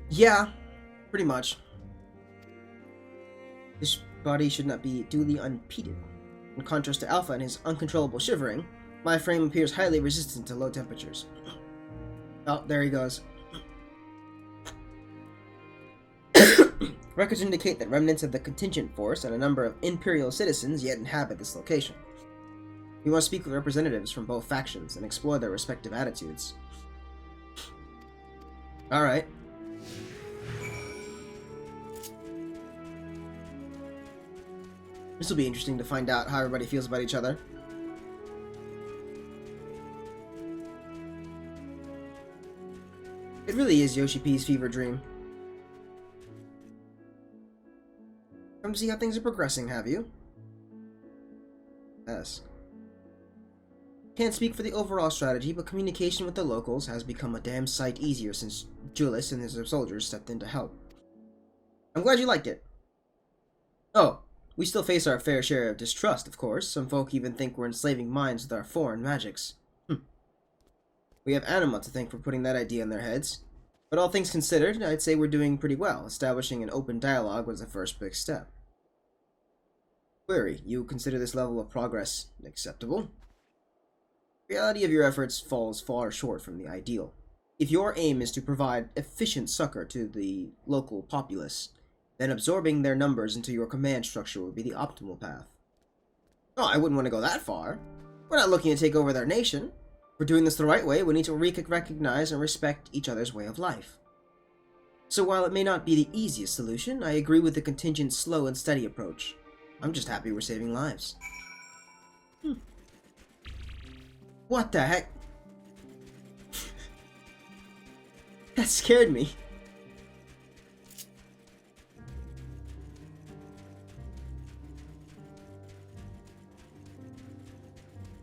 Yeah, pretty much. This body should not be duly unpeated. In contrast to Alpha and his uncontrollable shivering, my frame appears highly resistant to low temperatures. Oh, there he goes. Records indicate that remnants of the contingent force and a number of Imperial citizens yet inhabit this location. We must speak with representatives from both factions and explore their respective attitudes. Alright. This will be interesting to find out how everybody feels about each other. It really is Yoshi P's fever dream. Come to see how things are progressing, have you? Yes. Can't speak for the overall strategy, but communication with the locals has become a damn sight easier since Julius and his soldiers stepped in to help. I'm glad you liked it. Oh, we still face our fair share of distrust, of course. Some folk even think we're enslaving minds with our foreign magics. We have Anima to thank for putting that idea in their heads. But all things considered, I'd say we're doing pretty well. Establishing an open dialogue was the first big step. Query, you consider this level of progress acceptable? The reality of your efforts falls far short from the ideal. If your aim is to provide efficient succor to the local populace, then absorbing their numbers into your command structure would be the optimal path. Oh, I wouldn't want to go that far. We're not looking to take over their nation. If we're doing this the right way, we need to recognize and respect each other's way of life. So while it may not be the easiest solution, I agree with the contingent slow and steady approach. I'm just happy we're saving lives. What the heck? That scared me.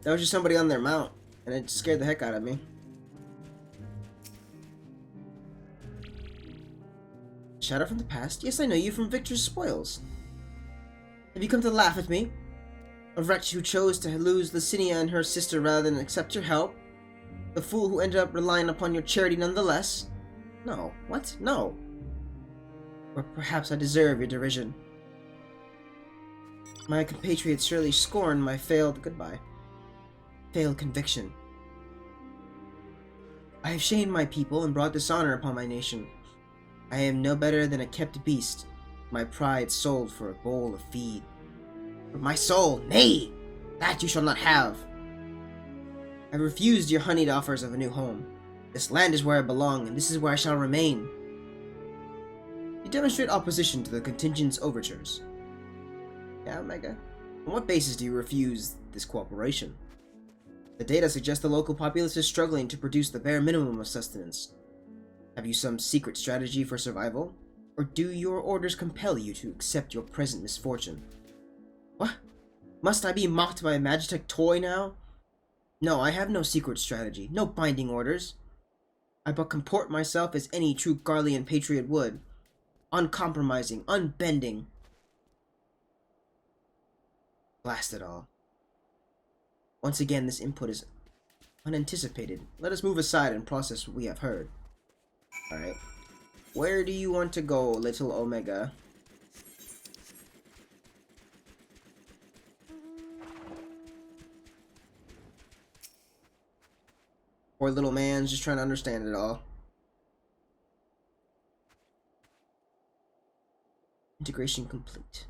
That was just somebody on their mount, and it scared the heck out of me. Shadow from the past? Yes, I know you from Victor's Spoils. Have you come to laugh at me? A wretch who chose to lose Lucinia and her sister rather than accept your help? The fool who ended up relying upon your charity nonetheless? No. What? No. Or perhaps I deserve your derision. My compatriots surely scorn my failed conviction. I have shamed my people and brought dishonor upon my nation. I am no better than a kept beast, my pride sold for a bowl of feed. But my soul, nay! That you shall not have! I refused your honeyed offers of a new home. This land is where I belong, and this is where I shall remain. You demonstrate opposition to the contingent's overtures. Yeah, Omega. On what basis do you refuse this cooperation? The data suggest the local populace is struggling to produce the bare minimum of sustenance. Have you some secret strategy for survival? Or do your orders compel you to accept your present misfortune? What? Must I be mocked by a Magitech toy now? No, I have no secret strategy, no binding orders. I but comport myself as any true Garlean patriot would. Uncompromising, unbending. Blast it all. Once again, this input is unanticipated. Let us move aside and process what we have heard. Alright. Where do you want to go, little Omega? Poor little man's just trying to understand it all. Integration complete.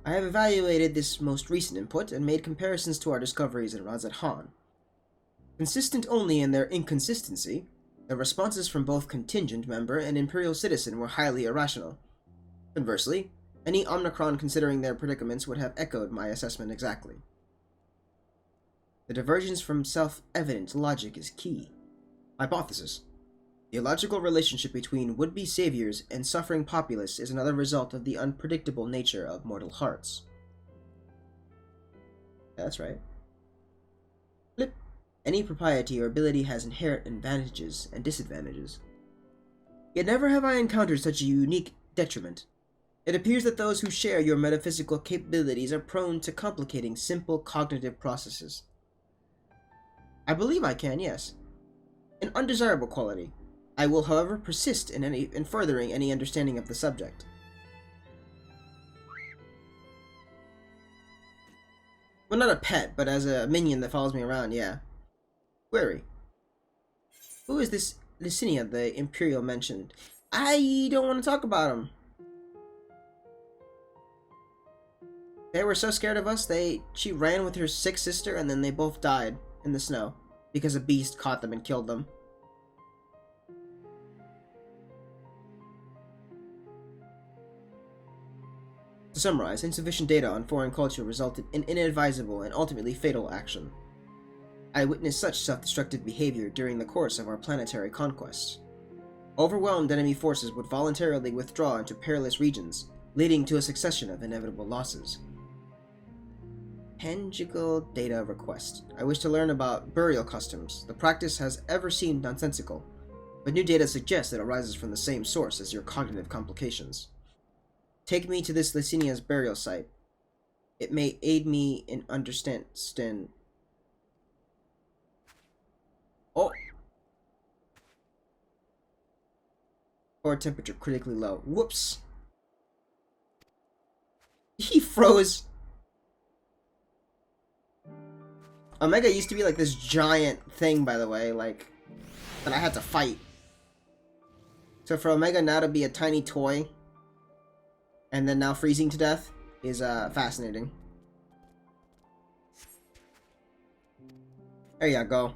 I have evaluated this most recent input and made comparisons to our discoveries in Razat Han. Consistent only in their inconsistency, The responses from both contingent member and Imperial citizen were highly irrational. Conversely, any Omnicron considering their predicaments would have echoed my assessment exactly. The divergence from self-evident logic is key. Hypothesis. The illogical relationship between would-be saviors and suffering populace is another result of the unpredictable nature of mortal hearts. Yeah, that's right. Flip. Any propriety or ability has inherent advantages and disadvantages. Yet never have I encountered such a unique detriment. It appears that those who share your metaphysical capabilities are prone to complicating simple cognitive processes. I believe I can, yes. An undesirable quality. I will, however, persist in furthering any understanding of the subject. Well, not a pet, but as a minion that follows me around, yeah. Query. Who is this Licinia the Imperial mentioned? I don't want to talk about him. They were so scared of us, she ran with her sick sister and then they both died in the snow because a beast caught them and killed them. To summarize, insufficient data on foreign culture resulted in inadvisable and ultimately fatal action. I witnessed such self-destructive behavior during the course of our planetary conquests. Overwhelmed enemy forces would voluntarily withdraw into perilous regions, leading to a succession of inevitable losses. Tangible data request. I wish to learn about burial customs. The practice has ever seemed nonsensical, but new data suggests it arises from the same source as your cognitive complications. Take me to this Licinia's burial site. It may aid me in understanding. Oh! Core temperature critically low. Whoops! He froze! Omega used to be like this giant thing, by the way, like, that I had to fight. So for Omega now to be a tiny toy, and then now freezing to death, is fascinating. There you go.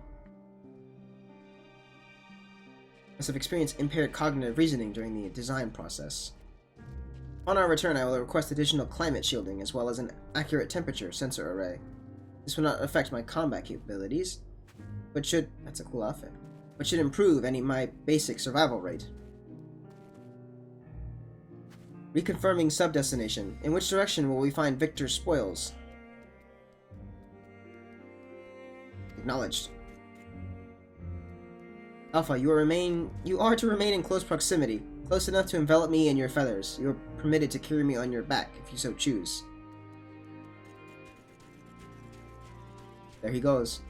Must have experienced impaired cognitive reasoning during the design process. On our return, I will request additional climate shielding as well as an accurate temperature sensor array. This will not affect my combat capabilities, but should... that's a cool outfit. But should improve my basic survival rate. Reconfirming sub-destination. In which direction will we find Victor's spoils? Acknowledged. Alpha, you are to remain in close proximity, close enough to envelop me in your feathers. You are permitted to carry me on your back, if you so choose. There he goes.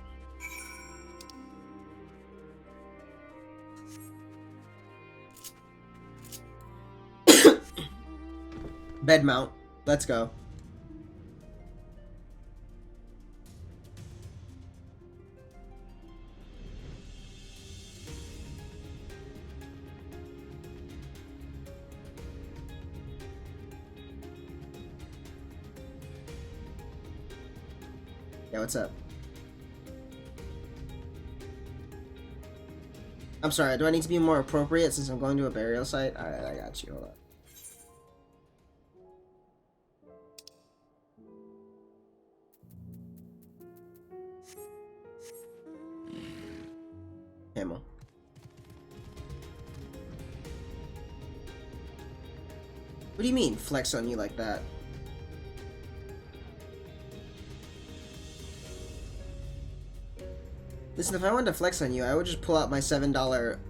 Bed mount. Let's go. Yeah, what's up? I'm sorry, do I need to be more appropriate since I'm going to a burial site? Alright, I got you. Hold on. Camel. What do you mean, flex on you like that? Listen, if I wanted to flex on you, I would just pull out my $7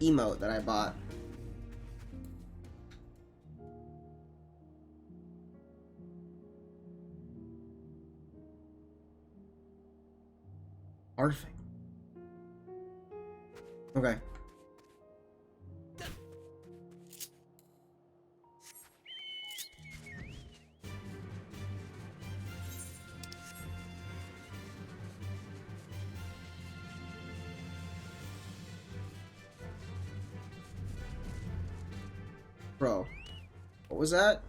emote that I bought. Perfect. Okay. Bro, what was that?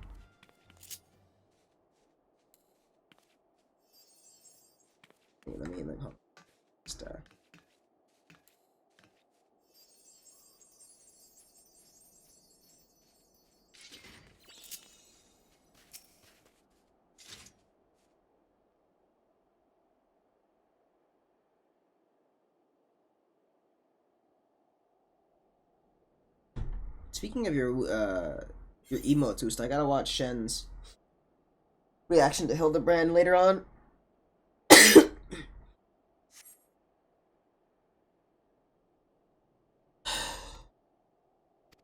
Let me just, speaking of your emotes, Oost, I gotta watch Shen's reaction to Hildibrand later on.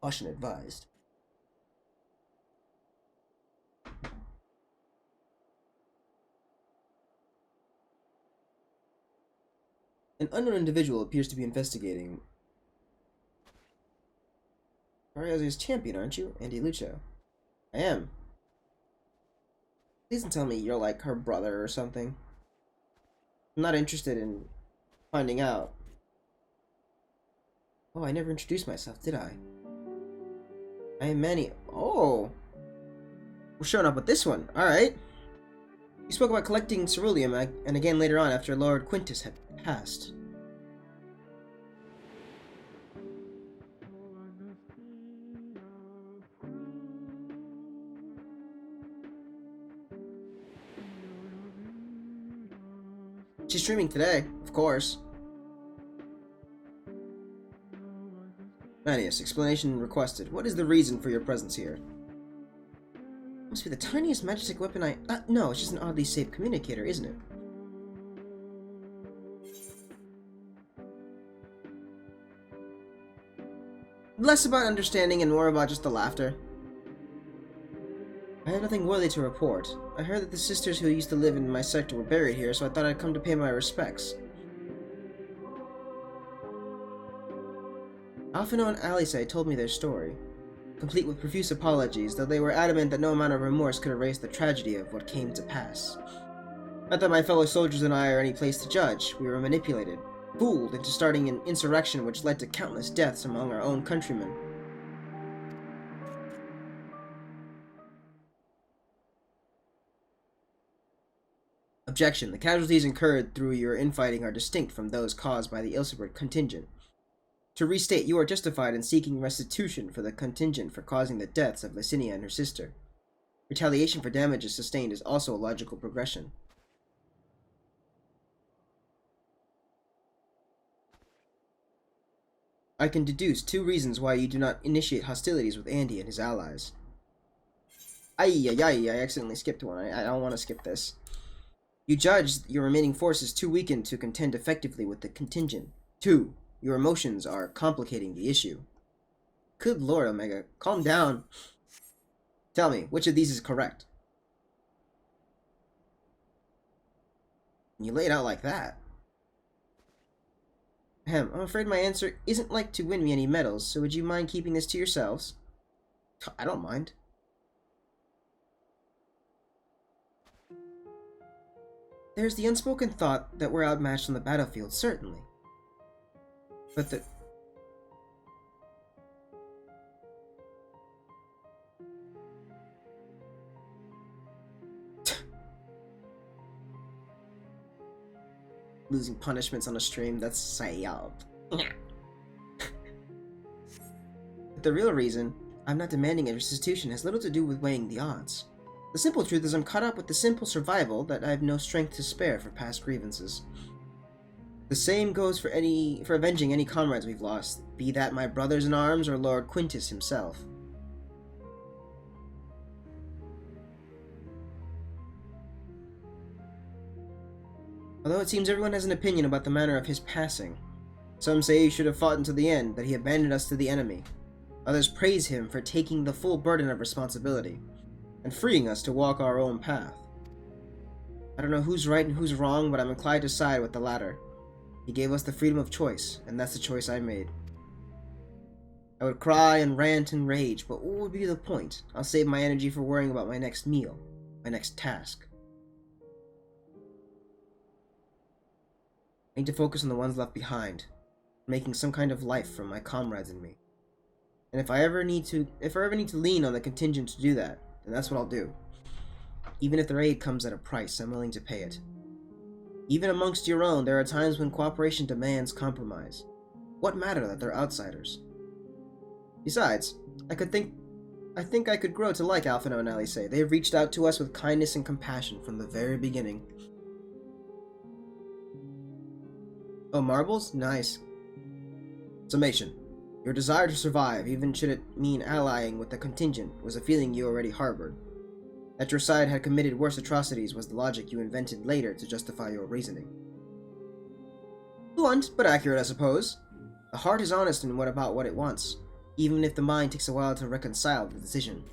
Caution advised. An unknown individual appears to be investigating. Mario's champion, aren't you? Andy Lucho. I am. Please don't tell me you're like her brother or something. I'm not interested in finding out. Oh, I never introduced myself, did I? I am Manny. Oh! We're showing up with this one. Alright. You spoke about collecting ceruleum, and again later on after Lord Quintus had passed. She's streaming today, of course. Manius, explanation requested. What is the reason for your presence here? Must be the tiniest magic weapon no, it's just an oddly shaped communicator, isn't it? Less about understanding and more about just the laughter. I have nothing worthy to report. I heard that the sisters who used to live in my sector were buried here, so I thought I'd come to pay my respects. Alphino and Alice told me their story, complete with profuse apologies, though they were adamant that no amount of remorse could erase the tragedy of what came to pass. Not that my fellow soldiers and I are any place to judge. We were manipulated, fooled into starting an insurrection which led to countless deaths among our own countrymen. Objection. The casualties incurred through your infighting are distinct from those caused by the Ilsebert contingent. To restate, you are justified in seeking restitution for the contingent for causing the deaths of Licinia and her sister. Retaliation for damages sustained is also a logical progression. I can deduce 2 reasons why you do not initiate hostilities with Andy and his allies. I accidentally skipped one. I don't want to skip this. You judge your remaining forces too weakened to contend effectively with the contingent. 2. Your emotions are complicating the issue. Good lord, Omega. Calm down. Tell me, which of these is correct? You lay it out like that. I'm afraid my answer isn't like to win me any medals, so would you mind keeping this to yourselves? I don't mind. There's the unspoken thought that we're outmatched on the battlefield, certainly. But the... Losing punishments on a stream, that's psyop. But the real reason I'm not demanding a restitution has little to do with weighing the odds. The simple truth is I'm caught up with the simple survival that I have no strength to spare for past grievances. The same goes for avenging any comrades we've lost, be that my brothers in arms or Lord Quintus himself. Although it seems everyone has an opinion about the manner of his passing. Some say he should have fought until the end, that he abandoned us to the enemy. Others praise him for taking the full burden of responsibility, and freeing us to walk our own path. I don't know who's right and who's wrong, but I'm inclined to side with the latter. He gave us the freedom of choice, and that's the choice I made. I would cry and rant and rage, but what would be the point? I'll save my energy for worrying about my next meal, my next task. I need to focus on the ones left behind, making some kind of life for my comrades and me. And if I ever need to lean on the contingent to do that, then that's what I'll do. Even if their aid comes at a price, I'm willing to pay it. Even amongst your own, there are times when cooperation demands compromise. What matter that they're outsiders? Besides, I think I could grow to like Alphino and Alice. They've reached out to us with kindness and compassion from the very beginning. Oh, marbles? Nice. Summation. Your desire to survive, even should it mean allying with the contingent, was a feeling you already harbored. That your side had committed worse atrocities was the logic you invented later to justify your reasoning. Blunt, but accurate, I suppose. The heart is honest in about what it wants, even if the mind takes a while to reconcile the decision.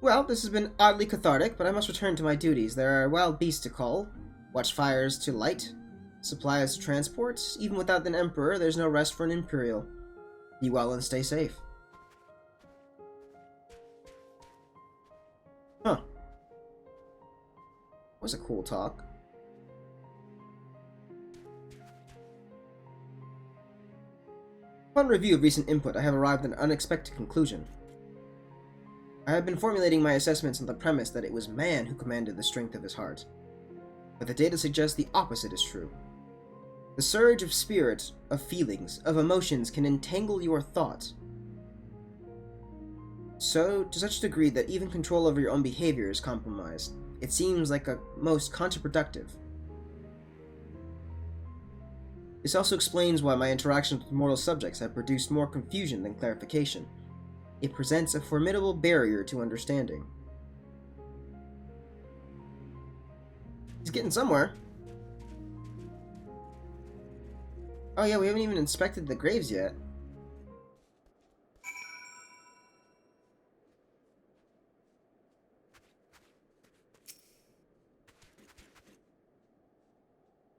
Well, this has been oddly cathartic, but I must return to my duties. There are wild beasts to cull, watch fires to light, supplies to transport. Even without an emperor, there's no rest for an imperial. Be well and stay safe. Huh. Was a cool talk. Upon review of recent input, I have arrived at an unexpected conclusion. I have been formulating my assessments on the premise that it was man who commanded the strength of his heart. But the data suggests the opposite is true. The surge of spirit, of feelings, of emotions can entangle your thoughts. So, to such a degree that even control over your own behavior is compromised. It seems like a most counterproductive. This also explains why my interactions with mortal subjects have produced more confusion than clarification. It presents a formidable barrier to understanding. He's getting somewhere. Oh yeah, we haven't even inspected the graves yet.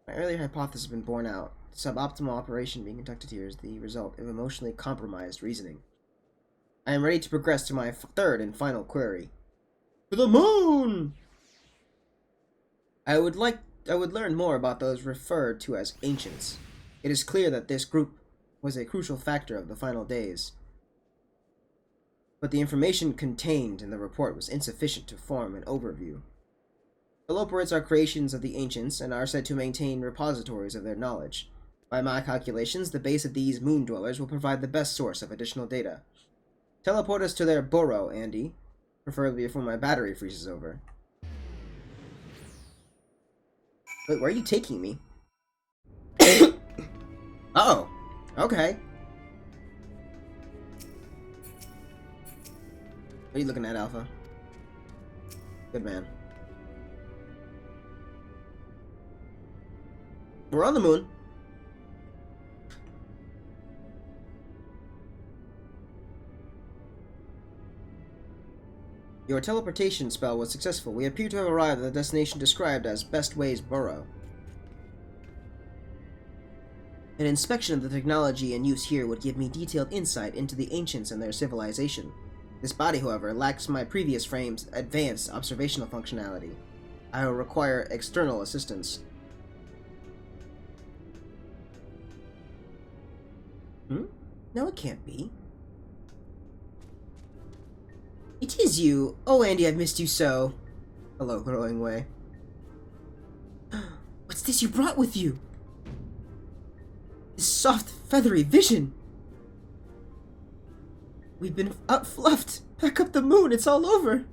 My earlier hypothesis has been borne out. The suboptimal operation being conducted here is the result of emotionally compromised reasoning. I am ready to progress to my third and final query. To the moon! I would learn more about those referred to as ancients. It is clear that this group was a crucial factor of the final days. But the information contained in the report was insufficient to form an overview. The Loperites are creations of the ancients and are said to maintain repositories of their knowledge. By my calculations, the base of these moon dwellers will provide the best source of additional data. Teleport us to their burrow, Andy. Preferably before my battery freezes over. Wait, where are you taking me? Uh-oh. Okay. What are you looking at, Alpha? Good man. We're on the moon. Your teleportation spell was successful. We appear to have arrived at the destination described as Best Way's Burrow. An inspection of the technology in use here would give me detailed insight into the ancients and their civilization. This body, however, lacks my previous frame's advanced observational functionality. I will require external assistance. No, it can't be. It is you! Oh, Andy, I've missed you so. Hello, growing way. What's this you brought with you? This soft, feathery vision! We've been outfluffed! Back up the moon, it's all over!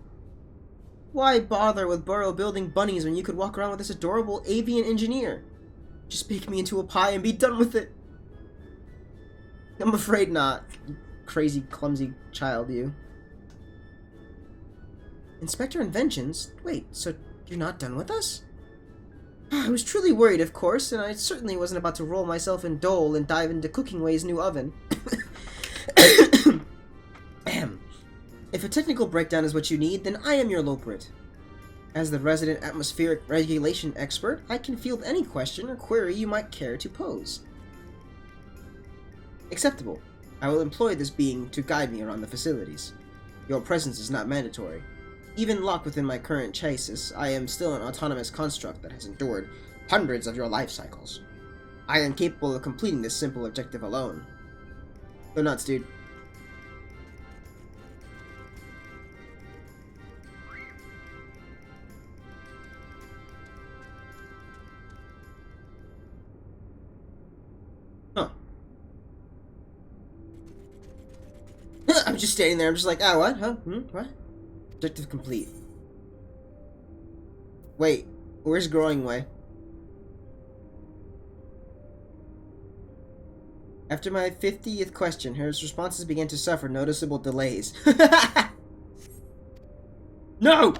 Why bother with burrow building bunnies when you could walk around with this adorable avian engineer? Just bake me into a pie and be done with it! I'm afraid not, you crazy, clumsy child, you. Inspector Inventions? Wait, so you're not done with us? I was truly worried, of course, and I certainly wasn't about to roll myself in dole and dive into Cookingway's new oven. Ahem. If a technical breakdown is what you need, then I am your Loperit. As the resident atmospheric regulation expert, I can field any question or query you might care to pose. Acceptable. I will employ this being to guide me around the facilities. Your presence is not mandatory. Even locked within my current chassis, I am still an autonomous construct that has endured hundreds of your life cycles. I am capable of completing this simple objective alone. Go nuts, dude. Huh. I'm just standing there, I'm just like, what? Huh? What? Objective complete. Wait, where's Growing Way? After my 50th question, her responses began to suffer noticeable delays. No!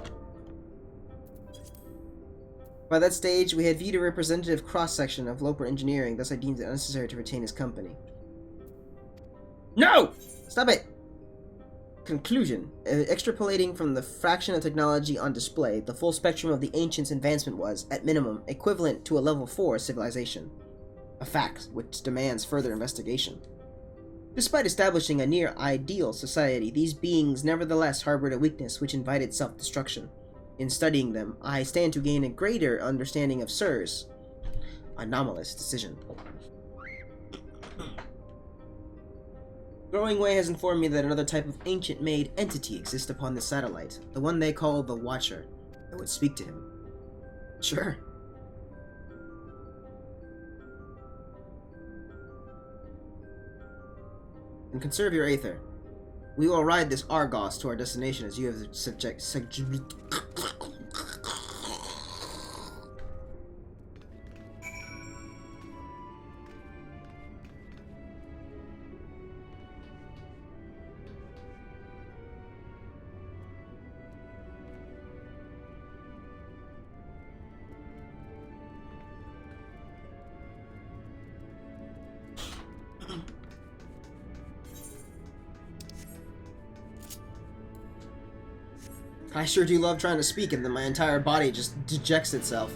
By that stage, we had viewed a representative cross-section of Loper engineering, thus I deemed it unnecessary to retain his company. No! Stop it! Conclusion. Extrapolating from the fraction of technology on display, the full spectrum of the ancients' advancement was, at minimum, equivalent to a level 4 civilization. A fact which demands further investigation. Despite establishing a near-ideal society, these beings nevertheless harbored a weakness which invited self-destruction. In studying them, I stand to gain a greater understanding of Sir's anomalous decision. Growing Way has informed me that another type of ancient-made entity exists upon the satellite, the one they call the Watcher. I would speak to him. Sure. And conserve your aether. We will ride this Argos to our destination as you have I sure do love trying to speak, and then my entire body just dejects itself.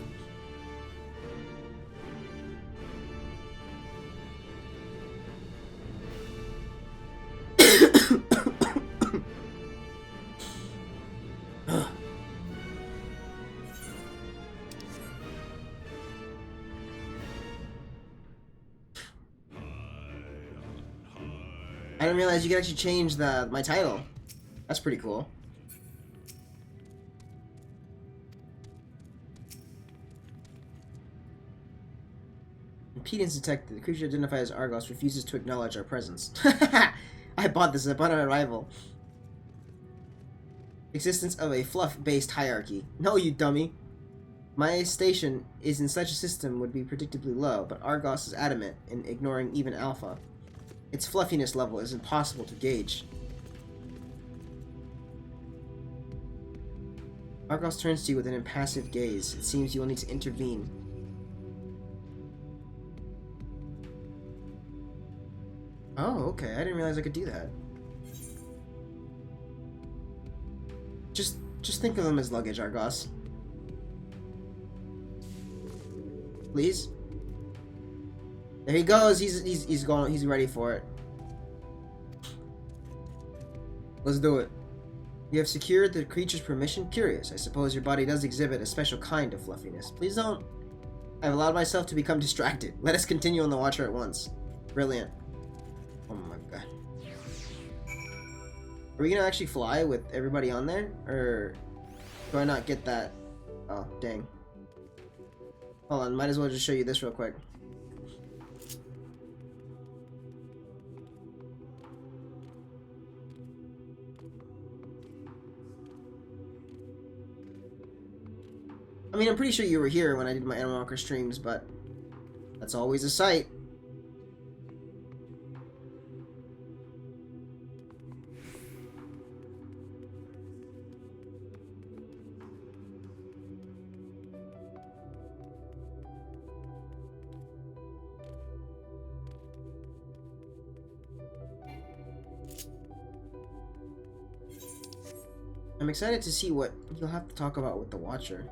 I didn't realize you could actually change my title. That's pretty cool. Impedance detected. The creature identified as Argos refuses to acknowledge our presence. I bought this upon our arrival. Existence of a fluff-based hierarchy. No, you dummy. My station is in such a system would be predictably low, but Argos is adamant in ignoring even Alpha. Its fluffiness level is impossible to gauge. Argos turns to you with an impassive gaze. It seems you will need to intervene. Oh, okay. I didn't realize I could do that. Just think of them as luggage, Argos. Please. There he goes. He's going. He's ready for it. Let's do it. You have secured the creature's permission? Curious. I suppose your body does exhibit a special kind of fluffiness. Please don't. I've allowed myself to become distracted. Let us continue on the Watcher at once. Brilliant. Oh my god. Are we gonna actually fly with everybody on there? Or do I not get that? Oh, dang. Hold on, might as well just show you this real quick. I mean, I'm pretty sure you were here when I did my Animal Walker streams, but that's always a sight. I'm excited to see what you'll have to talk about with the Watcher.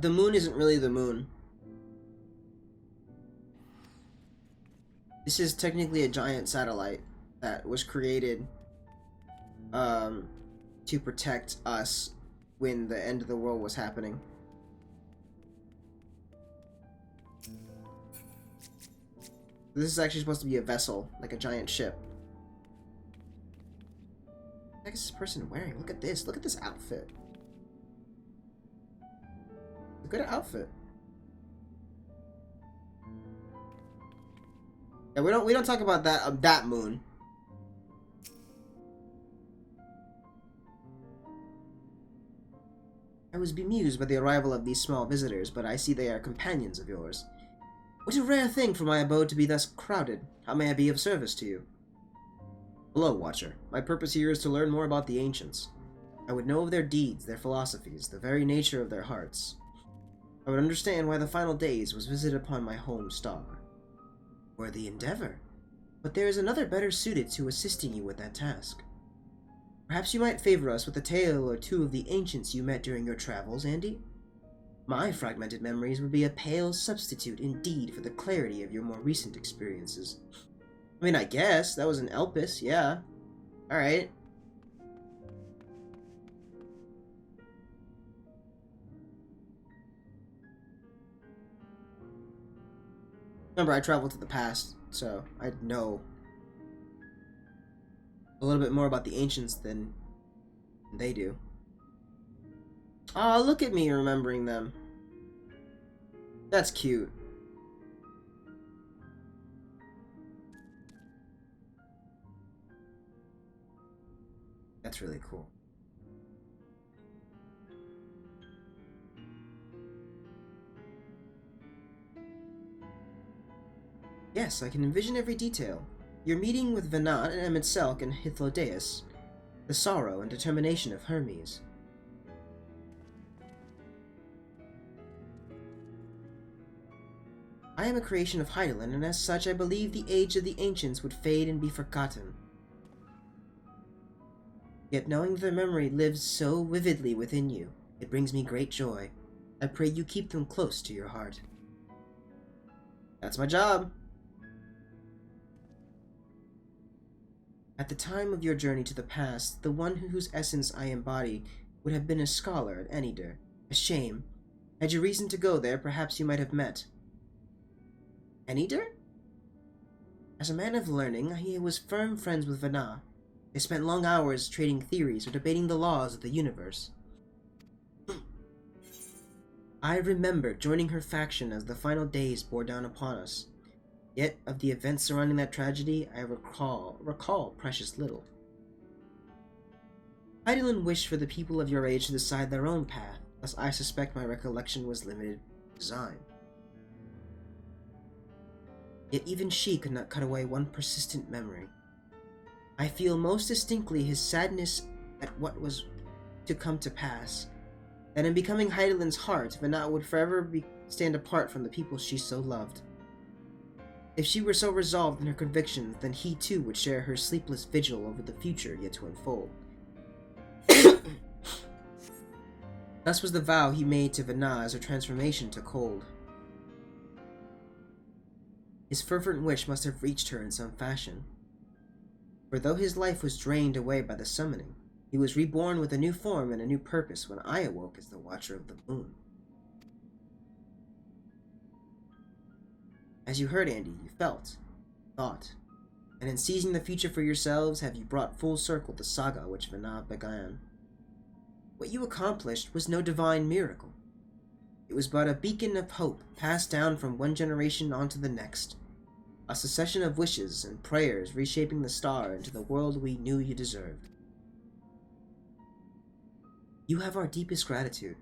The moon isn't really the moon. This is technically a giant satellite that was created to protect us when the end of the world was happening. This is actually supposed to be a vessel, like a giant ship. What the heck is this person wearing? Look at this. Look at this outfit. Good outfit. Yeah, we don't talk about that moon. I was bemused by the arrival of these small visitors, but I see they are companions of yours. What a rare thing for my abode to be thus crowded. How may I be of service to you? Hello, Watcher. My purpose here is to learn more about the ancients. I would know of their deeds, their philosophies, the very nature of their hearts. I would understand why the final days was visited upon my home star. Worthy endeavor. But there is another better suited to assisting you with that task. Perhaps you might favor us with a tale or two of the ancients you met during your travels, Andy? My fragmented memories would be a pale substitute indeed for the clarity of your more recent experiences. I mean, I guess. That was an Elpis, yeah. Alright. Remember, I traveled to the past, so I know a little bit more about the ancients than they do. Oh, look at me remembering them. That's cute. That's really cool. Yes, I can envision every detail. Your meeting with Venat and Emetselk and Hythlodaeus. The sorrow and determination of Hermes. I am a creation of Hydaelyn, and as such I believe the age of the ancients would fade and be forgotten. Yet knowing that their memory lives so vividly within you, it brings me great joy. I pray you keep them close to your heart. That's my job. At the time of your journey to the past, the one whose essence I embody would have been a scholar at Enidir. A shame. Had you reason to go there, perhaps you might have met. Enidir? As a man of learning, he was firm friends with Venat. They spent long hours trading theories or debating the laws of the universe. I remember joining her faction as the final days bore down upon us. Yet, of the events surrounding that tragedy, I recall precious little. Hydaelyn wished for the people of your age to decide their own path, thus I suspect my recollection was limited design. Yet even she could not cut away one persistent memory. I feel most distinctly his sadness at what was to come to pass, that in becoming Hydaelyn's heart, Venat would forever stand apart from the people she so loved. If she were so resolved in her convictions, then he too would share her sleepless vigil over the future yet to unfold. Thus was the vow he made to Venat as her transformation took hold. His fervent wish must have reached her in some fashion. For though his life was drained away by the summoning, he was reborn with a new form and a new purpose when I awoke as the Watcher of the Moon. As you heard, Andy, you felt, thought, and in seizing the future for yourselves have you brought full circle the saga which Venat began. What you accomplished was no divine miracle. It was but a beacon of hope passed down from one generation on to the next, a succession of wishes and prayers reshaping the star into the world we knew you deserved. You have our deepest gratitude.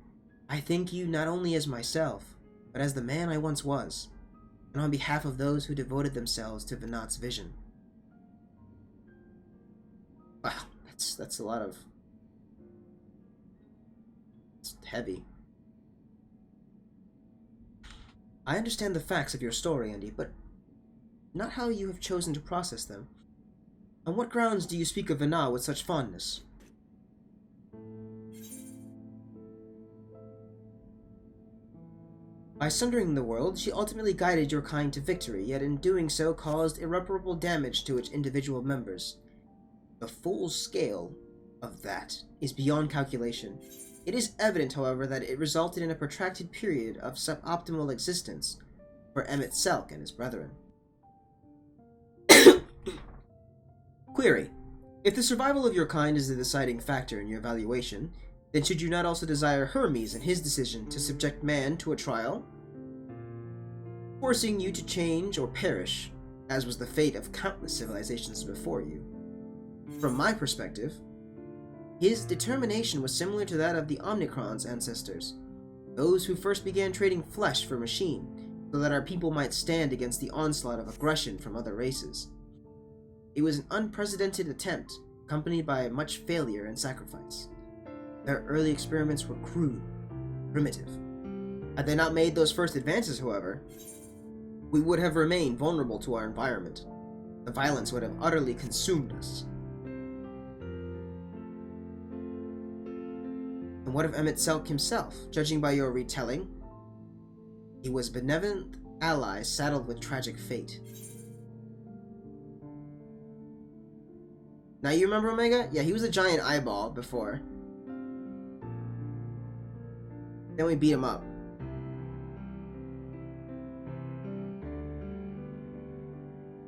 I thank you not only as myself, but as the man I once was, and on behalf of those who devoted themselves to Venat's vision. Wow, that's a lot of... It's heavy. I understand the facts of your story, Andy, but not how you have chosen to process them. On what grounds do you speak of Venat with such fondness? By sundering the world, she ultimately guided your kind to victory, yet in doing so caused irreparable damage to its individual members. The full scale of that is beyond calculation. It is evident, however, that it resulted in a protracted period of suboptimal existence for Emetselk and his brethren. Query. If the survival of your kind is the deciding factor in your evaluation, Then should you not also desire Hermes and his decision to subject man to a trial, forcing you to change or perish, as was the fate of countless civilizations before you? From my perspective, his determination was similar to that of the Omnicron's ancestors, those who first began trading flesh for machine, so that our people might stand against the onslaught of aggression from other races. It was an unprecedented attempt, accompanied by much failure and sacrifice. Their early experiments were crude, primitive. Had they not made those first advances, however, we would have remained vulnerable to our environment. The violence would have utterly consumed us. And what of Emmett Selk himself? Judging by your retelling, he was a benevolent ally saddled with tragic fate. Now you remember Omega? Yeah, he was a giant eyeball before. Then we beat him up.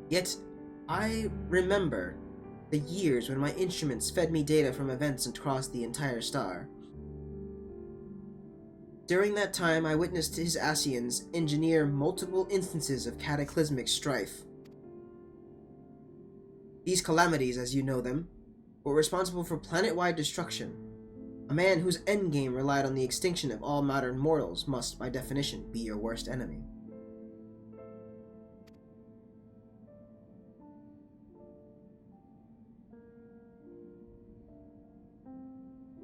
Yet, I remember the years when my instruments fed me data from events across the entire star. During that time, I witnessed his Asians engineer multiple instances of cataclysmic strife. These calamities, as you know them, were responsible for planet-wide destruction. A man whose endgame relied on the extinction of all modern mortals must, by definition, be your worst enemy.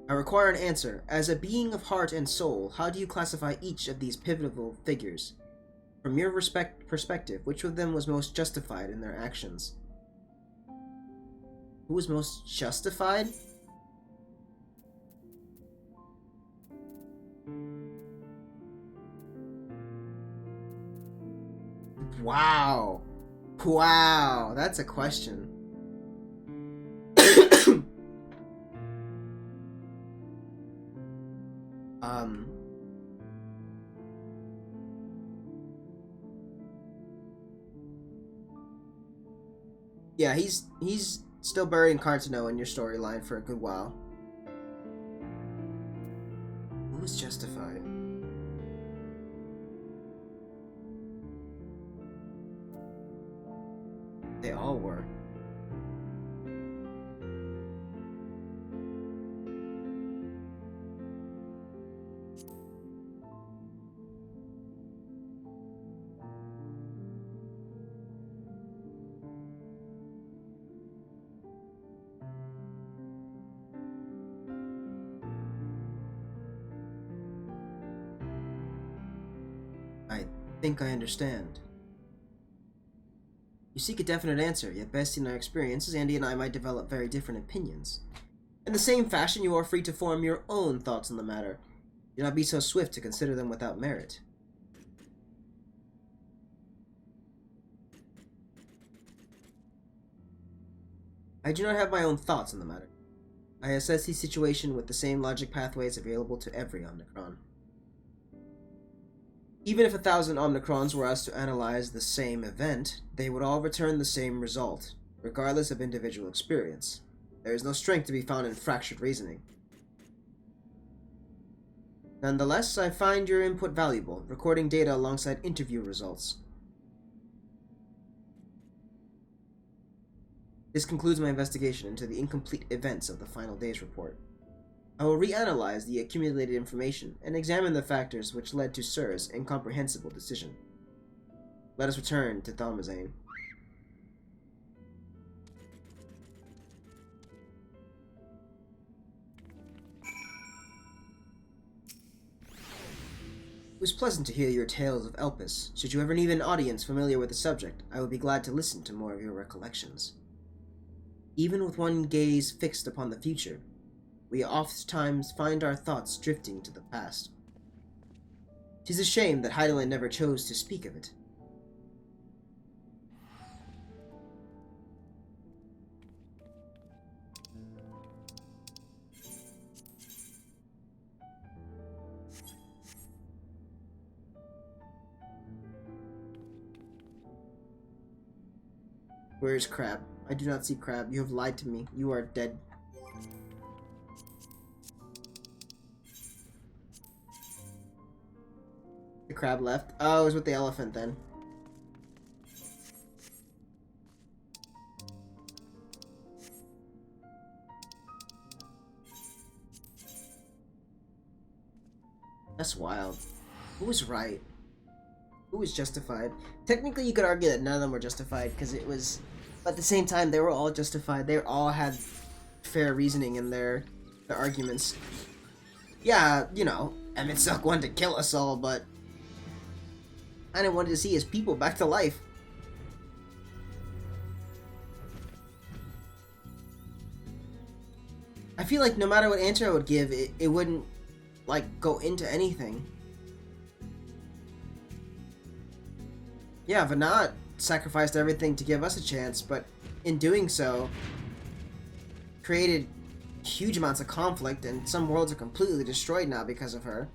I require an answer. As a being of heart and soul, how do you classify each of these pivotal figures? From your perspective, which of them was most justified in their actions? Who was most justified? Wow. Wow, that's a question. Yeah, he's still buried in Cartano in your storyline for a good while. Who was justified? They all were. I think I understand. You seek a definite answer, yet based on our experiences, Andy and I might develop very different opinions. In the same fashion, you are free to form your own thoughts on the matter. Do not be so swift to consider them without merit. I do not have my own thoughts on the matter. I assess the situation with the same logic pathways available to every Omnicron. Even if 1,000 Omnicrons were asked to analyze the same event, they would all return the same result, regardless of individual experience. There is no strength to be found in fractured reasoning. Nonetheless, I find your input valuable, recording data alongside interview results. This concludes my investigation into the incomplete events of the final day's report. I will reanalyze the accumulated information and examine the factors which led to Sir's incomprehensible decision. Let us return to Thalmazane. It was pleasant to hear your tales of Elpis. Should you ever need an audience familiar with the subject, I would be glad to listen to more of your recollections. Even with one gaze fixed upon the future, we oftentimes find our thoughts drifting to the past. 'Tis a shame that Heidelin never chose to speak of it. Where is Crab? I do not see Crab. You have lied to me. You are dead. The crab left. Oh, it was with the elephant then. That's wild. Who was right? Who was justified? Technically, you could argue that none of them were justified because it was... But at the same time, they were all justified. They all had fair reasoning in their arguments. Yeah, you know, Emmett Silk wanted to kill us all, but... I didn't want to see his people back to life. I feel like no matter what answer I would give, it wouldn't, like, go into anything. Yeah, Vanat sacrificed everything to give us a chance, but in doing so, created huge amounts of conflict, and some worlds are completely destroyed now because of her.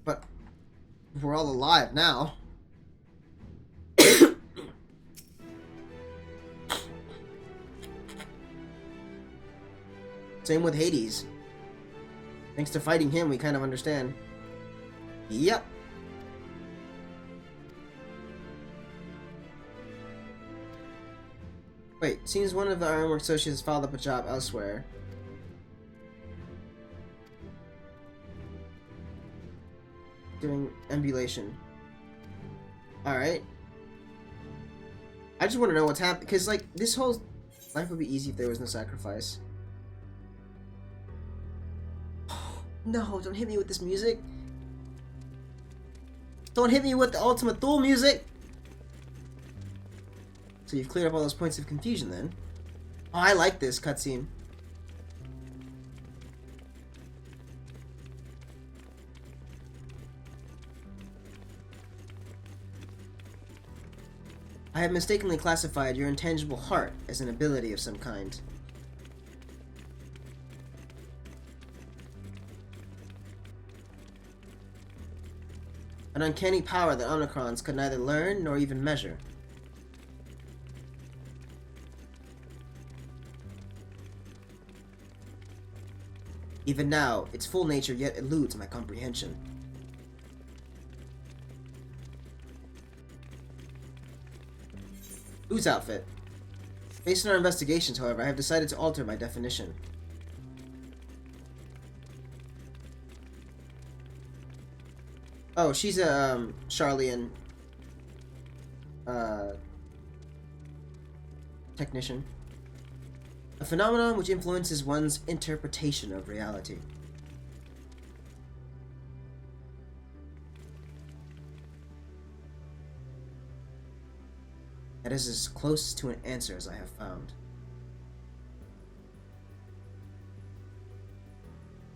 But we're all alive now. Same with Hades. Thanks to fighting him, we kind of understand. Yep. Wait, seems one of the Ironwork associates followed up a job elsewhere. Doing ambulation. Alright. I just want to know what's happening, because, like, this whole life would be easy if there was no sacrifice. No, don't hit me with this music. Don't hit me with the Ultima Thule music! So you've cleared up all those points of confusion then. Oh, I like this cutscene. I have mistakenly classified your intangible heart as an ability of some kind. An uncanny power that Omnicrons could neither learn nor even measure. Even now, its full nature yet eludes my comprehension. Whose outfit? Based on our investigations, however, I have decided to alter my definition. Oh, she's a, Charlian, technician. A phenomenon which influences one's interpretation of reality. That is as close to an answer as I have found.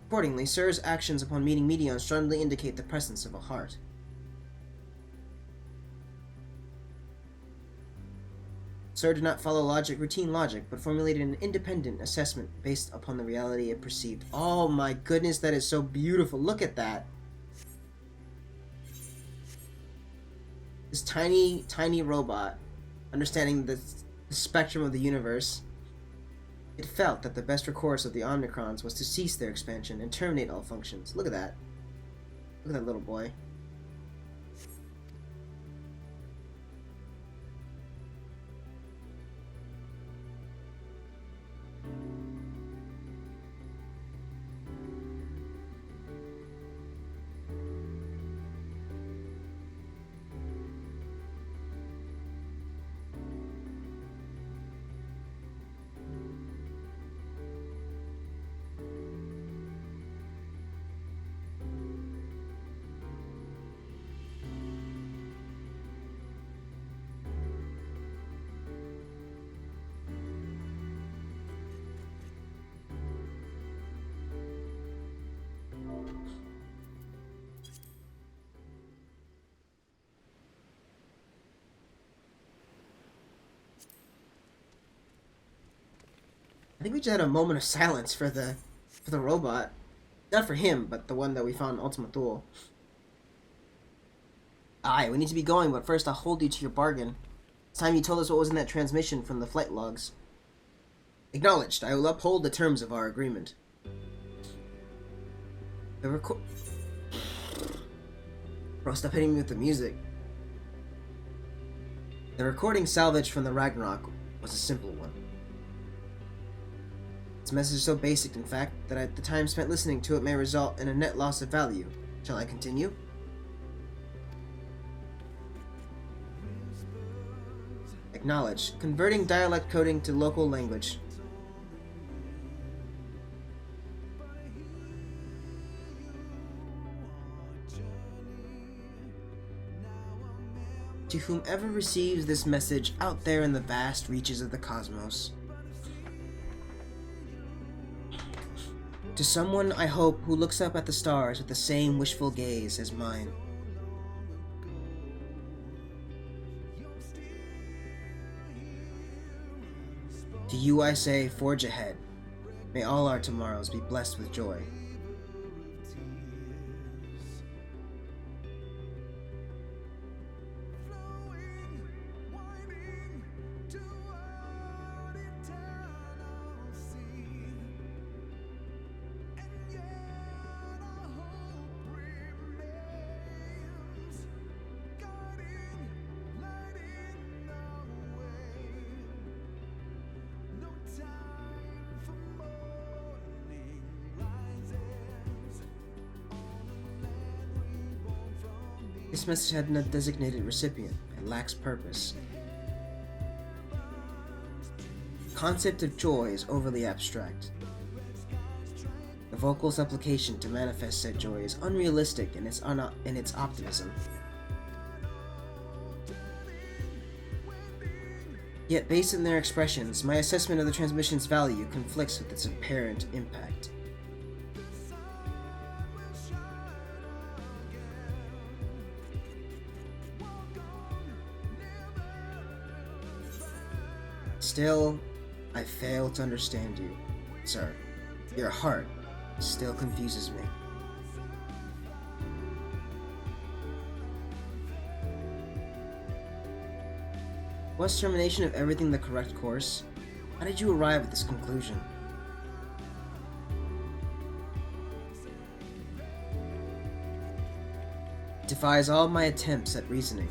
Accordingly, Sir's actions upon meeting Meteon strongly indicate the presence of a heart. Sir did not follow routine logic, but formulated an independent assessment based upon the reality it perceived. Oh my goodness, that is so beautiful. Look at that. This tiny, tiny robot, understanding the spectrum of the universe, it felt that the best recourse of the Omnicrons was to cease their expansion and terminate all functions. Look at that. Look at that little boy. I think we just had a moment of silence for the robot. Not for him, but the one that we found in Ultima Thule. Aye, we need to be going, but first I'll hold you to your bargain. It's time you told us what was in that transmission from the flight logs. Acknowledged. I will uphold the terms of our agreement. The Bro, stop hitting me with the music. The recording salvaged from the Ragnarok was a simple one. Its message is so basic, in fact, that the time spent listening to it may result in a net loss of value. Shall I continue? Acknowledge. Converting dialect coding to local language. To whomever receives this message out there in the vast reaches of the cosmos. To someone, I hope, who looks up at the stars with the same wishful gaze as mine. To you I say, forge ahead. May all our tomorrows be blessed with joy. This message had no designated recipient. It lacks purpose. The concept of joy is overly abstract. The vocal supplication to manifest said joy is unrealistic in its optimism. Yet, based on their expressions, my assessment of the transmission's value conflicts with its apparent impact. Still, I fail to understand you, sir. Your heart still confuses me. Was termination of everything the correct course? How did you arrive at this conclusion? It defies all my attempts at reasoning.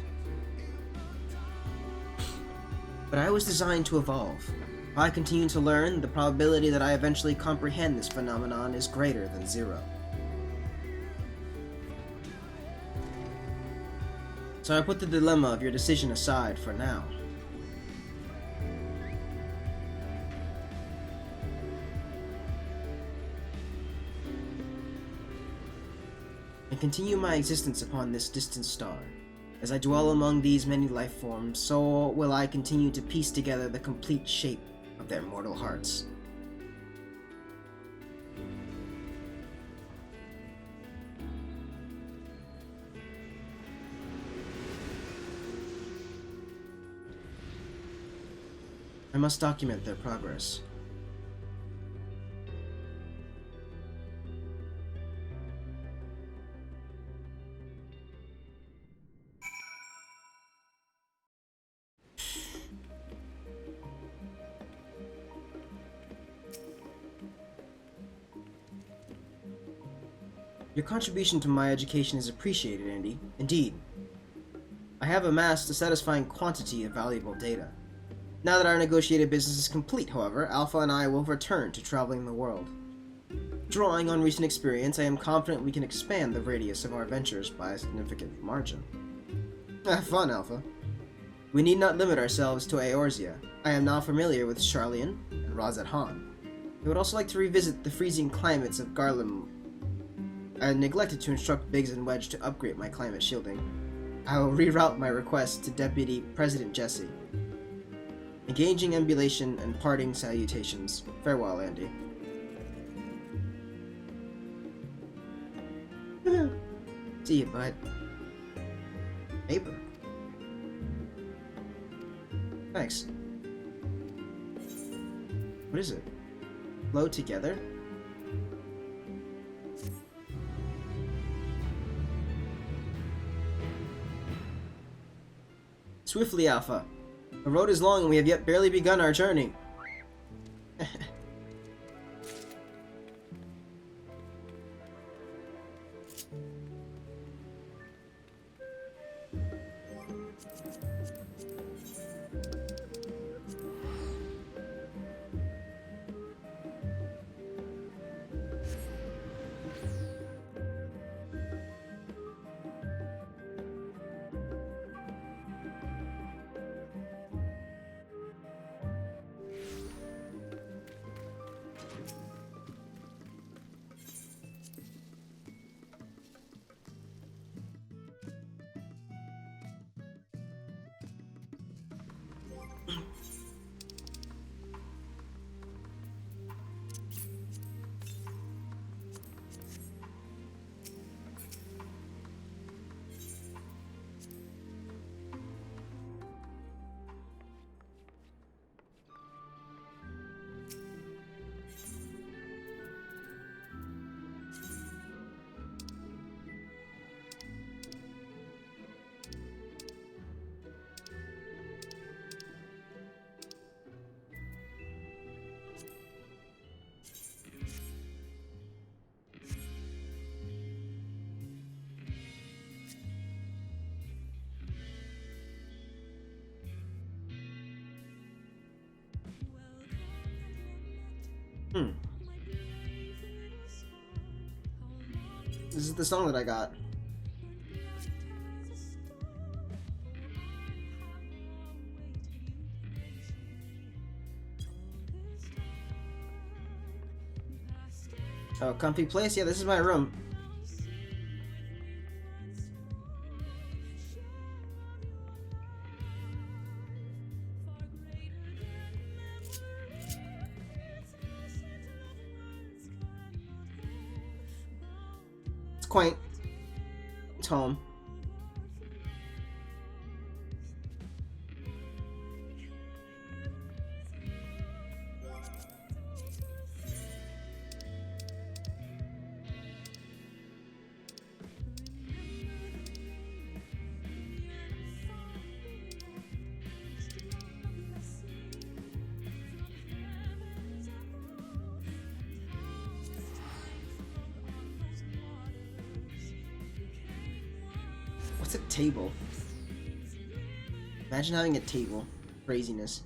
But I was designed to evolve. If I continue to learn, the probability that I eventually comprehend this phenomenon is greater than 0. So I put the dilemma of your decision aside for now. And continue my existence upon this distant star. As I dwell among these many life forms, so will I continue to piece together the complete shape of their mortal hearts. I must document their progress. Your contribution to my education is appreciated, Andy. Indeed. I have amassed a satisfying quantity of valuable data. Now that our negotiated business is complete, however, Alpha and I will return to traveling the world. Drawing on recent experience, I am confident we can expand the radius of our ventures by a significant margin. Have fun, Alpha. We need not limit ourselves to Eorzea. I am now familiar with Sharlayan and Razat Han. I would also like to revisit the freezing climates of Garlem. I neglected to instruct Biggs and Wedge to upgrade my climate shielding. I will reroute my request to Deputy President Jesse. Engaging ambulation and parting salutations. Farewell, Andy. See you, bud. Paper. Thanks. What is it? Flow together? Swiftly, Alpha. The road is long and we have yet barely begun our journey. Hmm. This is the song that I got. Oh, comfy place? Yeah, this is my room. It's quaint. It's home. What's a table? Imagine having a table. Craziness.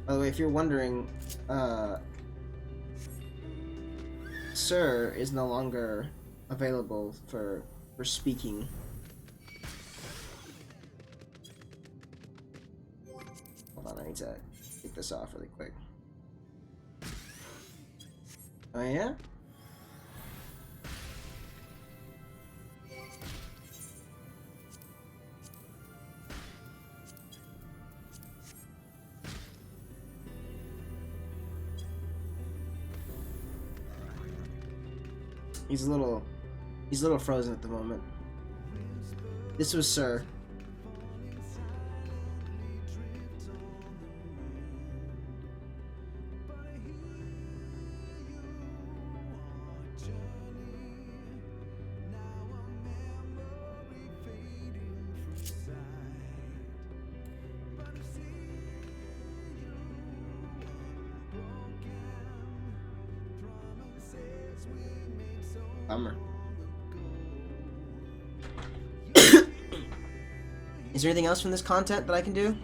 By the way, if you're wondering, Sir is no longer available for speaking. Hold on, I need to take this off really quick. Oh yeah? He's a little frozen at the moment. This was Sir. Bummer. Is there anything else from this content that I can do?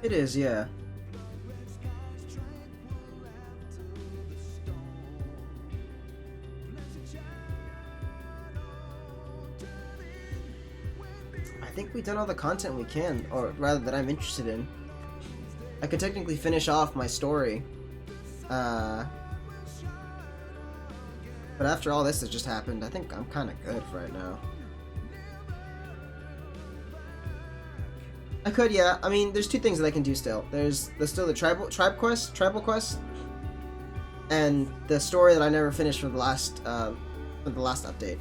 It is, yeah. I think we've done all the content we can, or rather that I'm interested in. I could technically finish off my story. But after all this has just happened, I think I'm kind of good for right now. I could, yeah. I mean, there's two things that I can do still. There's still the tribal quest, and the story that I never finished from the last update.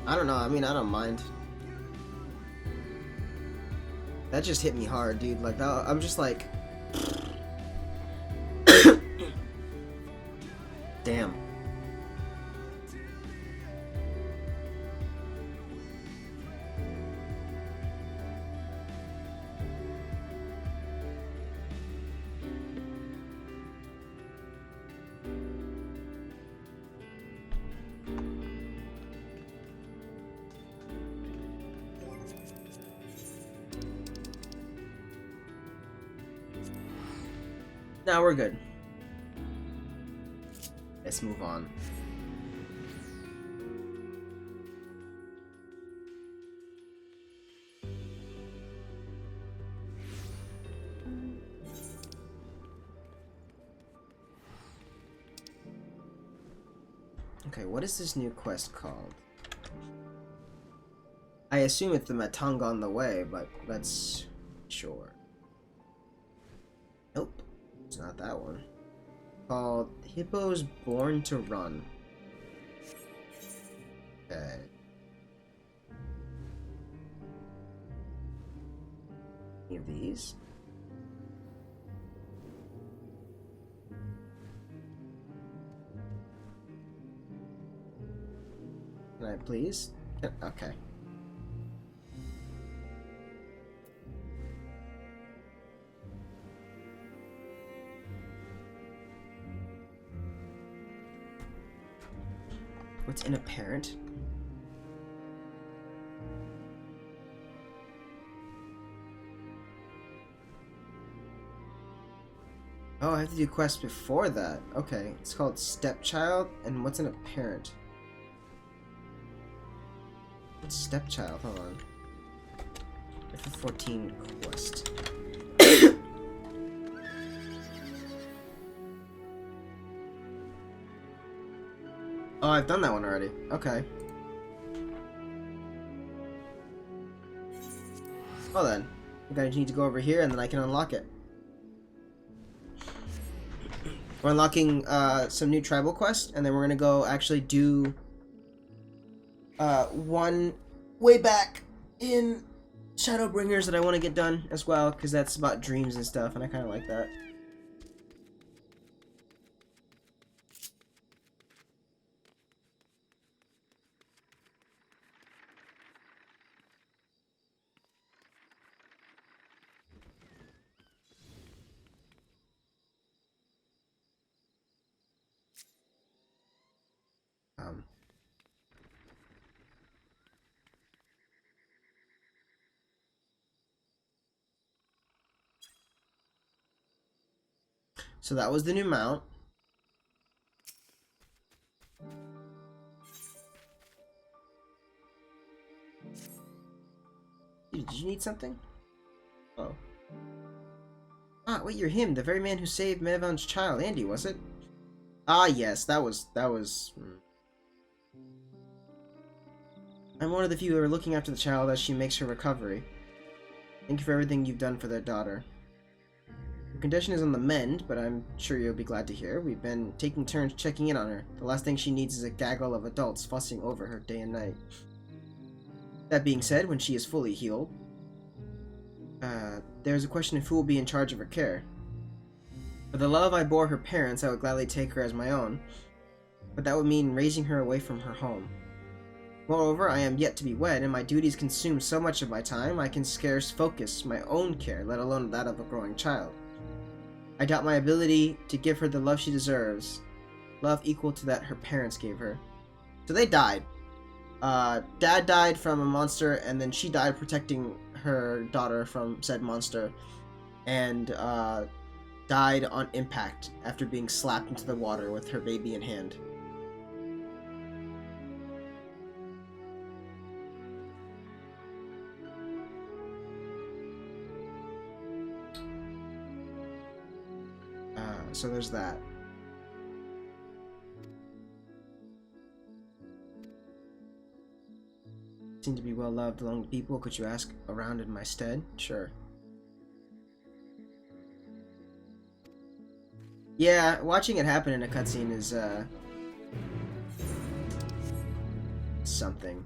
I don't know. I mean, I don't mind. That just hit me hard, dude. Like, that, I'm just like... Damn. Now we're good. Let's move on. Okay, what is this new quest called? I assume it's the Matanga on the way, but let's sure. Nope, it's not that one. Called Hippos Born to Run. Okay. Any of these? Can I please? Okay. What's in a parent? Oh, I have to do quests before that. Okay, it's called Stepchild, and what's in a parent? What's Stepchild? Hold on. F14 quest. Oh, I've done that one already. Okay. Well then, I'm gonna need to go over here and then I can unlock it. We're unlocking some new tribal quests, and then we're gonna go actually do one way back in Shadowbringers that I want to get done as well, because that's about dreams and stuff, and I kind of like that. So that was the new mount. Dude, did you need something? Oh. Ah, wait, you're him, the very man who saved Mevan's child, Andy, was it? Ah, yes, that was... I'm one of the few who are looking after the child as she makes her recovery. Thank you for everything you've done for their daughter. Her condition is on the mend, but I'm sure you'll be glad to hear. We've been taking turns checking in on her. The last thing she needs is a gaggle of adults fussing over her day and night. That being said, when she is fully healed, there's a question of who will be in charge of her care. For the love I bore her parents, I would gladly take her as my own, but that would mean raising her away from her home. Moreover, I am yet to be wed, and my duties consume so much of my time I can scarce focus my own care, let alone that of a growing child. I doubt my ability to give her the love she deserves, love equal to that her parents gave her. So they died. Dad died from a monster, and then she died protecting her daughter from said monster, and died on impact after being slapped into the water with her baby in hand. So there's that. Seem to be well loved among the people. Could you ask around in my stead? Sure. Yeah, watching it happen in a cutscene is something.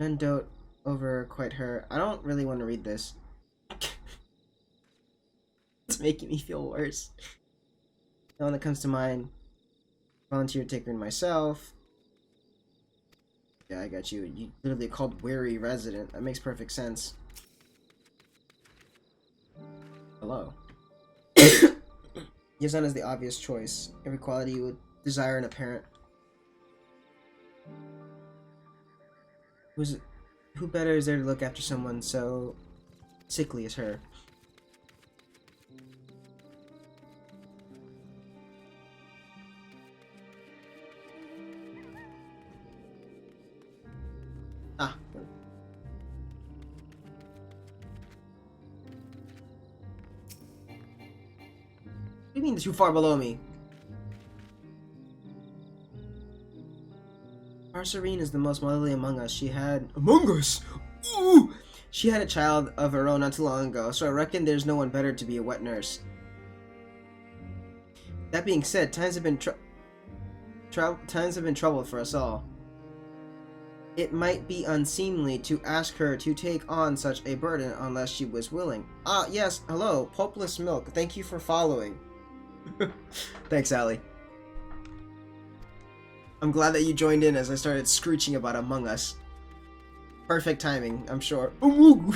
None dote over quite her. I don't really want to read this. It's making me feel worse. The one that comes to mind. Volunteer taker myself. Yeah, I got you. You literally called weary resident. That makes perfect sense. Hello. Your son is the obvious choice. Every quality you would desire in a parent. Who better is there to look after someone so sickly as her? Ah. What do you mean too far below me? Our Serene is the most motherly among us. She had... Among us? Ooh! She had a child of her own not too long ago, so I reckon there's no one better to be a wet nurse. That being said, times have been troubled for us all. It might be unseemly to ask her to take on such a burden unless she was willing. Ah, yes, hello, Pulpless Milk. Thank you for following. Thanks, Allie. I'm glad that you joined in as I started screeching about Among Us. Perfect timing, I'm sure. I'm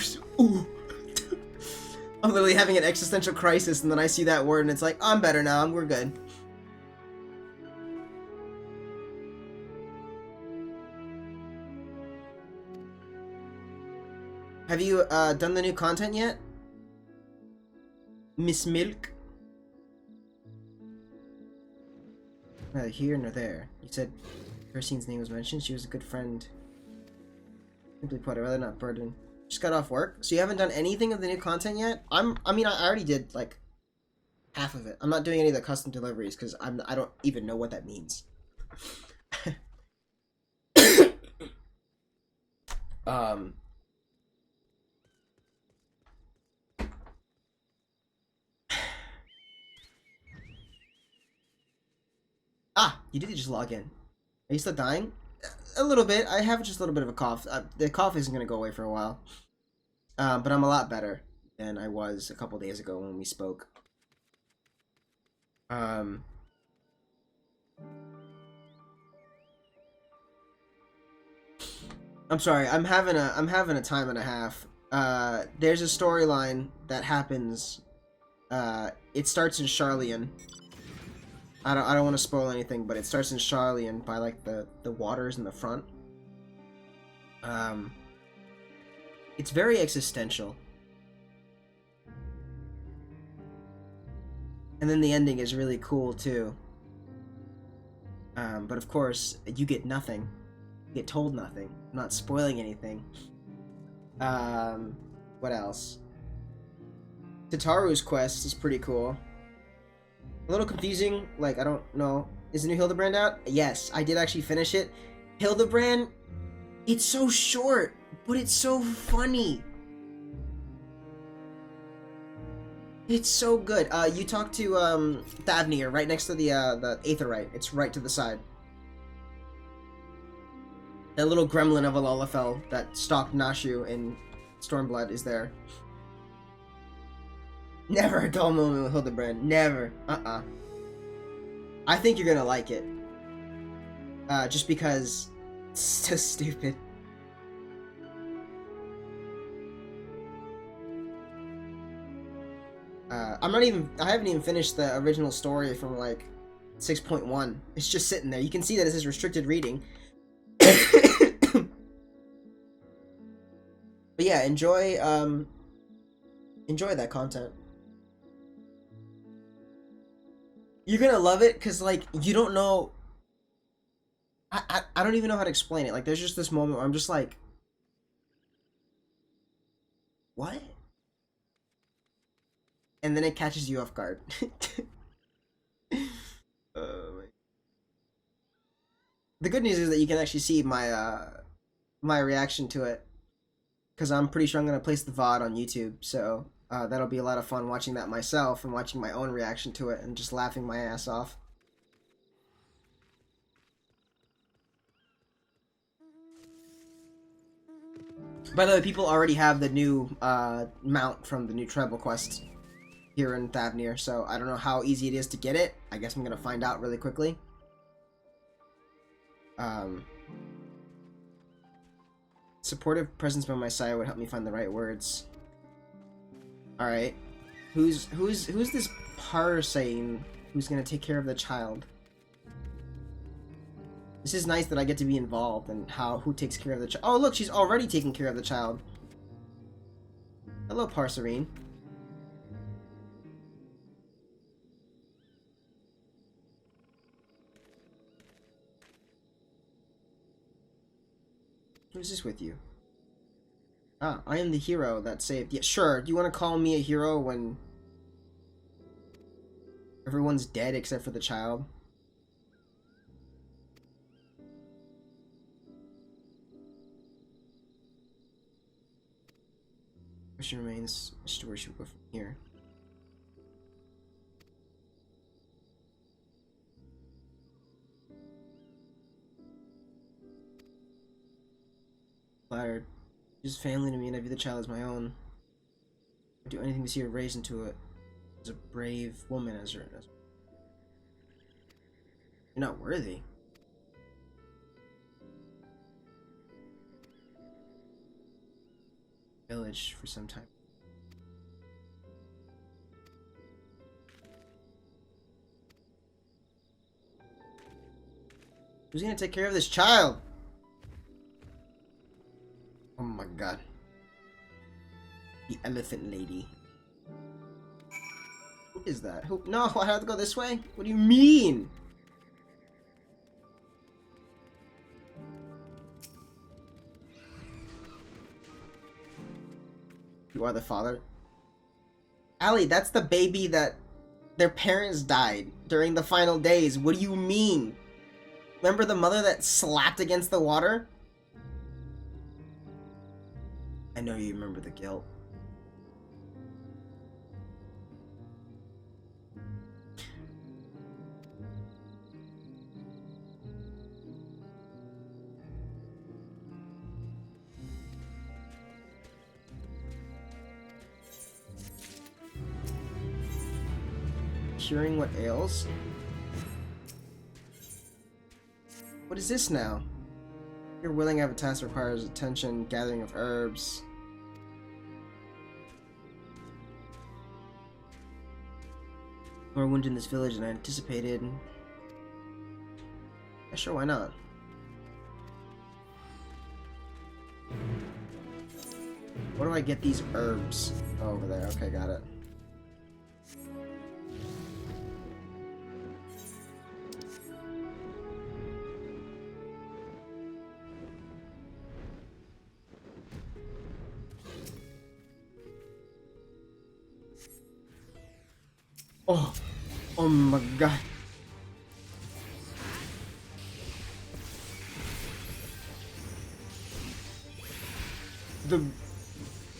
literally having an existential crisis, and then I see that word, and it's like, I'm better now, we're good. Have you done the new content yet? Miss Milk? Neither here nor there. You said Kirstein's name was mentioned. She was a good friend. Simply put, I'd rather not burden. Just got off work? So you haven't done anything of the new content yet? I mean, I already did, like, half of it. I'm not doing any of the custom deliveries, because I don't even know what that means. Ah, you did just log in. Are you still dying? A little bit. I have just a little bit of a cough. The cough isn't going to go away for a while. But I'm a lot better than I was a couple days ago when we spoke. I'm sorry. I'm having a time and a half. There's a storyline that happens. It starts in Charlian. I don't want to spoil anything, but it starts in Charlian by like the waters in the front. It's very existential. And then the ending is really cool too. But of course, you get nothing. You get told nothing. I'm not spoiling anything. What else? Tataru's quest is pretty cool. A little confusing, like, I don't know. Is the new Hildibrand out? Yes, I did actually finish it. Hildibrand, it's so short, but it's so funny. It's so good. You talk to, Thavnir, right next to the Aetherite. It's right to the side. That little gremlin of a Lullafell that stalked Nashu in Stormblood is there. Never a dull moment with Hildibrand. Never. I think you're gonna like it. Just because it's so stupid. I haven't even finished the original story from like 6.1. It's just sitting there. You can see that it says restricted reading. But yeah, enjoy that content. You're gonna love it because, like, you don't know. I don't even know how to explain it. Like, there's just this moment where I'm just like, what? And then it catches you off guard. The good news is that you can actually see my reaction to it, because I'm pretty sure I'm gonna place the VOD on YouTube. So that'll be a lot of fun watching that myself and watching my own reaction to it and just laughing my ass off. By the way, people already have the new mount from the new tribal quest here in Thavnir, so I don't know how easy it is to get it. I guess I'm gonna find out really quickly. Supportive presence by my side would help me find the right words. All right, who's this Parsane who's gonna take care of the child? This is nice that I get to be involved in who takes care of the child. Oh, look, she's already taking care of the child. Hello, Parsarine. Who's this with you? Ah, I am the hero that saved. Yeah, sure. Do you want to call me a hero when everyone's dead except for the child? Question remains as to where she will go from here. Flattered. She's family to me, and I view the child as my own. I'd do anything to see her raised into it as a brave woman as her. You're not worthy. Village for some time. Who's gonna take care of this child? Oh my god. The elephant lady. Who is that? Who? No, I have to go this way? What do you mean? You are the father? Allie, that's the baby that their parents died during the final days. What do you mean? Remember the mother that slapped against the water? I know you remember the guilt. Curing what ails? What is this now? You're willing to have a task that requires attention, gathering of herbs. More wounded in this village than I anticipated. Yeah, sure, why not? Where do I get these herbs? Oh, over there. Okay, got it. Oh my god. The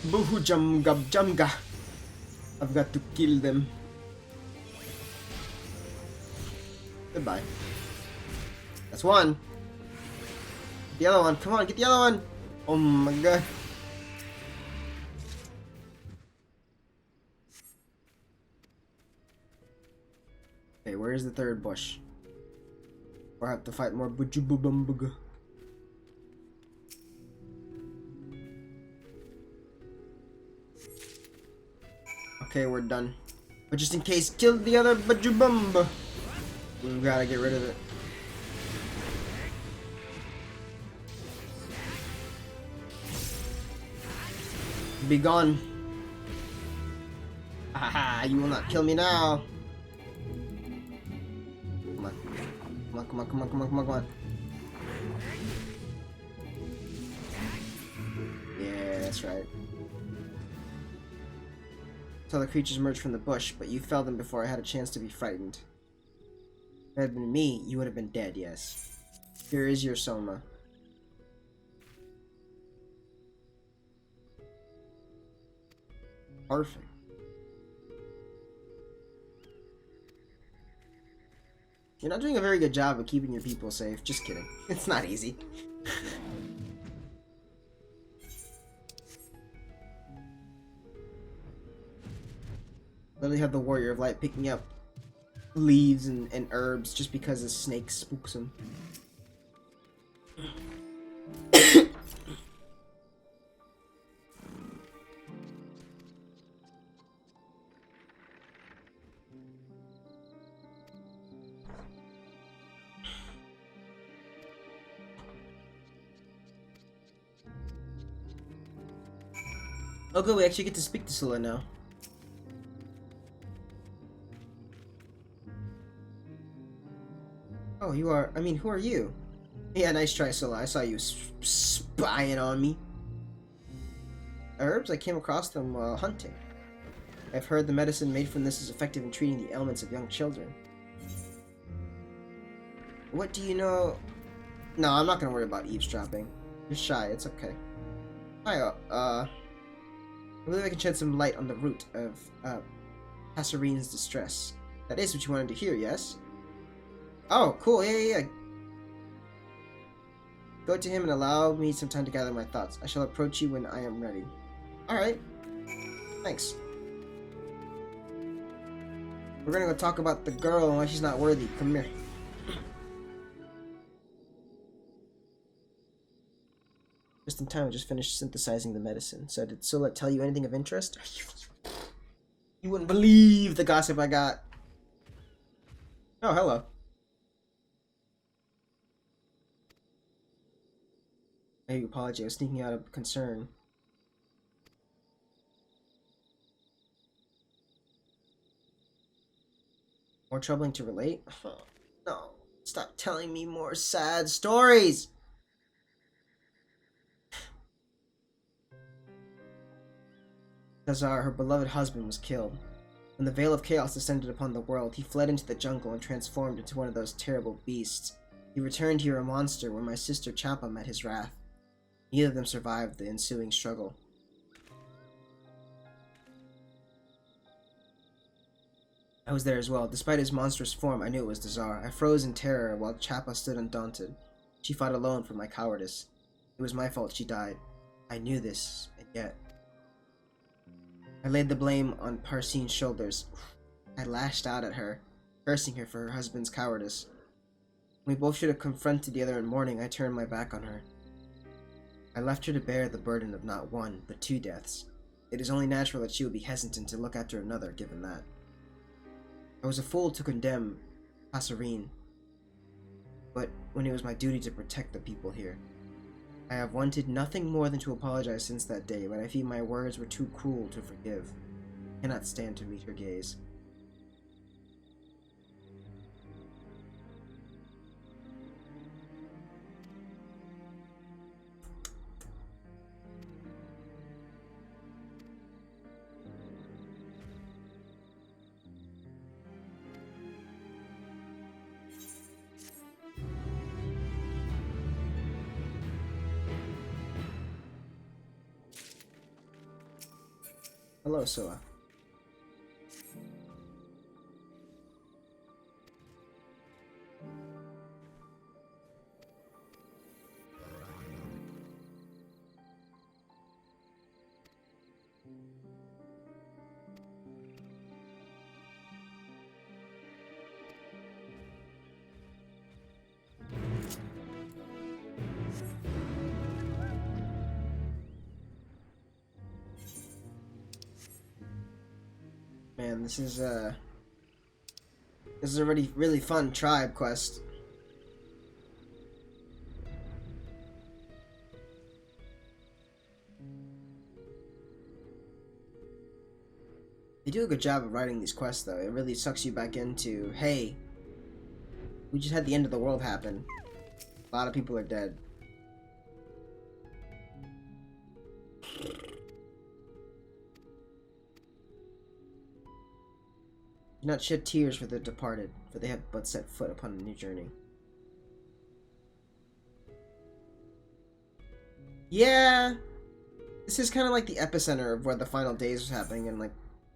Buhujamgabjamga. I've got to kill them. Goodbye. That's one. Get the other one. Come on, get the other one. Oh my god. Okay, where's the third bush? Or I have to fight more Bujububumbuga. Okay, we're done. But just in case, kill the other Bujubumba. We've gotta get rid of it. Be gone. Haha, you will not kill me now. Come on. Yeah, that's right. So the creatures emerged from the bush, but you felled them before I had a chance to be frightened. If it had been me, you would have been dead, yes. Here is your soma. Perfect. You're not doing a very good job of keeping your people safe. Just kidding. It's not easy. Literally have the Warrior of Light picking up leaves and herbs just because a snake spooks him. Oh good, we actually get to speak to Scylla now. Oh, you are... I mean, who are you? Yeah, nice try, Scylla. I saw you spying on me. Herbs? I came across them while hunting. I've heard the medicine made from this is effective in treating the ailments of young children. What do you know? No, I'm not gonna worry about eavesdropping. You're shy, it's okay. Hi, I believe I can shed some light on the root of, Passerine's distress. That is what you wanted to hear, yes? Oh, cool, yeah. Go to him and allow me some time to gather my thoughts. I shall approach you when I am ready. Alright. Thanks. We're gonna go talk about the girl and why she's not worthy. Come here. Just in time, I just finished synthesizing the medicine. So did Scylla tell you anything of interest? You wouldn't believe the gossip I got. Oh, hello. I apologize. I was sneaking out of concern. More troubling to relate? Oh, no. Stop telling me more sad stories! Nazar, her beloved husband, was killed. When the veil of chaos descended upon the world, he fled into the jungle and transformed into one of those terrible beasts. He returned here a monster where my sister Champa met his wrath. Neither of them survived the ensuing struggle. I was there as well. Despite his monstrous form, I knew it was Nazar. I froze in terror while Champa stood undaunted. She fought alone for my cowardice. It was my fault she died. I knew this, and yet... I laid the blame on Parsine's shoulders. I lashed out at her, cursing her for her husband's cowardice. When we both should have confronted the other in mourning, I turned my back on her. I left her to bear the burden of not one, but 2 deaths. It is only natural that she would be hesitant to look after another, given that. I was a fool to condemn Passerine, but when it was my duty to protect the people here. I have wanted nothing more than to apologize since that day, but I fear my words were too cruel to forgive. I cannot stand to meet her gaze. Hello, Scylla. Man, this is a really fun tribe quest. They do a good job of writing these quests, though. It really sucks you back into, hey, we just had the end of the world happen. A lot of people are dead. Do not shed tears for the departed, for they have but set foot upon a new journey. Yeah, this is kind of like the epicenter of where the final days was happening, and like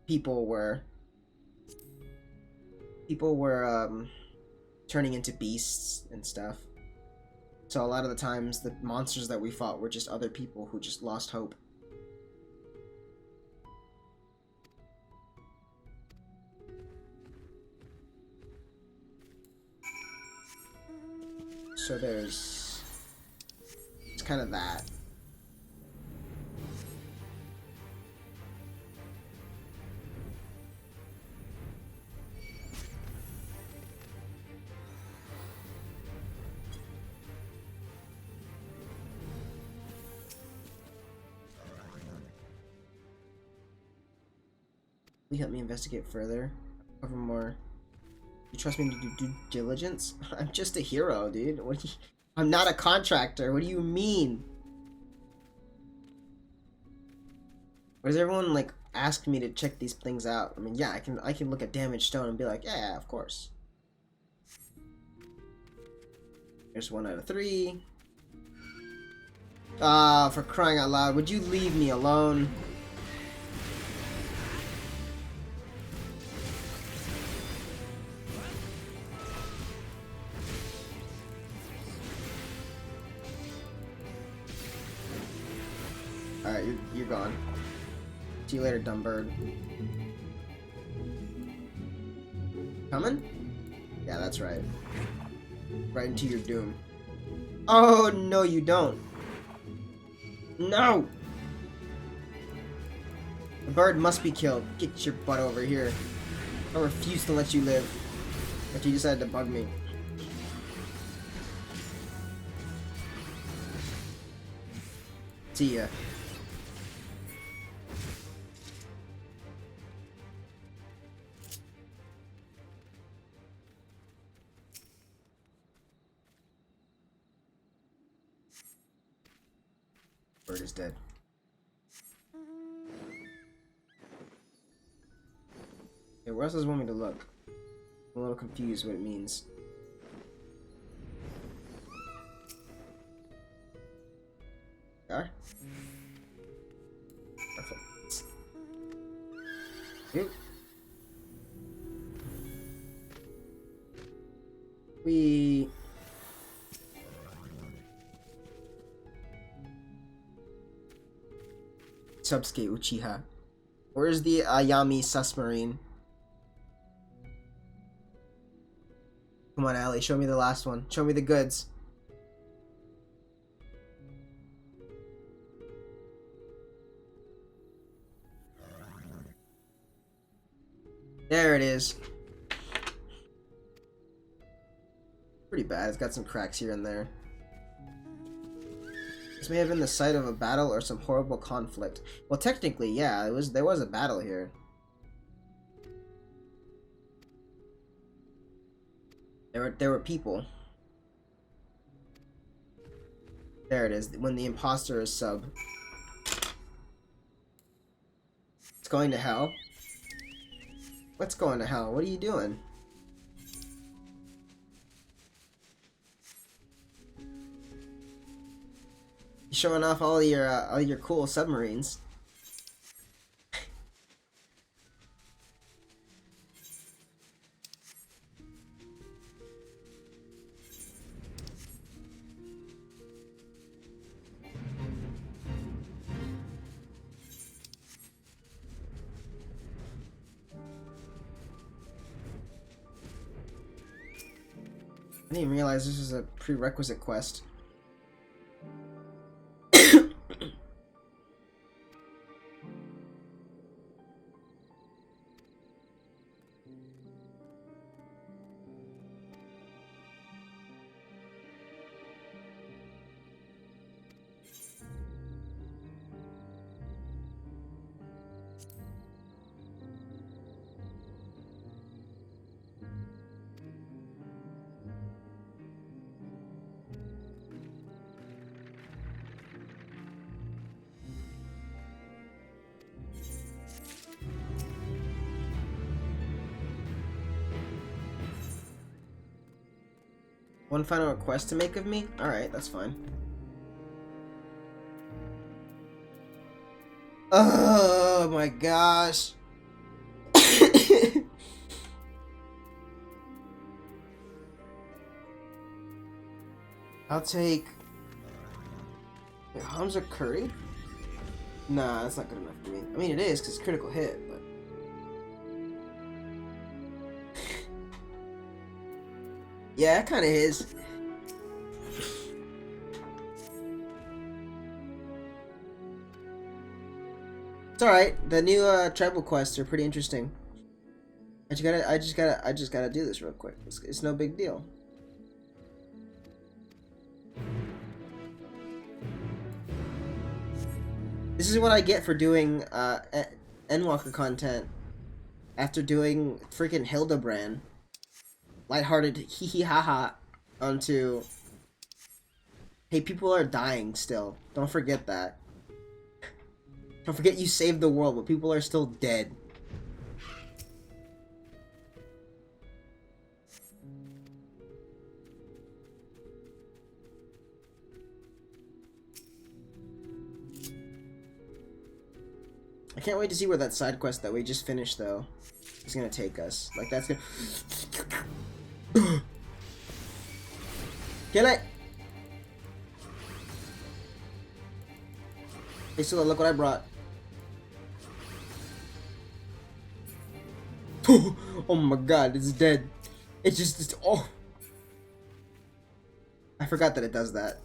people were turning into beasts and stuff. So a lot of the times, the monsters that we fought were just other people who just lost hope. So there's... It's kind of that. Will you help me investigate further? Cover more. You trust me to do due diligence? I'm just a hero, dude. What do you... I'm not a contractor. What do you mean? Why does everyone like ask me to check these things out? I mean, yeah, I can look at damaged stone and be like, yeah, of course. There's 1 out of 3. Ah, for crying out loud, would you leave me alone? Alright, you're gone. See you later, dumb bird. Coming? Yeah, that's right. Right into your doom. Oh, no, you don't. No! The bird must be killed. Get your butt over here. I refuse to let you live. But you decided to bug me. See ya. Bird is dead. Okay, where else does it want me to look? I'm a little confused what it means. There. Perfect. Oop. We... Subsuke Uchiha. Where's the Ayami submarine? Come on, Ali, show me the last one. Show me the goods. There it is. Pretty bad. It's got some cracks here and there. This may have been the site of a battle or some horrible conflict. Well, technically, yeah, there was a battle here. There were people. There it is. When the imposter is sub. It's going to hell. What's going to hell? What are you doing? You're showing off all your cool submarines. I didn't even realize this was a prerequisite quest. One final request to make of me? Alright, that's fine. Oh my gosh. I'll take... Wait, Hamza Curry? Nah, that's not good enough for me. I mean, it is, because it's critical hit, but... Yeah, it kind of is. It's alright. The new tribal quests are pretty interesting. I just gotta do this real quick. It's no big deal. This is what I get for doing Endwalker content after doing freaking Hildibrand. Lighthearted hee hee ha ha onto, hey, people are dying still. Don't forget that. Don't forget you saved the world, but people are still dead. I can't wait to see where that side quest that we just finished, though, is gonna take us. Like, that's gonna... Kill it! Hey, Scylla, look what I brought. Oh my god, it's dead. It's oh. I forgot that it does that.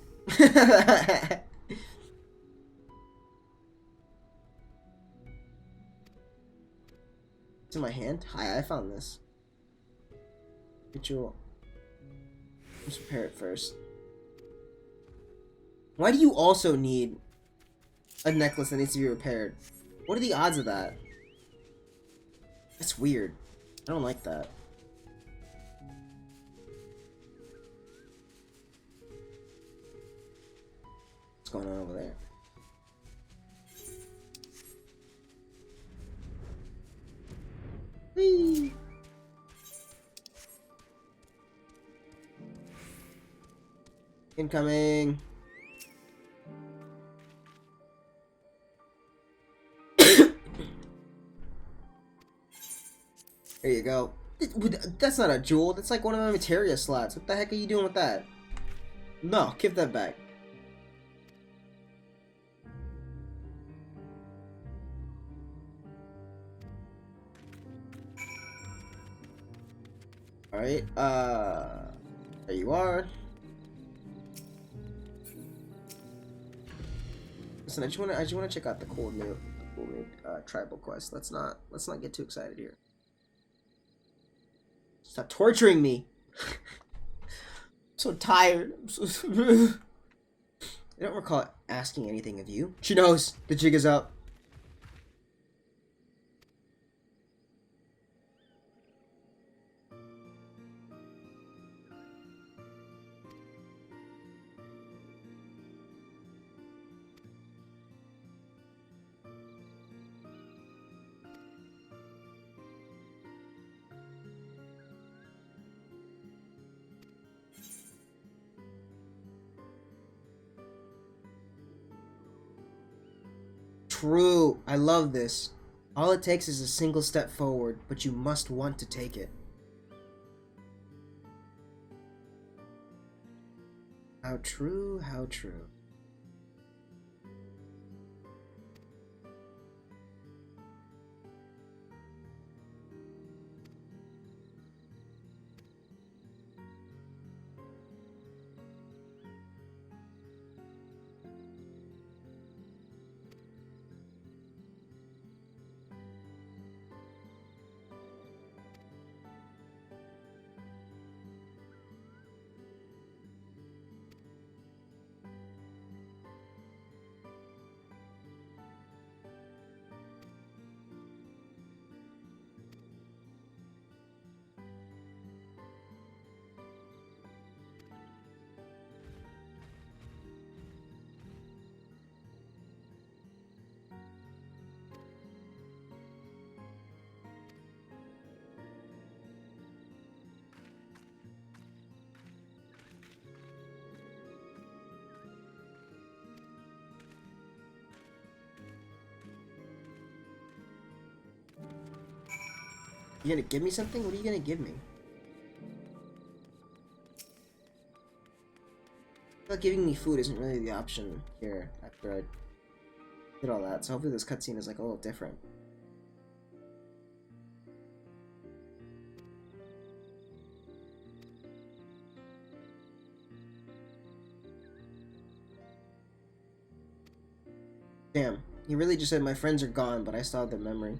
It's in my hand. Hi, I found this. Ritual. Let's prepare it first. Why do you also need a necklace that needs to be repaired? What are the odds of that? That's weird. I don't like that. What's going on over there? Whee! Incoming! There you go. That's not a jewel. That's like one of my materia slots. What the heck are you doing with that? No, give that back. Alright, there you are. Listen, I just wanna check out the cool new tribal quest. Let's not get too excited here. Stop torturing me. I'm so tired. I'm so I don't recall asking anything of you. She knows the jig is up. True. I love this. All it takes is a single step forward, but you must want to take it. How true, how true. You gonna give me something? What are you gonna give me? I feel like giving me food isn't really the option here after I did all that, so hopefully this cutscene is like a little different. Damn. He really just said my friends are gone, but I still have their memory.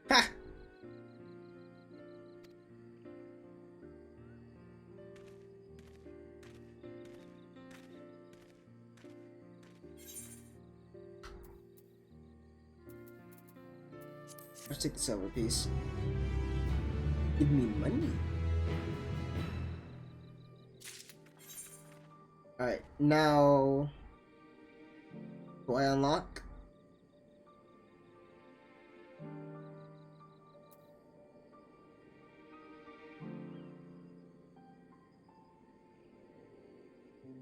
Ha! Let's take the silver piece. Give me money. Alright, now... do I unlock?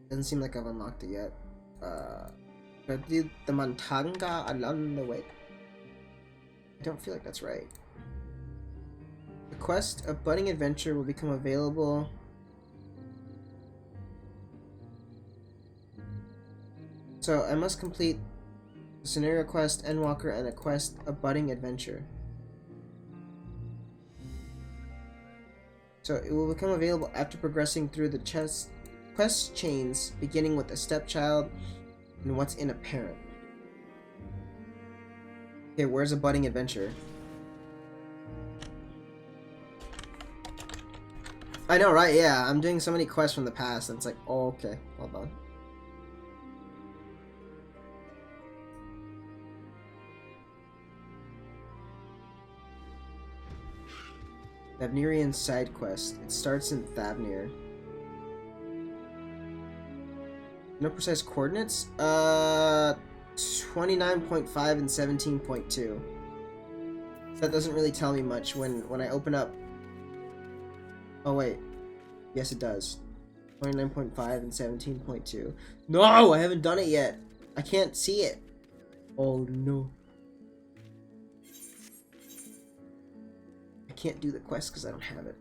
Doesn't seem like I've unlocked it yet. Do I do the Mantanga along the way? I don't feel like that's right. The quest of budding adventure will become available. So I must complete the scenario quest, Endwalker, and a quest of budding adventure. So it will become available after progressing through the quest chains, beginning with a stepchild and what's in a parent. Okay, where's a budding adventure? I know, right? Yeah, I'm doing so many quests from the past, and it's like, oh, okay, hold on. Thavnerian side quest. It starts in Thavnir. No precise coordinates? 29.5 and 17.2. That doesn't really tell me much when I open up. Oh wait. Yes, it does. 29.5 and 17.2. No, I haven't done it yet. I can't see it. Oh no. I can't do the quest because I don't have it.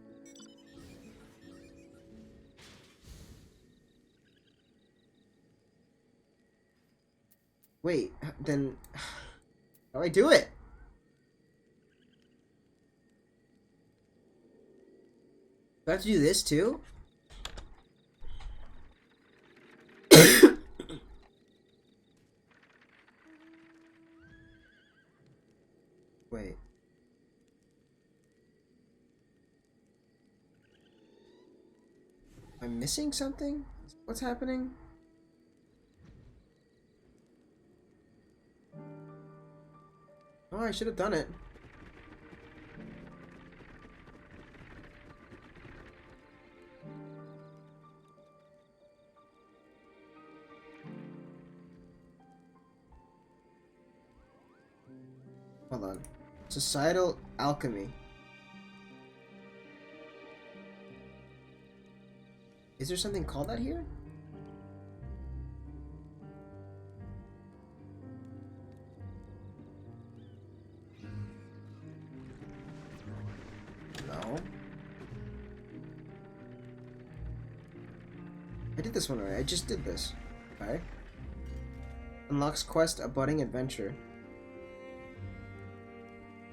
Wait, then how do I do it? Do I have to do this too? Wait. Am I missing something? What's happening? Oh, I should have done it. Hold on. Societal alchemy. Is there something called that here? No. I did this one already. I just did this. Okay. Unlocks quest, a budding adventure.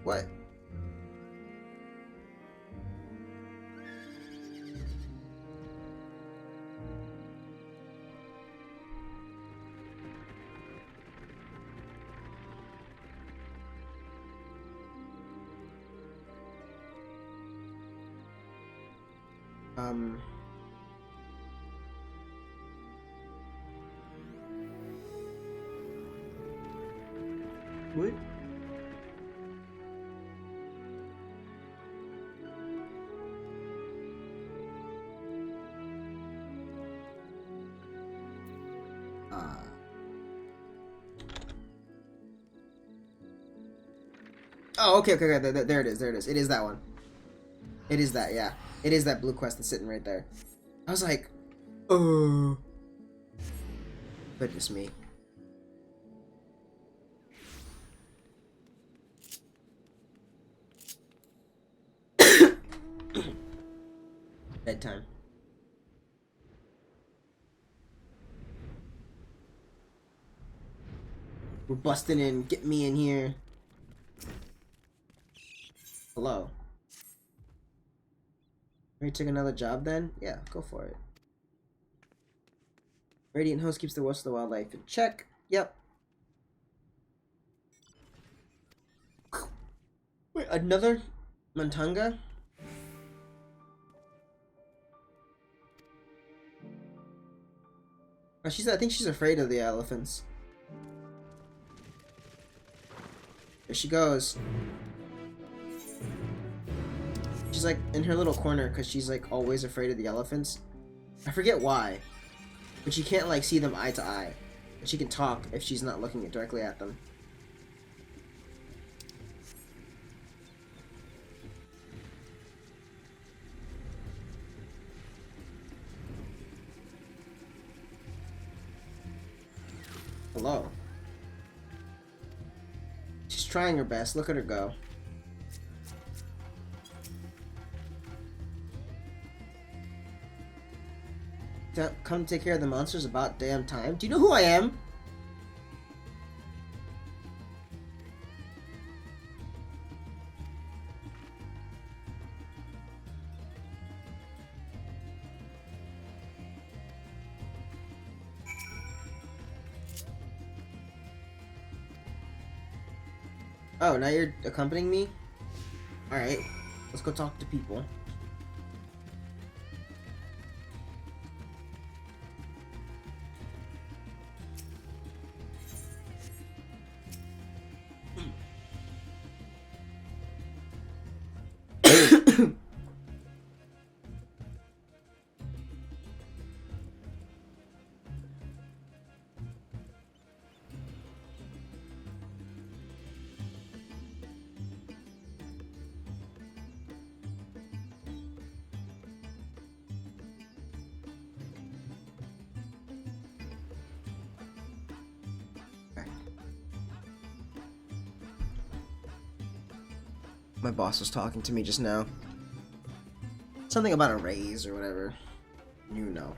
What? What? Oh, okay, there it is, there it is. It is that one. It is that, yeah. It is that blue quest that's sitting right there. I was like, oh. Goodness me. Bedtime. We're busting in. Get me in here. Hello. Ready to take another job then? Yeah, go for it. Radiant host keeps the rest of the wildlife in check. Yep. Wait, another Montanga? Oh, I think she's afraid of the elephants. There she goes. She's like in her little corner because she's like always afraid of the elephants. I forget why. But she can't like see them eye to eye. But she can talk if she's not looking directly at them. Hello. She's trying her best. Look at her go. Come take care of the monsters about damn time. Do you know who I am? Oh, now you're accompanying me? Alright, let's go talk to people. My boss was talking to me just now. Something about a raise or whatever. You know.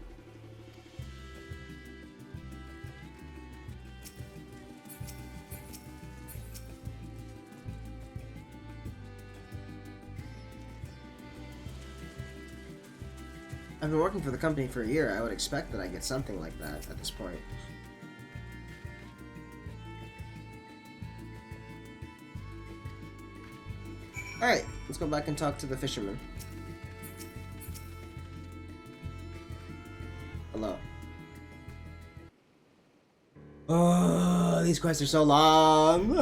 I've been working for the company for a year. I would expect that I get something like that at this point. Alright, let's go back and talk to the fisherman. Hello. Oh, these quests are so long.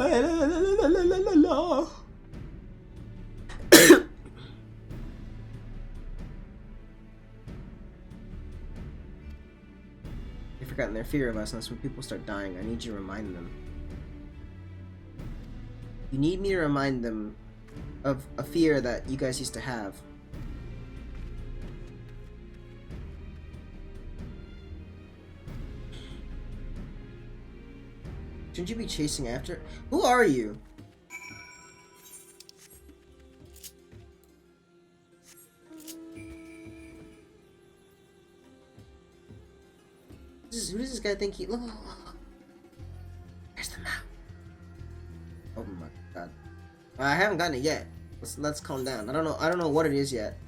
They've forgotten their fear of us, and that's when people start dying. I need you to remind them. You need me to remind them of a fear that you guys used to have. Shouldn't you be chasing after? Who are you? Who does this guy think he? Look, look, look. There's the map. Oh my god. I haven't gotten it yet. Let's calm down. I don't know what it is yet.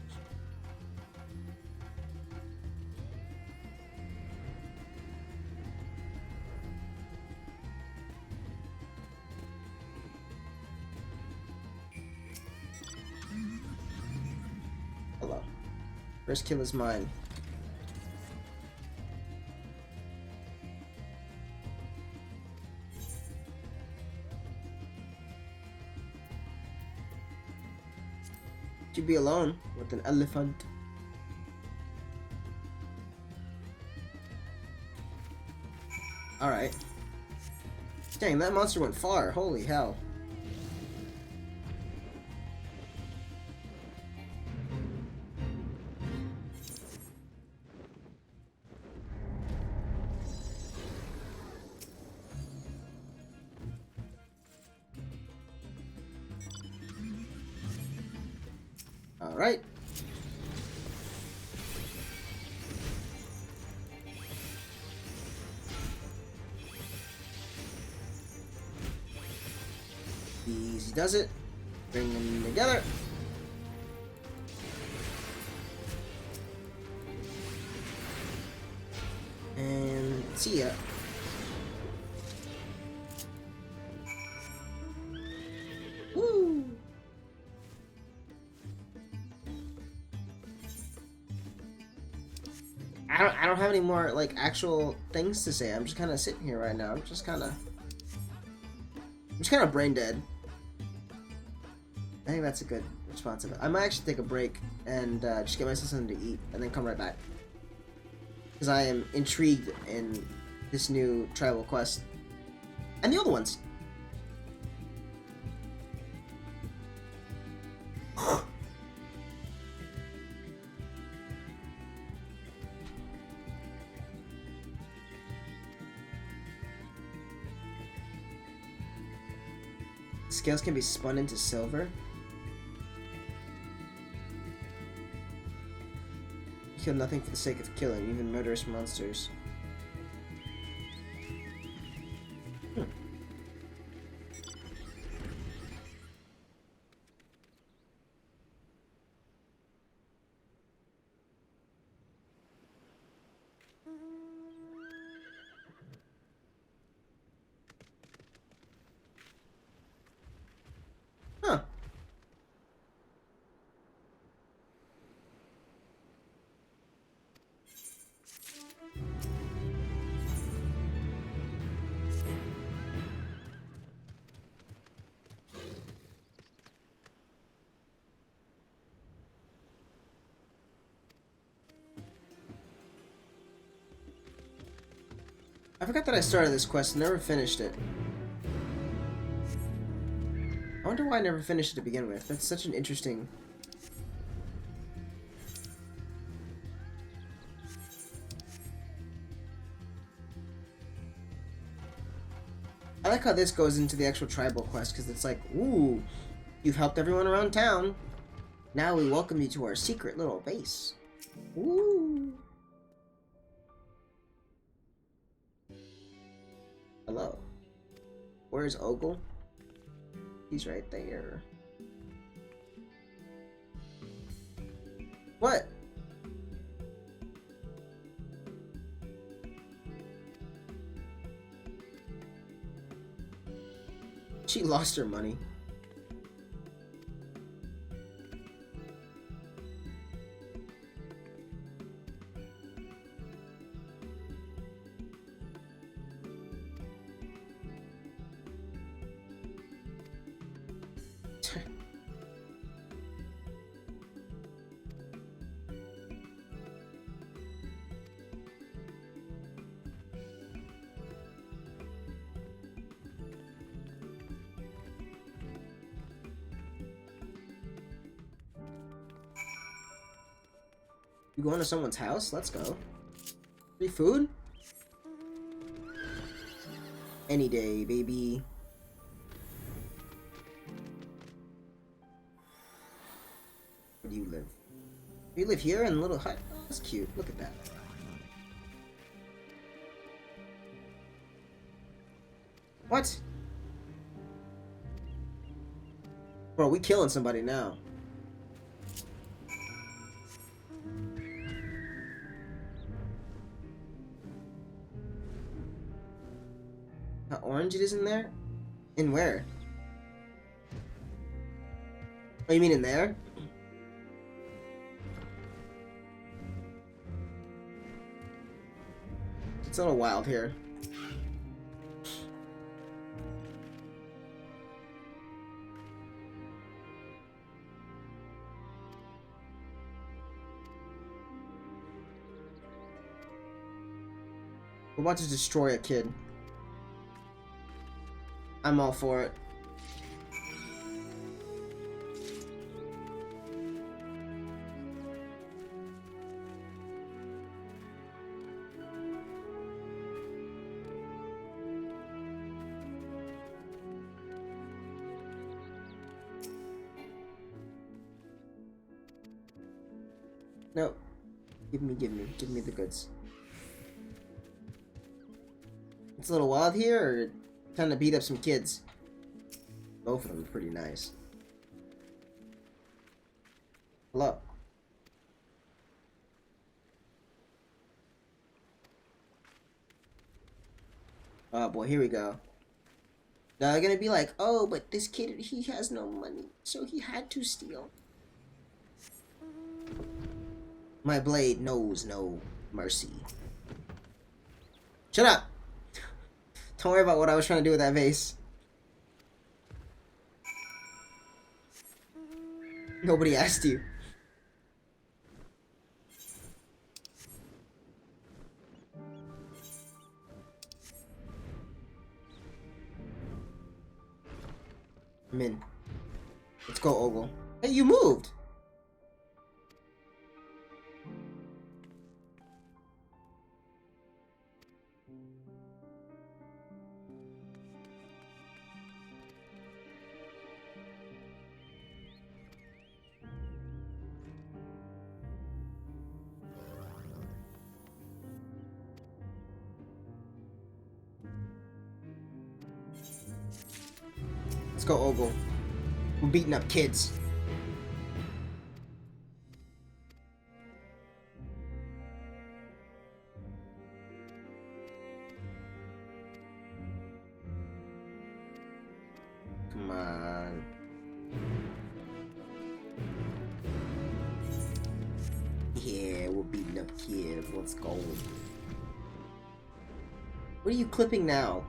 Hello. First kill is mine. To be alone with an elephant. Alright. Dang, that monster went far. Holy hell. Alright. Easy does it. Bring them together. And see ya. Woo! I don't have any more like actual things to say. I'm just kind of sitting here right now. I'm just kind of brain dead. I think that's a good response of it. I might actually take a break and just get myself something to eat and then come right back. Because I am intrigued in this new tribal quest. And the other ones. Scales can be spun into silver. Kill nothing for the sake of killing, even murderous monsters. Huh. I forgot that I started this quest and never finished it. I wonder why I never finished it to begin with. That's such an interesting... I like how this goes into the actual tribal quest, because it's like, ooh, you've helped everyone around town. Now we welcome you to our secret little base. Ooh. Hello. Where's Ogle? He's right there. What? She lost her money. You going to someone's house? Let's go. Free food? Any day, baby. Where do you live? You live here in a little hut? Oh, that's cute. Look at that. What? Bro, we killing somebody now. How orange it is in there? In where? Oh, you mean in there? It's a little wild here. We're about to destroy a kid. I'm all for it. No. Give me the goods. It's a little wild here, or trying to beat up some kids? Both of them are pretty nice. Hello. Oh boy, here we go. Now they're gonna be like, oh, but this kid, he has no money, so he had to steal. My blade knows no mercy. Shut up! Don't worry about what I was trying to do with that vase. Nobody asked you. I'm in. Let's go, Ogle. Hey, you moved! Let's go, Ogle. We're beating up kids. Come on. Yeah, we're beating up kids. Let's go. What are you clipping now?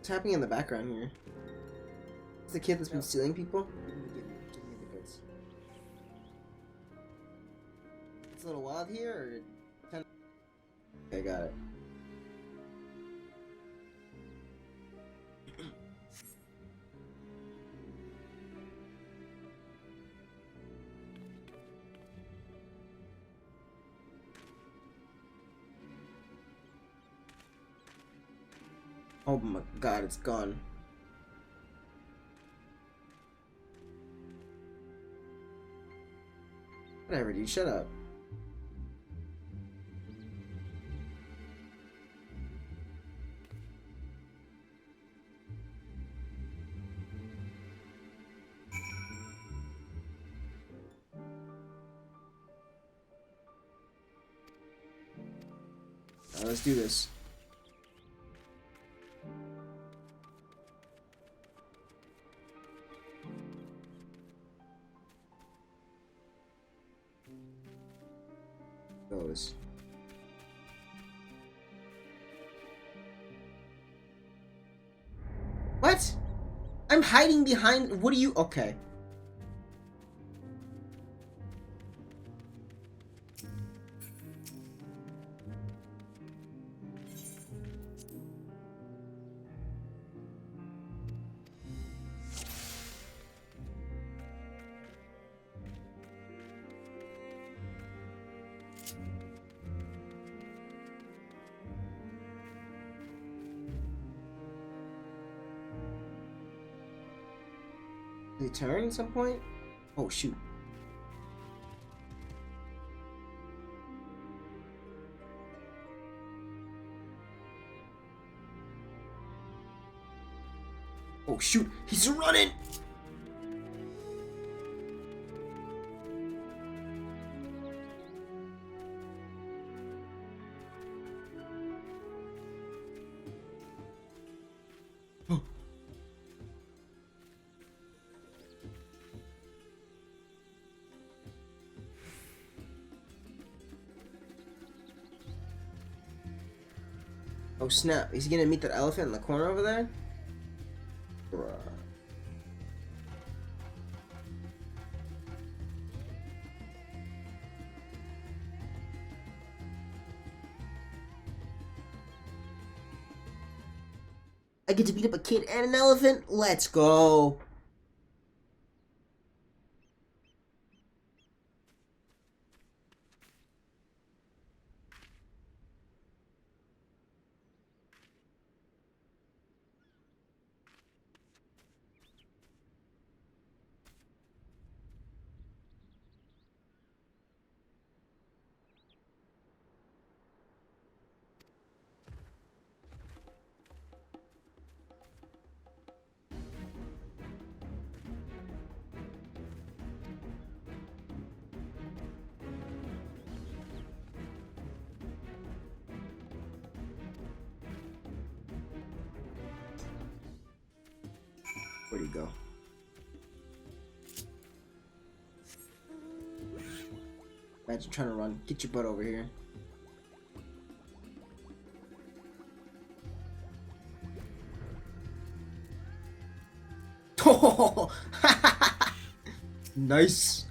What's happening in the background here? It's the kid that's been stealing people? Give me the goods. It's a little wild here, or... Okay, got it. Oh my god, it's gone. Whatever, dude, shut up. Let's do this. Goes. What? I'm hiding behind. What are you? Okay. Did he turn at some point? Oh shoot. Oh shoot, he's running! Oh snap, is he gonna meet that elephant in the corner over there? Bruh. I get to beat up a kid and an elephant? Let's go. Where'd he go? Imagine trying to run. Get your butt over here. Oh, nice.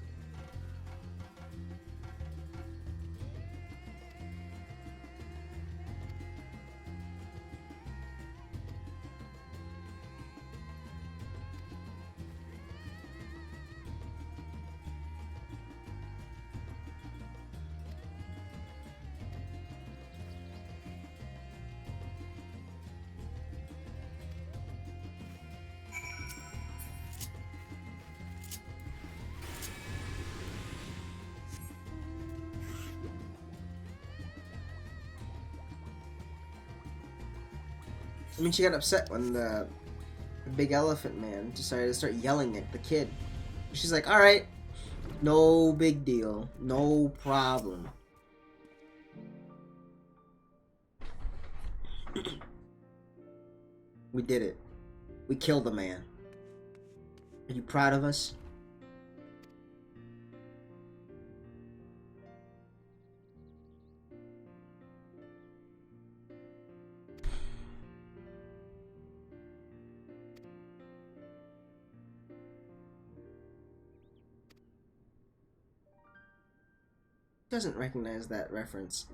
I mean, she got upset when the big elephant man decided to start yelling at the kid. She's like, alright, no big deal. No problem. We did it. We killed the man. Are you proud of us? Doesn't recognize that reference.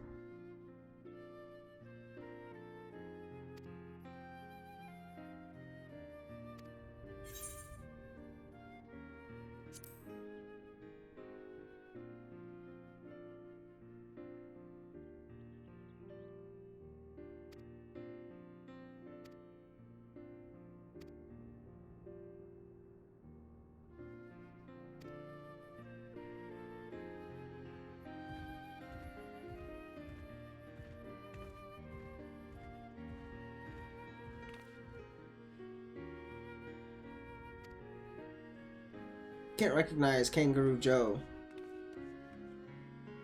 Can't recognize Kangaroo Joe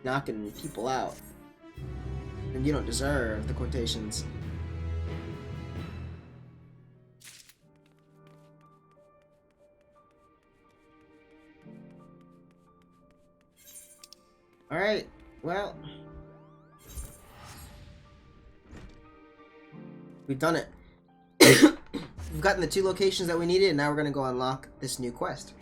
knocking people out. And you don't deserve the quotations. Alright, well. We've done it. We've gotten the 2 locations that we needed, and now we're gonna go unlock this new quest.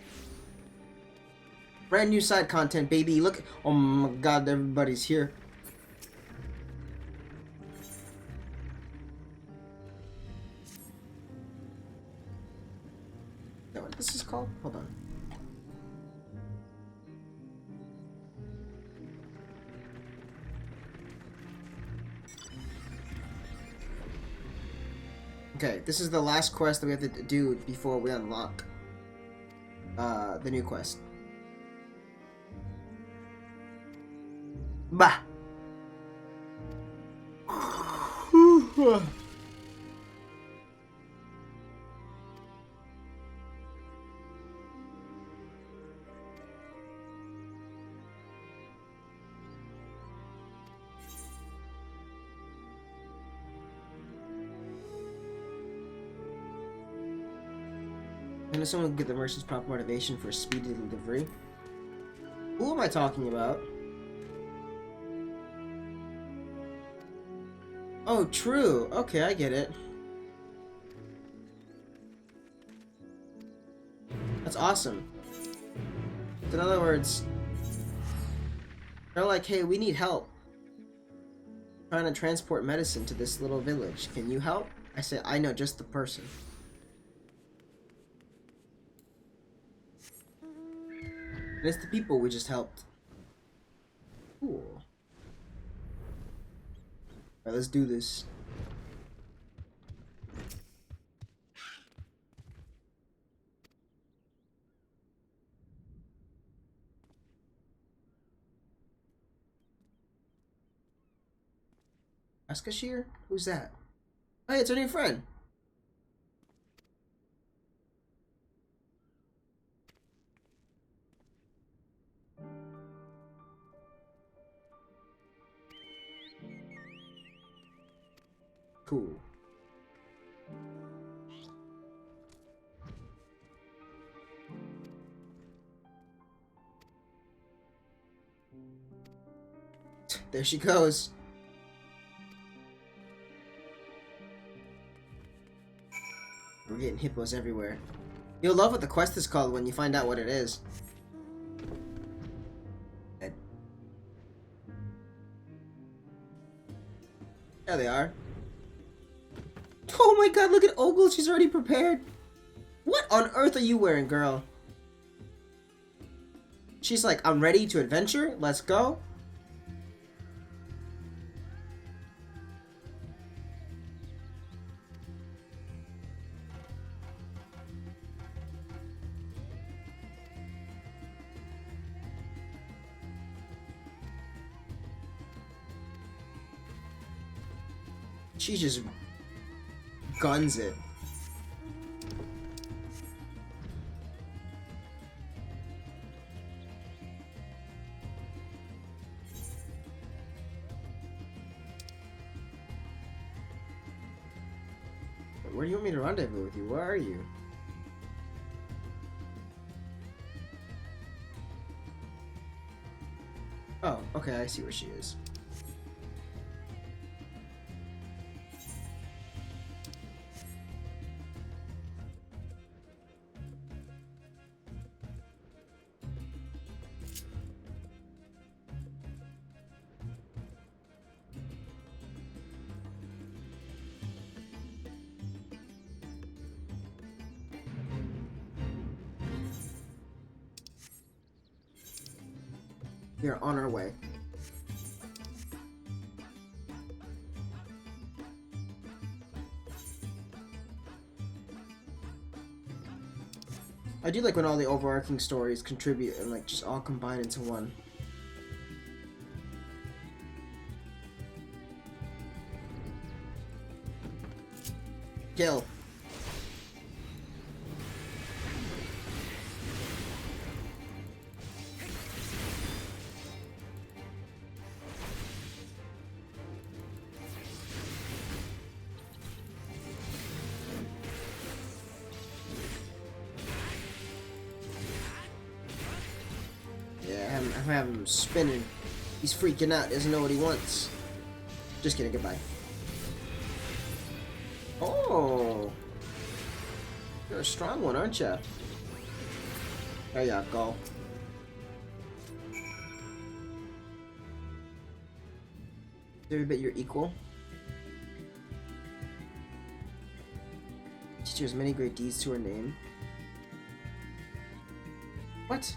Brand new side content, baby. Look. Oh my god, everybody's here. Is that what this is called? Hold on. Okay, this is the last quest that we have to do before we unlock the new quest. Bah. And if someone can get the merchant's proper motivation for speedy delivery. Who am I talking about? Oh, true. Okay, I get it. That's awesome. In other words, they're like, hey, we need help trying to transport medicine to this little village. Can you help? I say, I know just the person. And it's the people we just helped. Cool. Alright, let's do this. Askashir? Who's that? Hey, it's our new friend. Cool. There she goes. We're getting hippos everywhere. You'll love what the quest is called when you find out what it is. There they are. Oh my god, look at Ogle, she's already prepared. What on earth are you wearing, girl? She's like, I'm ready to adventure, let's go. She just guns it. Where do you want me to rendezvous with you? Where are you? Oh, okay, I see where she is. We are on our way. I do like when all the overarching stories contribute and like just all combine into one. Kill. I'm having him spinning. He's freaking out, doesn't know what he wants. Just kidding, goodbye. Oh! You're a strong one, aren't you? There you go. Every bit you're equal. Teach her as many great deeds to her name. What?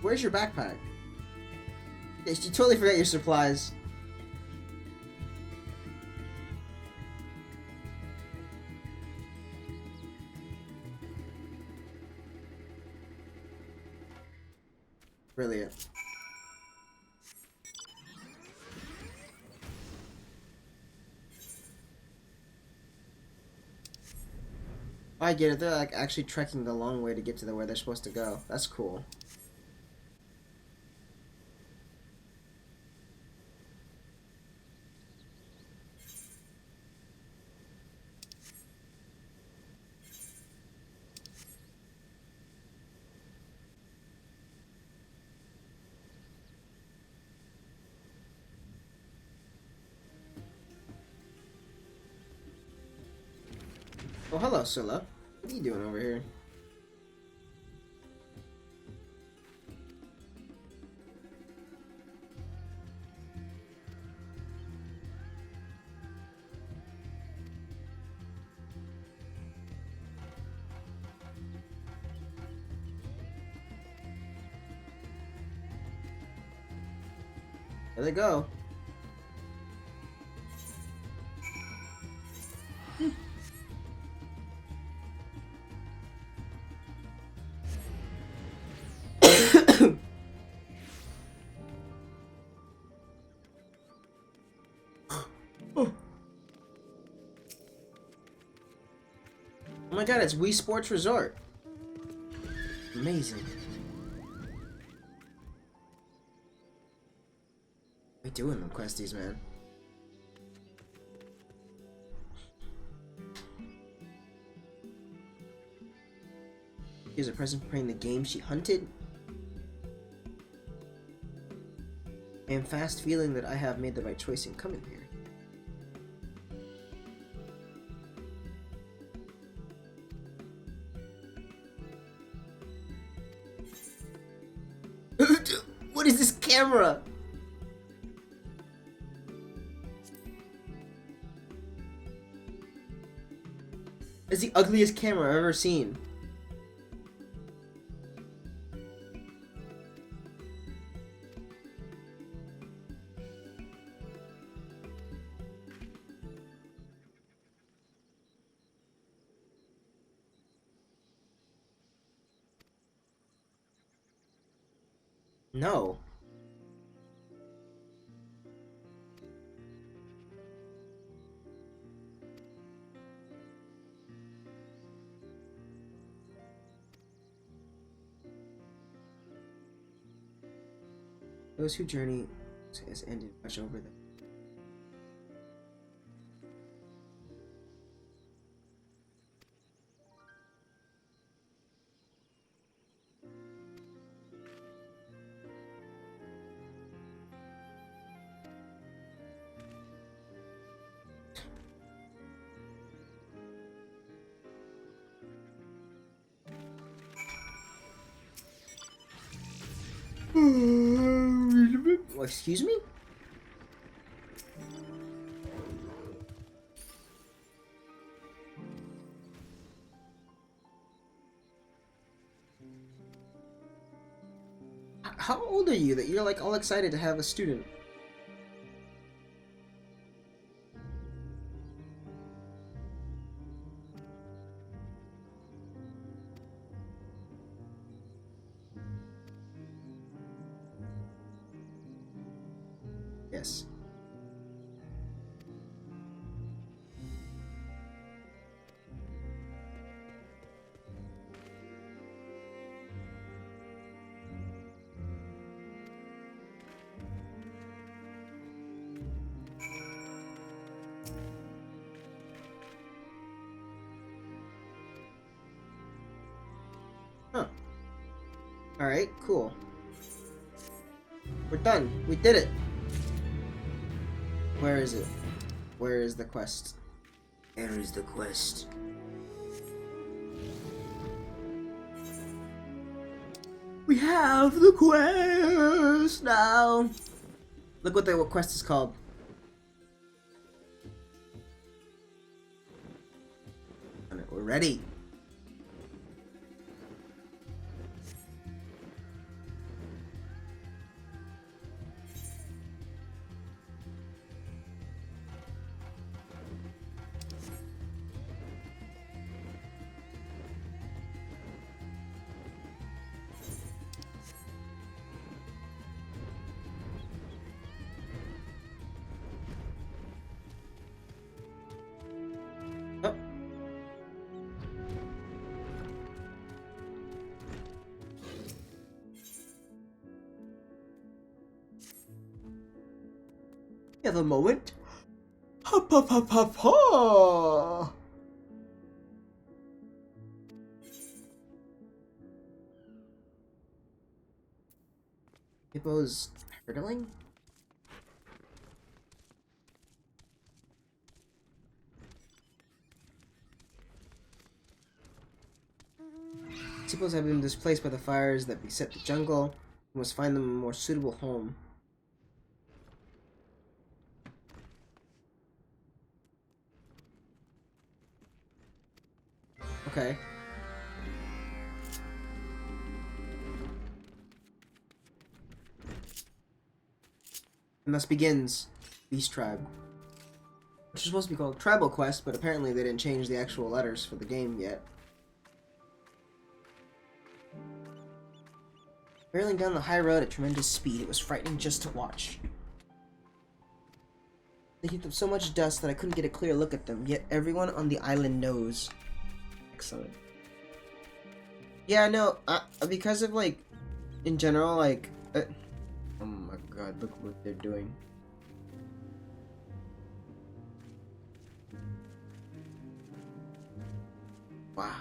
Where's your backpack? Yes, you totally forgot your supplies. Brilliant. I get it. They're like actually trekking the long way to get to where they're supposed to go. That's cool. Oh, hello, Scylla. What are you doing over here? There they go. Oh my god, it's Wii Sports Resort. Amazing. What are you doing, them questies, man? Here's a present for playing the game she hunted. I am fast feeling that I have made the right choice in coming here. What is this camera? It's the ugliest camera I've ever seen. No. Those who journey has ended much over them. Well, excuse me? How old are you that you're like all excited to have a student? Yes. Huh. Alright, cool. We're done. We did it. Where is it? Where is the quest? Where is the quest? We have the quest now. Look what the quest is called. We're ready. Oh. You have a moment? Ha pa pa pa pa! Hippo's hurtling? Peoples have been displaced by the fires that beset the jungle. We must find them a more suitable home. Okay. And thus begins Beast Tribe. Which is supposed to be called Tribal Quest, but apparently they didn't change the actual letters for the game yet. Barreling down the high road at tremendous speed, it was frightening just to watch. They heaped up so much dust that I couldn't get a clear look at them, yet everyone on the island knows. Excellent. Yeah, no, because of, like, in general, like, oh my god, look what they're doing. Wow.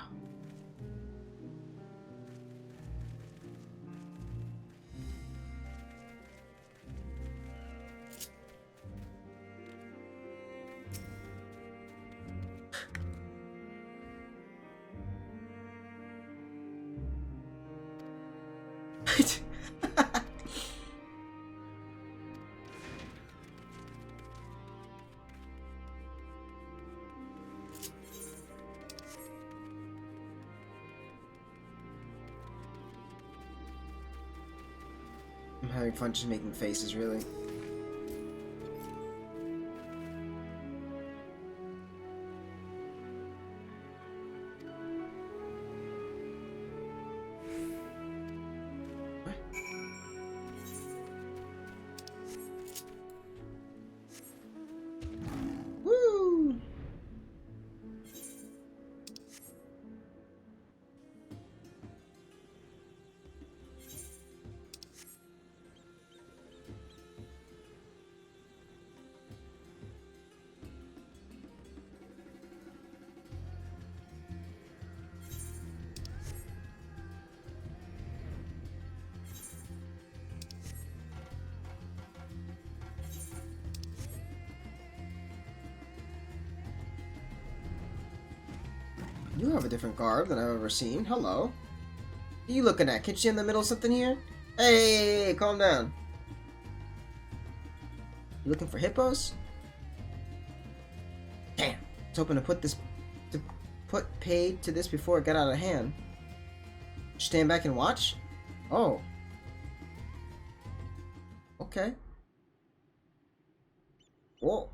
I'm having fun just making faces, really. Woo! You have a different garb than I've ever seen. Hello. What are you looking at? Can't you see in the middle of something here? Hey, calm down. You looking for hippos? Damn. I was hoping to put paid to this before it got out of hand. Stand back and watch? Oh. Okay. Whoa.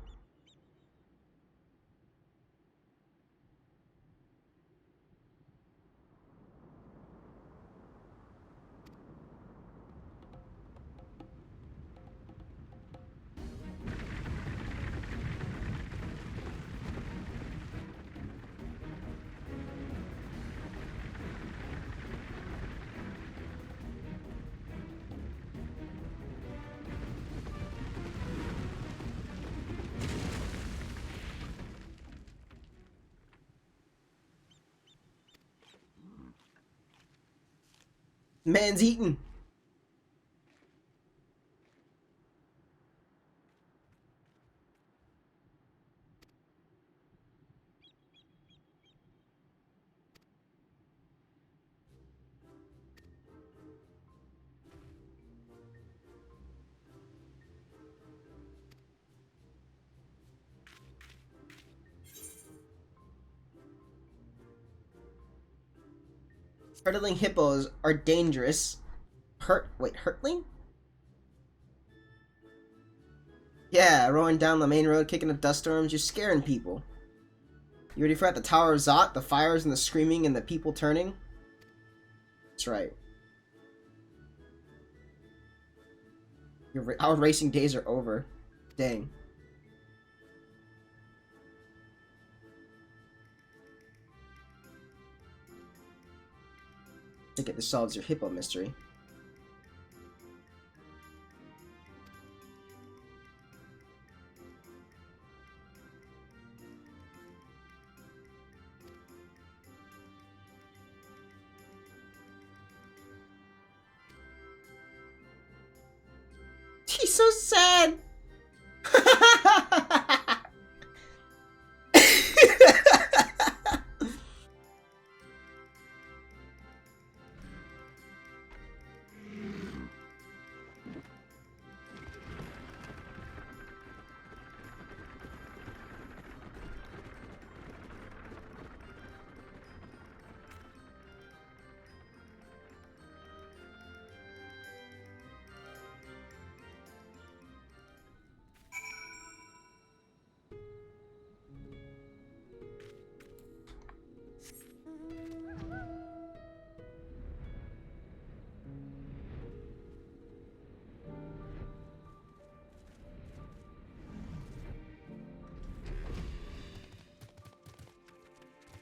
Man's eating. Hurtling hippos are dangerous. Hurtling? Yeah, rolling down the main road, kicking up dust storms, you're scaring people. You ready for the Tower of Zot, the fires and the screaming and the people turning? That's right. Our racing days are over. Dang. I think this solves your hippo mystery. He's so sad.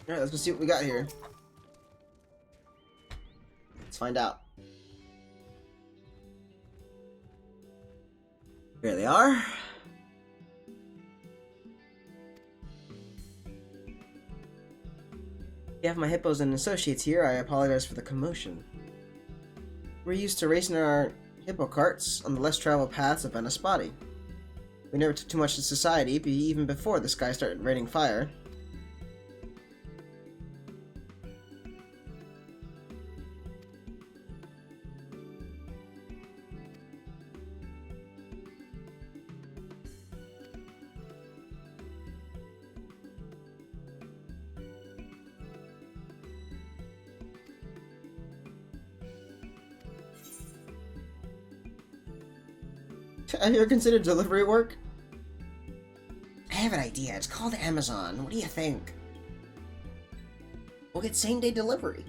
Alright, let's go see what we got here. Let's find out. Here they are. You have my hippos and associates here. I apologize for the commotion. We're used to racing our hippo carts on the less traveled paths of Benaspati. We never took too much to society, even before the sky started raining fire. Have you ever considered delivery work? I have an idea. It's called Amazon. What do you think? We'll get same-day delivery.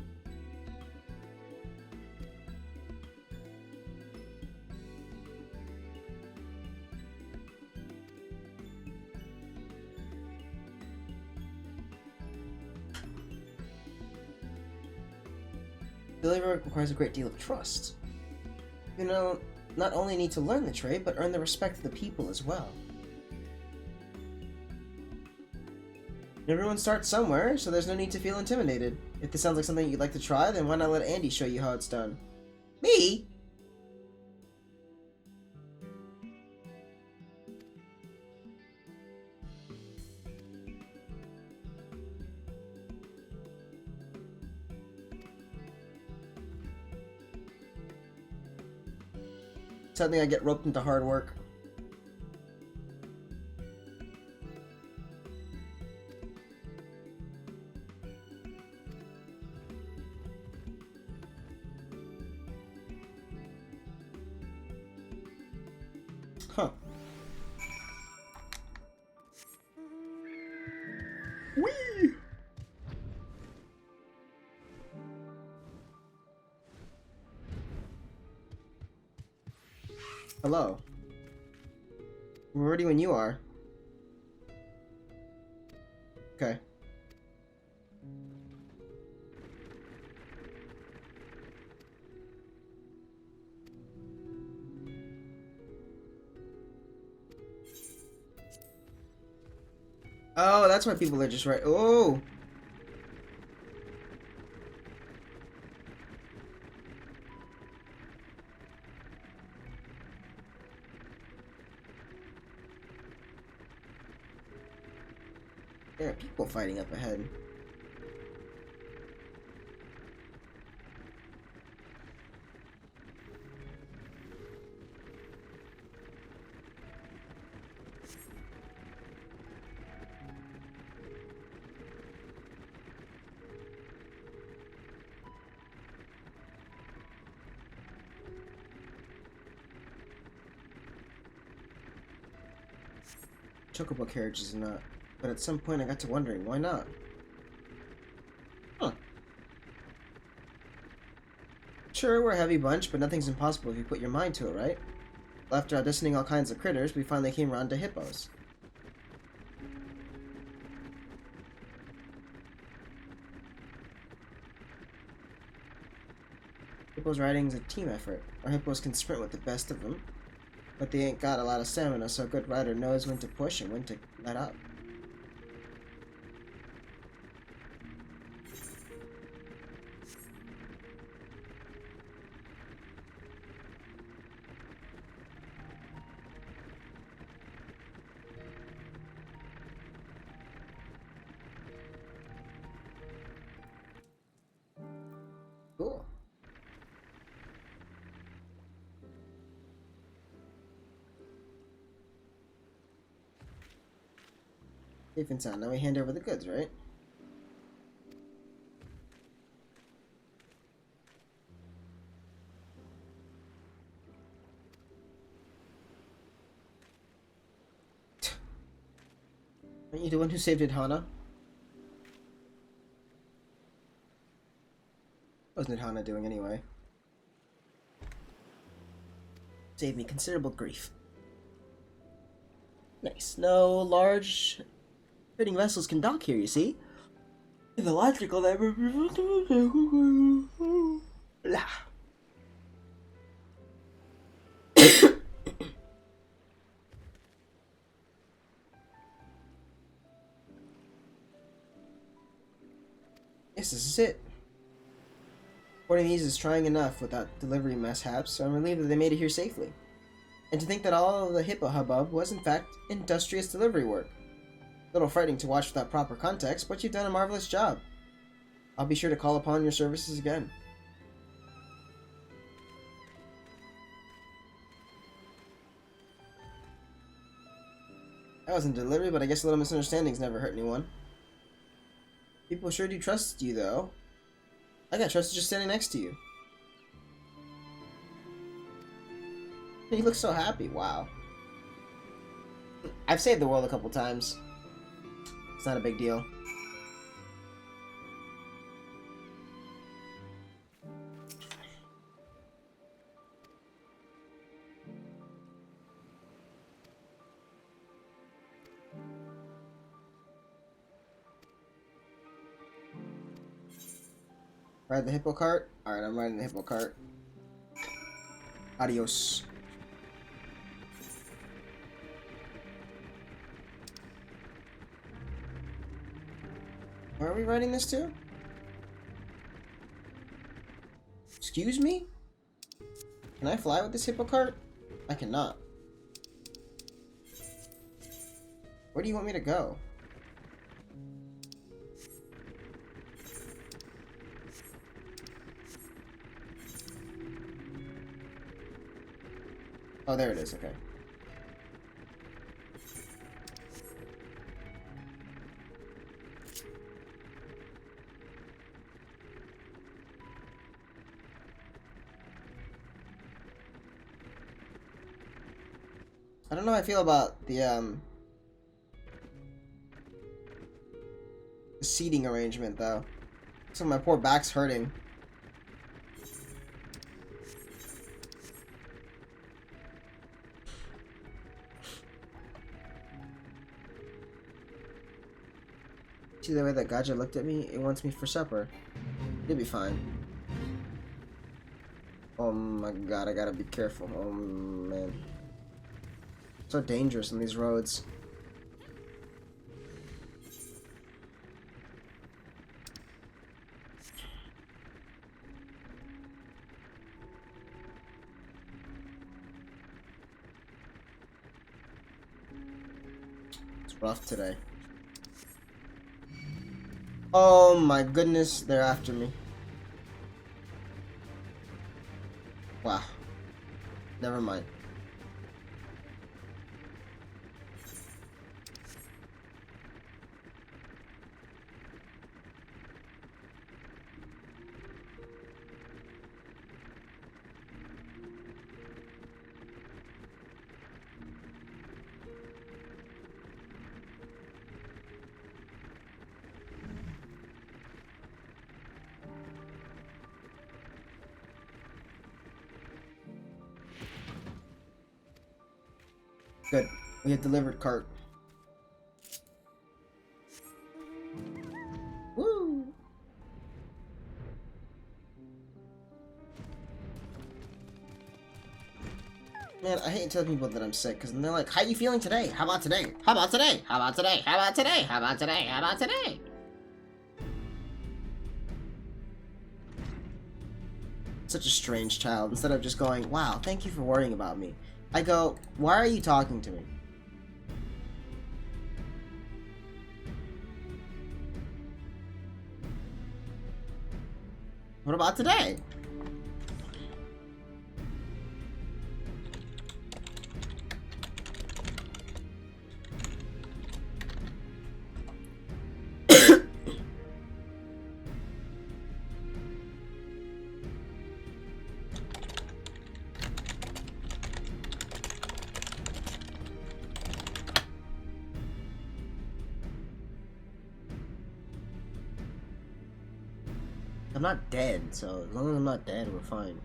Delivery work requires a great deal of trust. You know, not only need to learn the trade, but earn the respect of the people as well. Everyone starts somewhere, so there's no need to feel intimidated. If this sounds like something you'd like to try, then why not let Andy show you how it's done? Me? Suddenly I get roped into hard work. Huh. Whee! Hello. We're ready when you are. Okay. Oh, that's why people are just right. Oh! There are people fighting up ahead. Chocobo carriages and not. But at some point I got to wondering, why not? Huh. Sure, we're a heavy bunch, but nothing's impossible if you put your mind to it, right? After auditioning all kinds of critters, we finally came around to hippos. Hippos riding's a team effort. Our hippos can sprint with the best of them, but they ain't got a lot of stamina, so a good rider knows when to push and when to let up. Cool. Safe and sound. Now we hand over the goods, right? Aren't you the one who saved Idhana? What was Nidhana doing anyway? Saved me considerable grief. Nice. No large trading vessels can dock here, you see? The logical never. Yes, this is it. Portuguese is trying enough without delivery mishaps, so I'm relieved that they made it here safely. And to think that all of the hippo hubbub was in fact industrious delivery work. A little frightening to watch without proper context, but you've done a marvelous job. I'll be sure to call upon your services again. That wasn't delivery, but I guess a little misunderstandings never hurt anyone. People sure do trust you, though. I got trusted just standing next to you. You look so happy. Wow. I've saved the world a couple times. It's not a big deal. Ride the hippo cart? Alright, I'm riding the hippo cart. Adios. Where are we riding this to? Excuse me? Can I fly with this hippo cart? I cannot. Where do you want me to go? Oh, there it is, okay. I don't know how I feel about the seating arrangement, though. So my poor back's hurting. See the way that Gaja looked at me? It wants me for supper. You'll be fine. Oh my god, I gotta be careful. Oh man. So dangerous on these roads. It's rough today. Oh my goodness, they're after me. Wow. Never mind. Good. We have delivered cart. Woo! Man, I hate telling people that I'm sick because they're like, "How you feeling today? How about today? How about today? How about today? How about today? How about today? How about today?" Such a strange child. Instead of just going, "Wow, thank you for worrying about me," I go, "Why are you talking to me?" What about today? I'm not dead, so as long as I'm not dead, we're fine.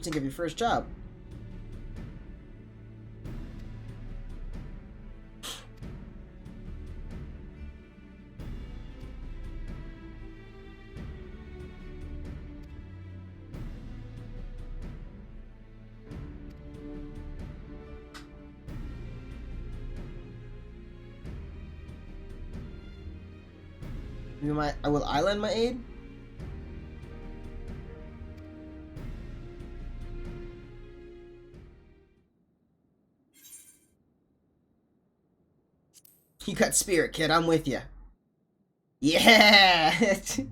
think of your first job? Will I lend my aid? You got spirit, kid. I'm with you. Yeah! I think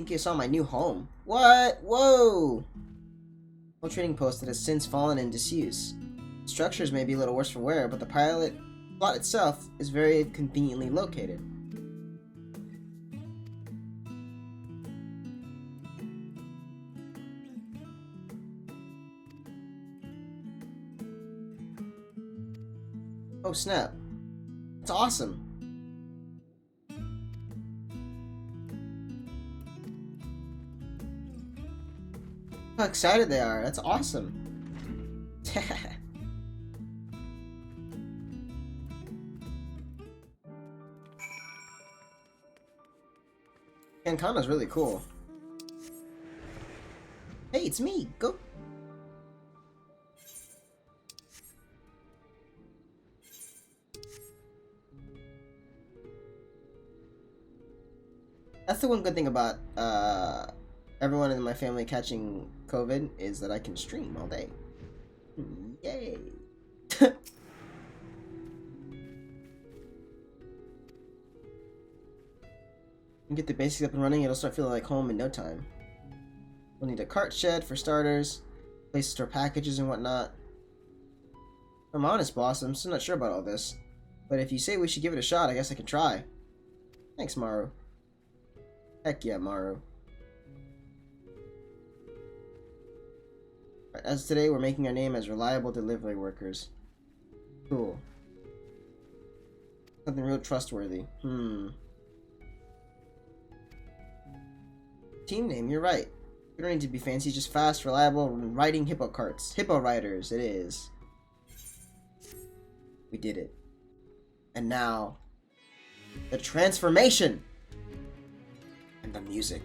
you saw my new home. What? Whoa! Old trading post that has since fallen in disuse. Structures may be a little worse for wear, but the plot itself is very conveniently located. Oh snap. It's awesome. How excited they are. That's awesome. Cancana's really cool. Hey, it's me. Go. That's the one good thing about everyone in my family catching COVID is that I can stream all day. Yay! You get the basics up and running, it'll start feeling like home in no time. We'll need a cart shed for starters, place to store packages and whatnot. If I'm honest, boss, I'm still not sure about all this. But if you say we should give it a shot, I guess I can try. Thanks, Maru. Heck yeah, Maru. Right, as of today, we're making our name as reliable delivery workers. Cool. Something real trustworthy. Team name, you're right. We don't need to be fancy, just fast, reliable, riding hippo carts. Hippo riders, it is. We did it. And now, the transformation! And the music.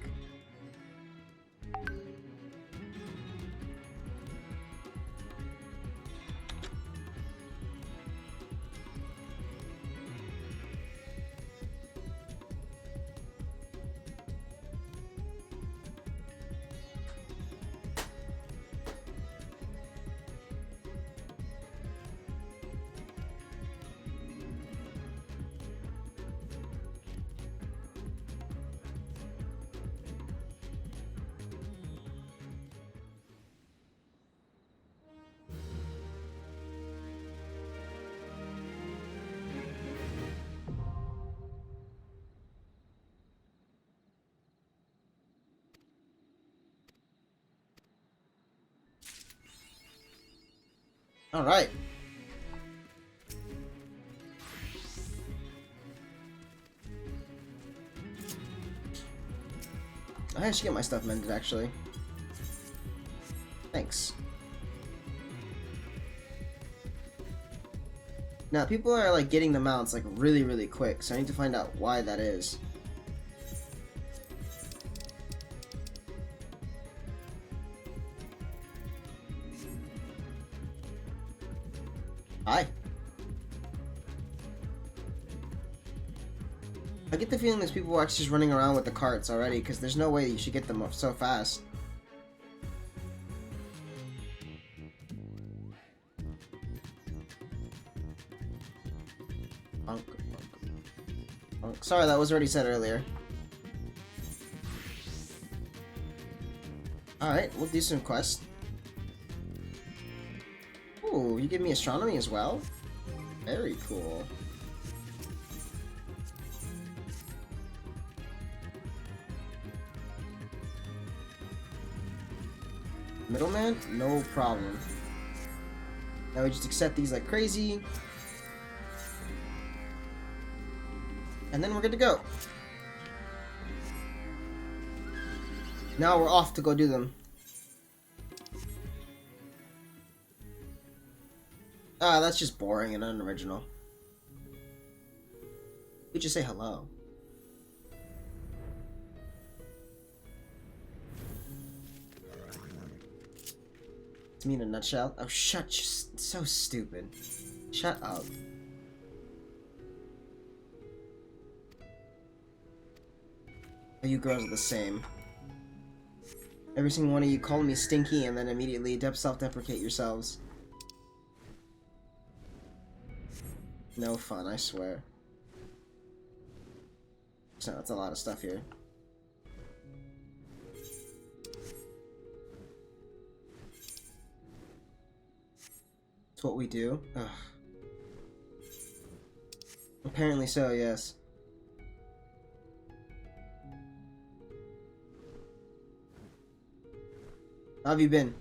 Alright. I should get my stuff mended, actually. Thanks. Now, people are, like, getting the mounts, like, really, really quick, so I need to find out why that is. Hi. I get the feeling there's people actually just running around with the carts already, because there's no way you should get them up so fast. Sorry, that was already said earlier. Alright, we'll do some quests. Ooh, you give me astronomy as well? Very cool. Middleman? No problem. Now we just accept these like crazy. And then we're good to go. Now we're off to go do them. Ah, that's just boring and unoriginal. We just say hello. It's me in a nutshell. Oh, shut! Just so stupid. Shut up. Oh, you girls are the same. Every single one of you call me stinky and then immediately self-deprecate yourselves. No fun, I swear. So that's a lot of stuff here. It's what we do. Ugh. Apparently so, yes. How have you been?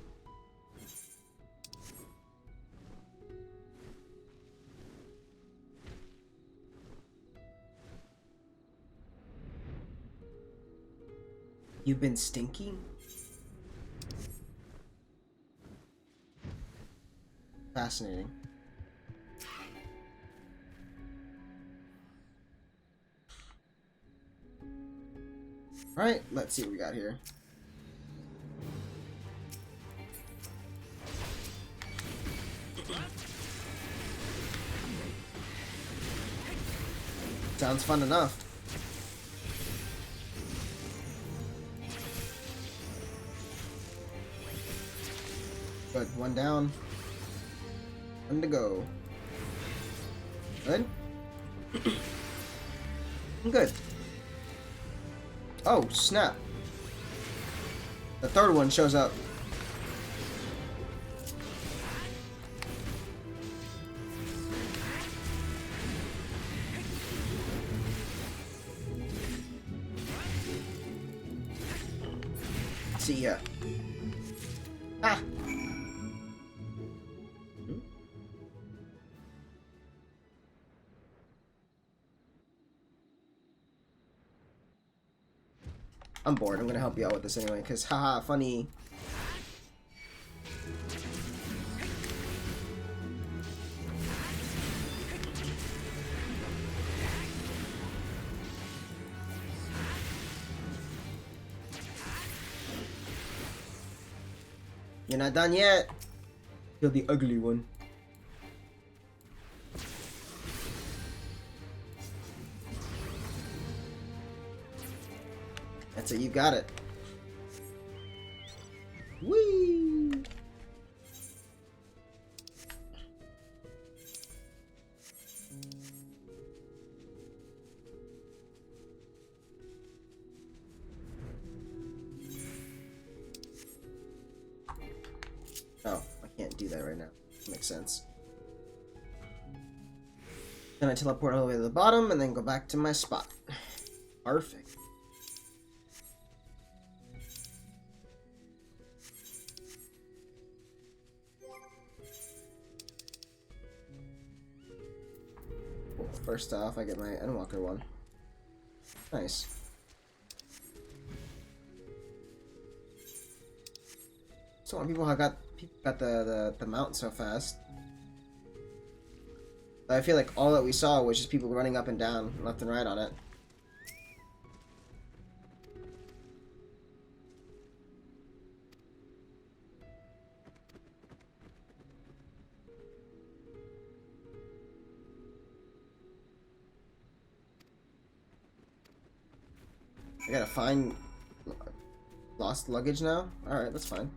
You've been stinky? Fascinating. Alright, let's see what we got here. Sounds fun enough. Good, one down. One to go. Good? I'm good. Oh, snap. The third one shows up. See ya. Ah! I'm bored. I'm gonna help you out with this anyway, because haha, funny. You're not done yet. You're the ugly one. That's it, you got it. Whee! Oh, I can't do that right now. Makes sense. Then I teleport all the way to the bottom and then go back to my spot. Perfect. First off, I get my Endwalker one. Nice. So many people have got the mount so fast. But I feel like all that we saw was just people running up and down, left and right on it. I gotta find lost luggage now? Alright, that's fine.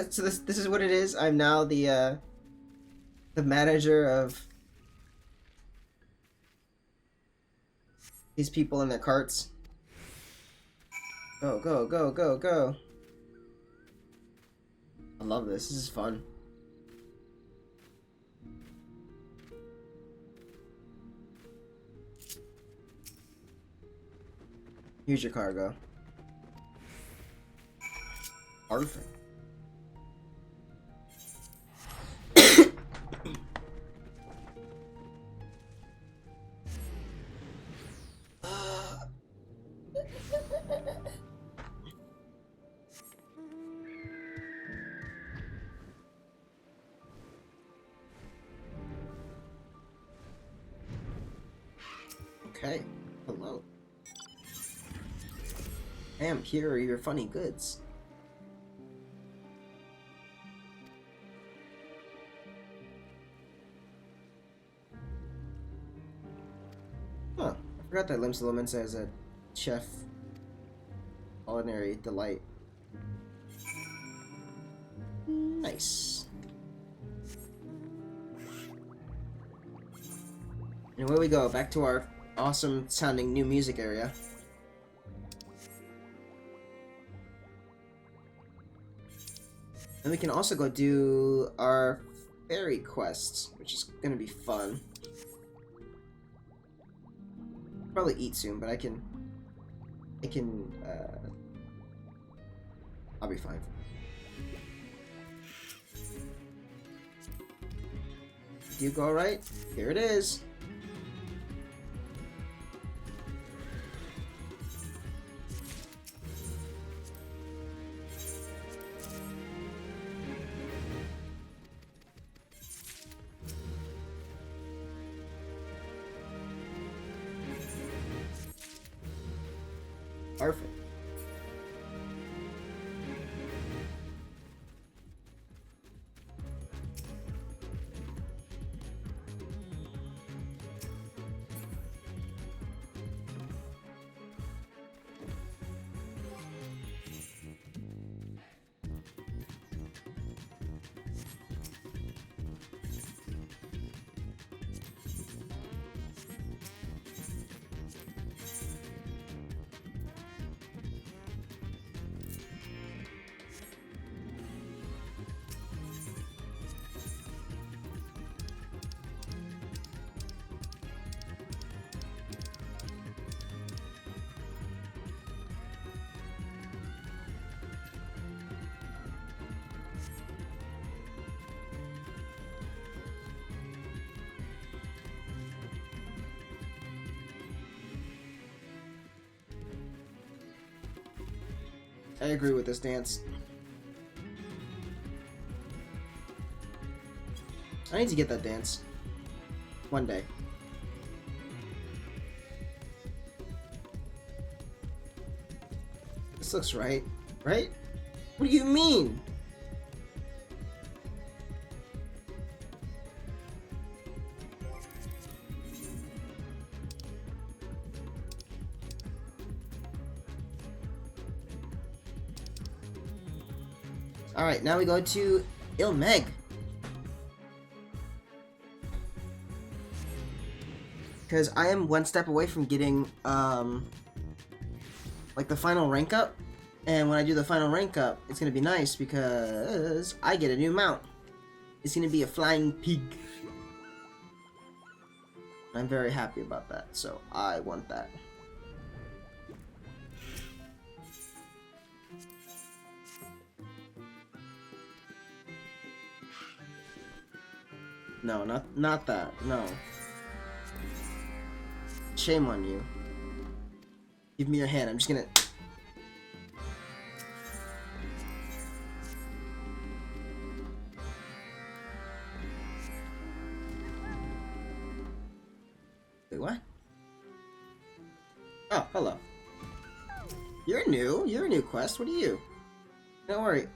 So this is what it is. I'm now the manager of these people in their carts. Go, go, go, go, go. I love this. This is fun. Here's your cargo. Perfect. Okay. Hello. Here are your funny goods. Huh. I forgot that Limsa Lominsa is a chef culinary delight. Nice. And away we go, back to our awesome sounding new music area. And we can also go do our fairy quests, which is gonna be fun. Probably eat soon, but I'll be fine. You go right? Here it is. Perfect. I agree with this dance. I need to get that dance. One day. This looks right. Right? What do you mean? Alright, now we go to Ilmeg. Because I am one step away from getting, like the final rank up. And when I do the final rank up, it's going to be nice because I get a new mount. It's going to be a flying pig. I'm very happy about that, so I want that. No, not that. No. Shame on you. Give me your hand. I'm just gonna... Wait, what? Oh, hello. You're new. You're a new quest. What are you? Don't worry.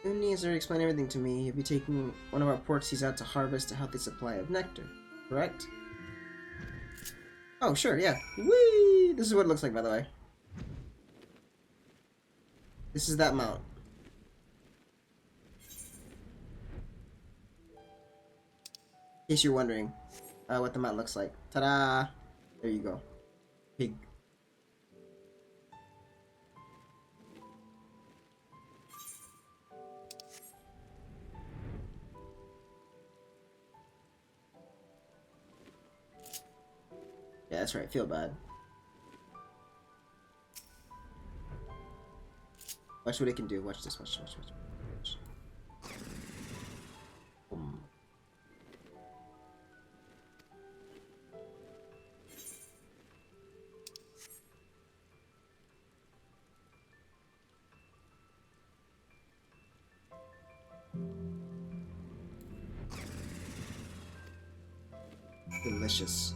Uni has already explained everything to me. You'll be taking one of our portsies out to harvest a healthy supply of nectar, correct? Oh, sure, yeah. Whee! This is what it looks like, by the way. This is that mount. In case you're wondering what the mount looks like. Ta-da! There you go. Pig. Yeah, that's right. Feel bad. Watch what it can do. Watch this. Watch. Boom. Delicious.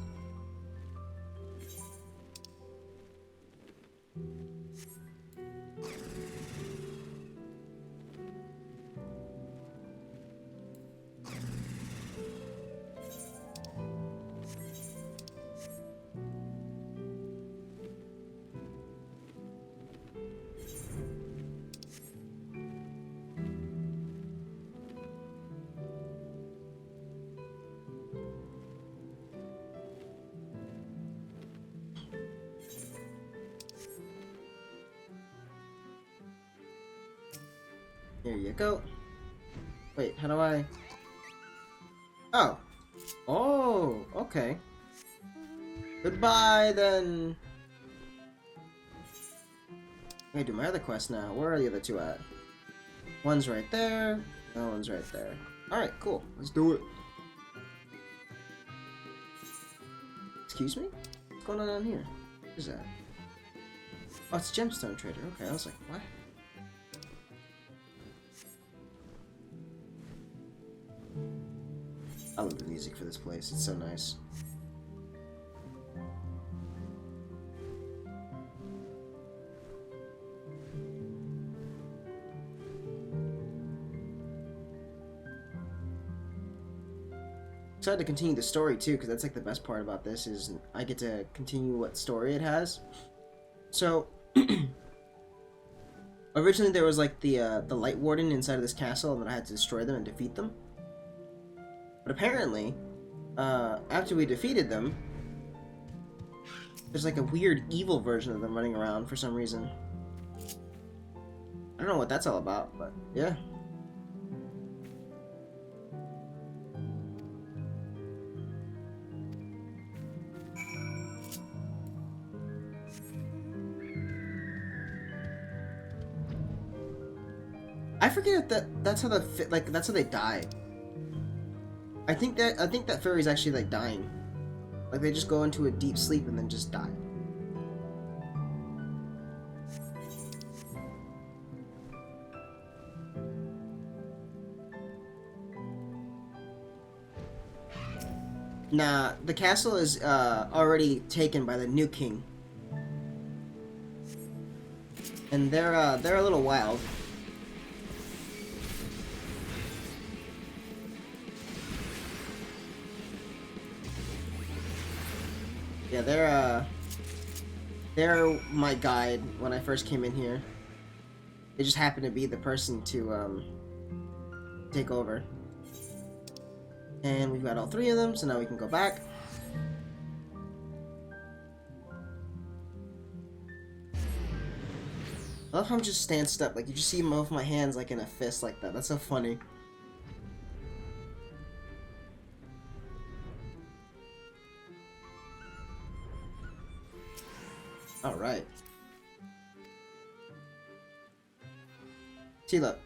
Here you go. Wait, how do I... Oh. Oh, okay. Goodbye, then. I gotta do my other quest now. Where are the other two at? One's right there. That one's right there. Alright, cool. Let's do it. Excuse me? What's going on down here? What is that? Oh, it's a gemstone trader. Okay, I was like, what? I love the music for this place. It's so nice. Excited to continue the story too, because that's like the best part about this is I get to continue what story it has. So originally there was like the Light Warden inside of this castle, and then I had to destroy them and defeat them. But apparently, after we defeated them, there's like a weird evil version of them running around for some reason. I don't know what that's all about, but yeah. I forget if that's how that's how they die. I think that fairy's actually like dying. Like they just go into a deep sleep and then just die. Nah, the castle is already taken by the new king. And they're a little wild. Yeah, they're my guide when I first came in here. They just happened to be the person to take over. And we've got all three of them, so now we can go back. I love how I'm just stanced up, like you just see both my hands like in a fist like that. That's so funny. Alright. See, look.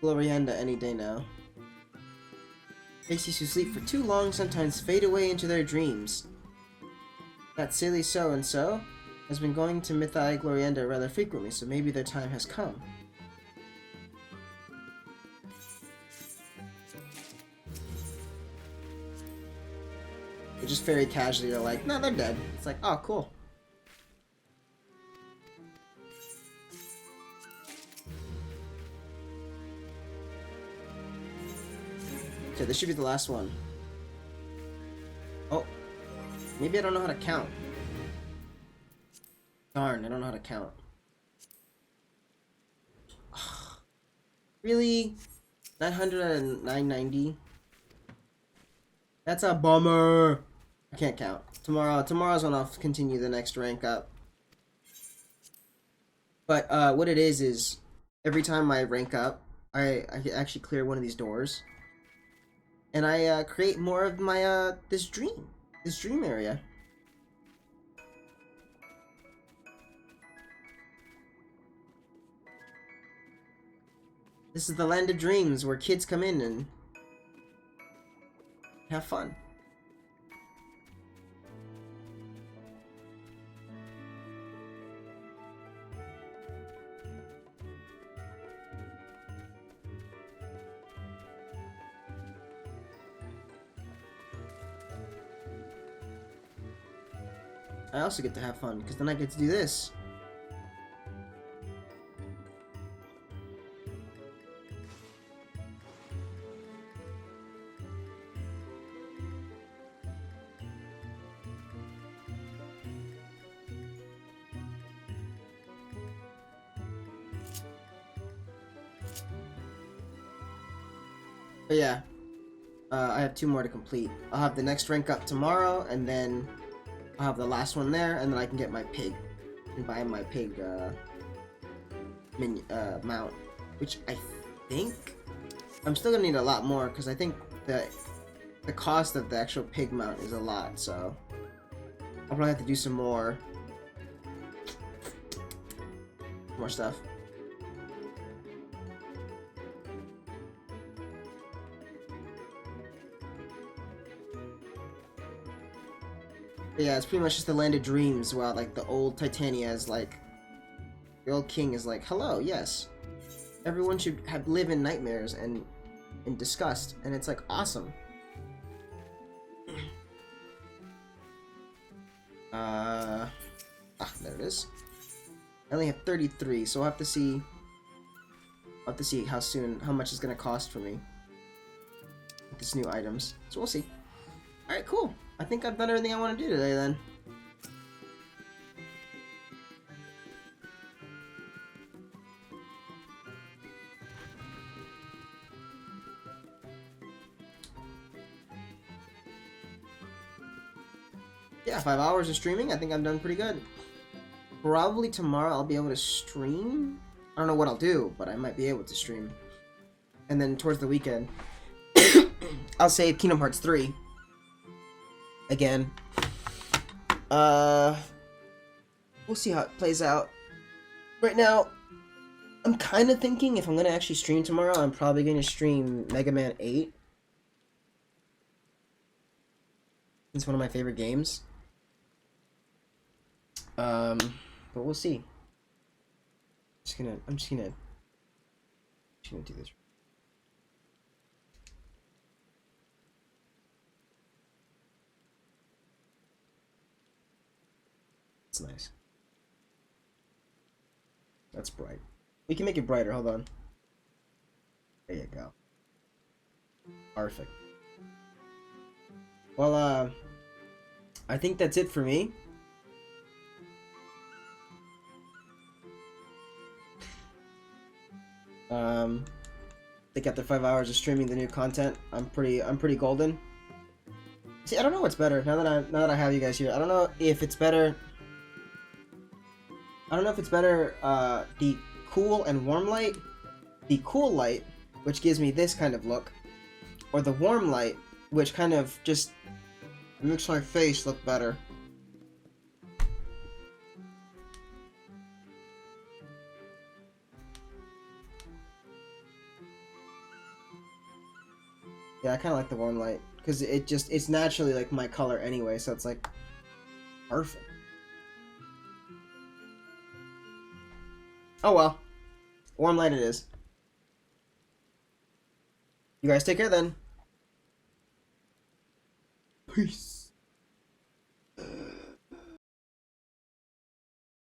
Glorianda any day now. Faces who sleep for too long sometimes fade away into their dreams. That silly so-and-so has been going to Mythi Glorianda rather frequently, so maybe their time has come. They just very casually are like, no, they're dead. It's like, oh, cool. Okay, this should be the last one. Oh. Maybe I don't know how to count. Darn, I don't know how to count. Really? 900 and 990? That's a bummer. I can't count. Tomorrow's when I'll continue the next rank up. But what it is every time I rank up, I actually clear one of these doors. And I create more of my this dream area. This is the land of dreams where kids come in and have fun. I also get to have fun, because then I get to do this. But yeah, I have 2 more to complete. I'll have the next rank up tomorrow, and then I'll have the last one there, and then I can get my pig and buy my pig mount. which I think I'm still gonna need a lot more because I think the cost of the actual pig mount is a lot, so I'll probably have to do some more stuff. But yeah, it's pretty much just the land of dreams. While like the old Titania is like, the old king is like, hello, yes, everyone should live in nightmares and in disgust, and it's like awesome. There it is. I only have 33, so I'll have to see. How much it's gonna cost for me with this new items. So we'll see. All right, cool. I think I've done everything I want to do today then. Yeah, 5 hours of streaming. I think I've done pretty good. Probably tomorrow I'll be able to stream. I don't know what I'll do, but I might be able to stream. And then towards the weekend, I'll save Kingdom Hearts 3 again. We'll see how it plays out. Right now, I'm kind of thinking if I'm gonna actually stream tomorrow, I'm probably gonna stream Mega Man 8. It's one of my favorite games. But we'll see. I'm just gonna do this. It's nice. That's bright. We can make it brighter. Hold on. There you go. Perfect. Well, I think that's it for me. I think after 5 hours of streaming the new content, I'm pretty golden. See, I don't know what's better now that I have you guys here. I don't know if it's better. The cool and warm light, the cool light, which gives me this kind of look, or the warm light, which kind of just makes my face look better. Yeah, I kind of like the warm light because it's naturally like my color anyway, so it's like perfect. Oh well, warm light it is. You guys take care then. Peace.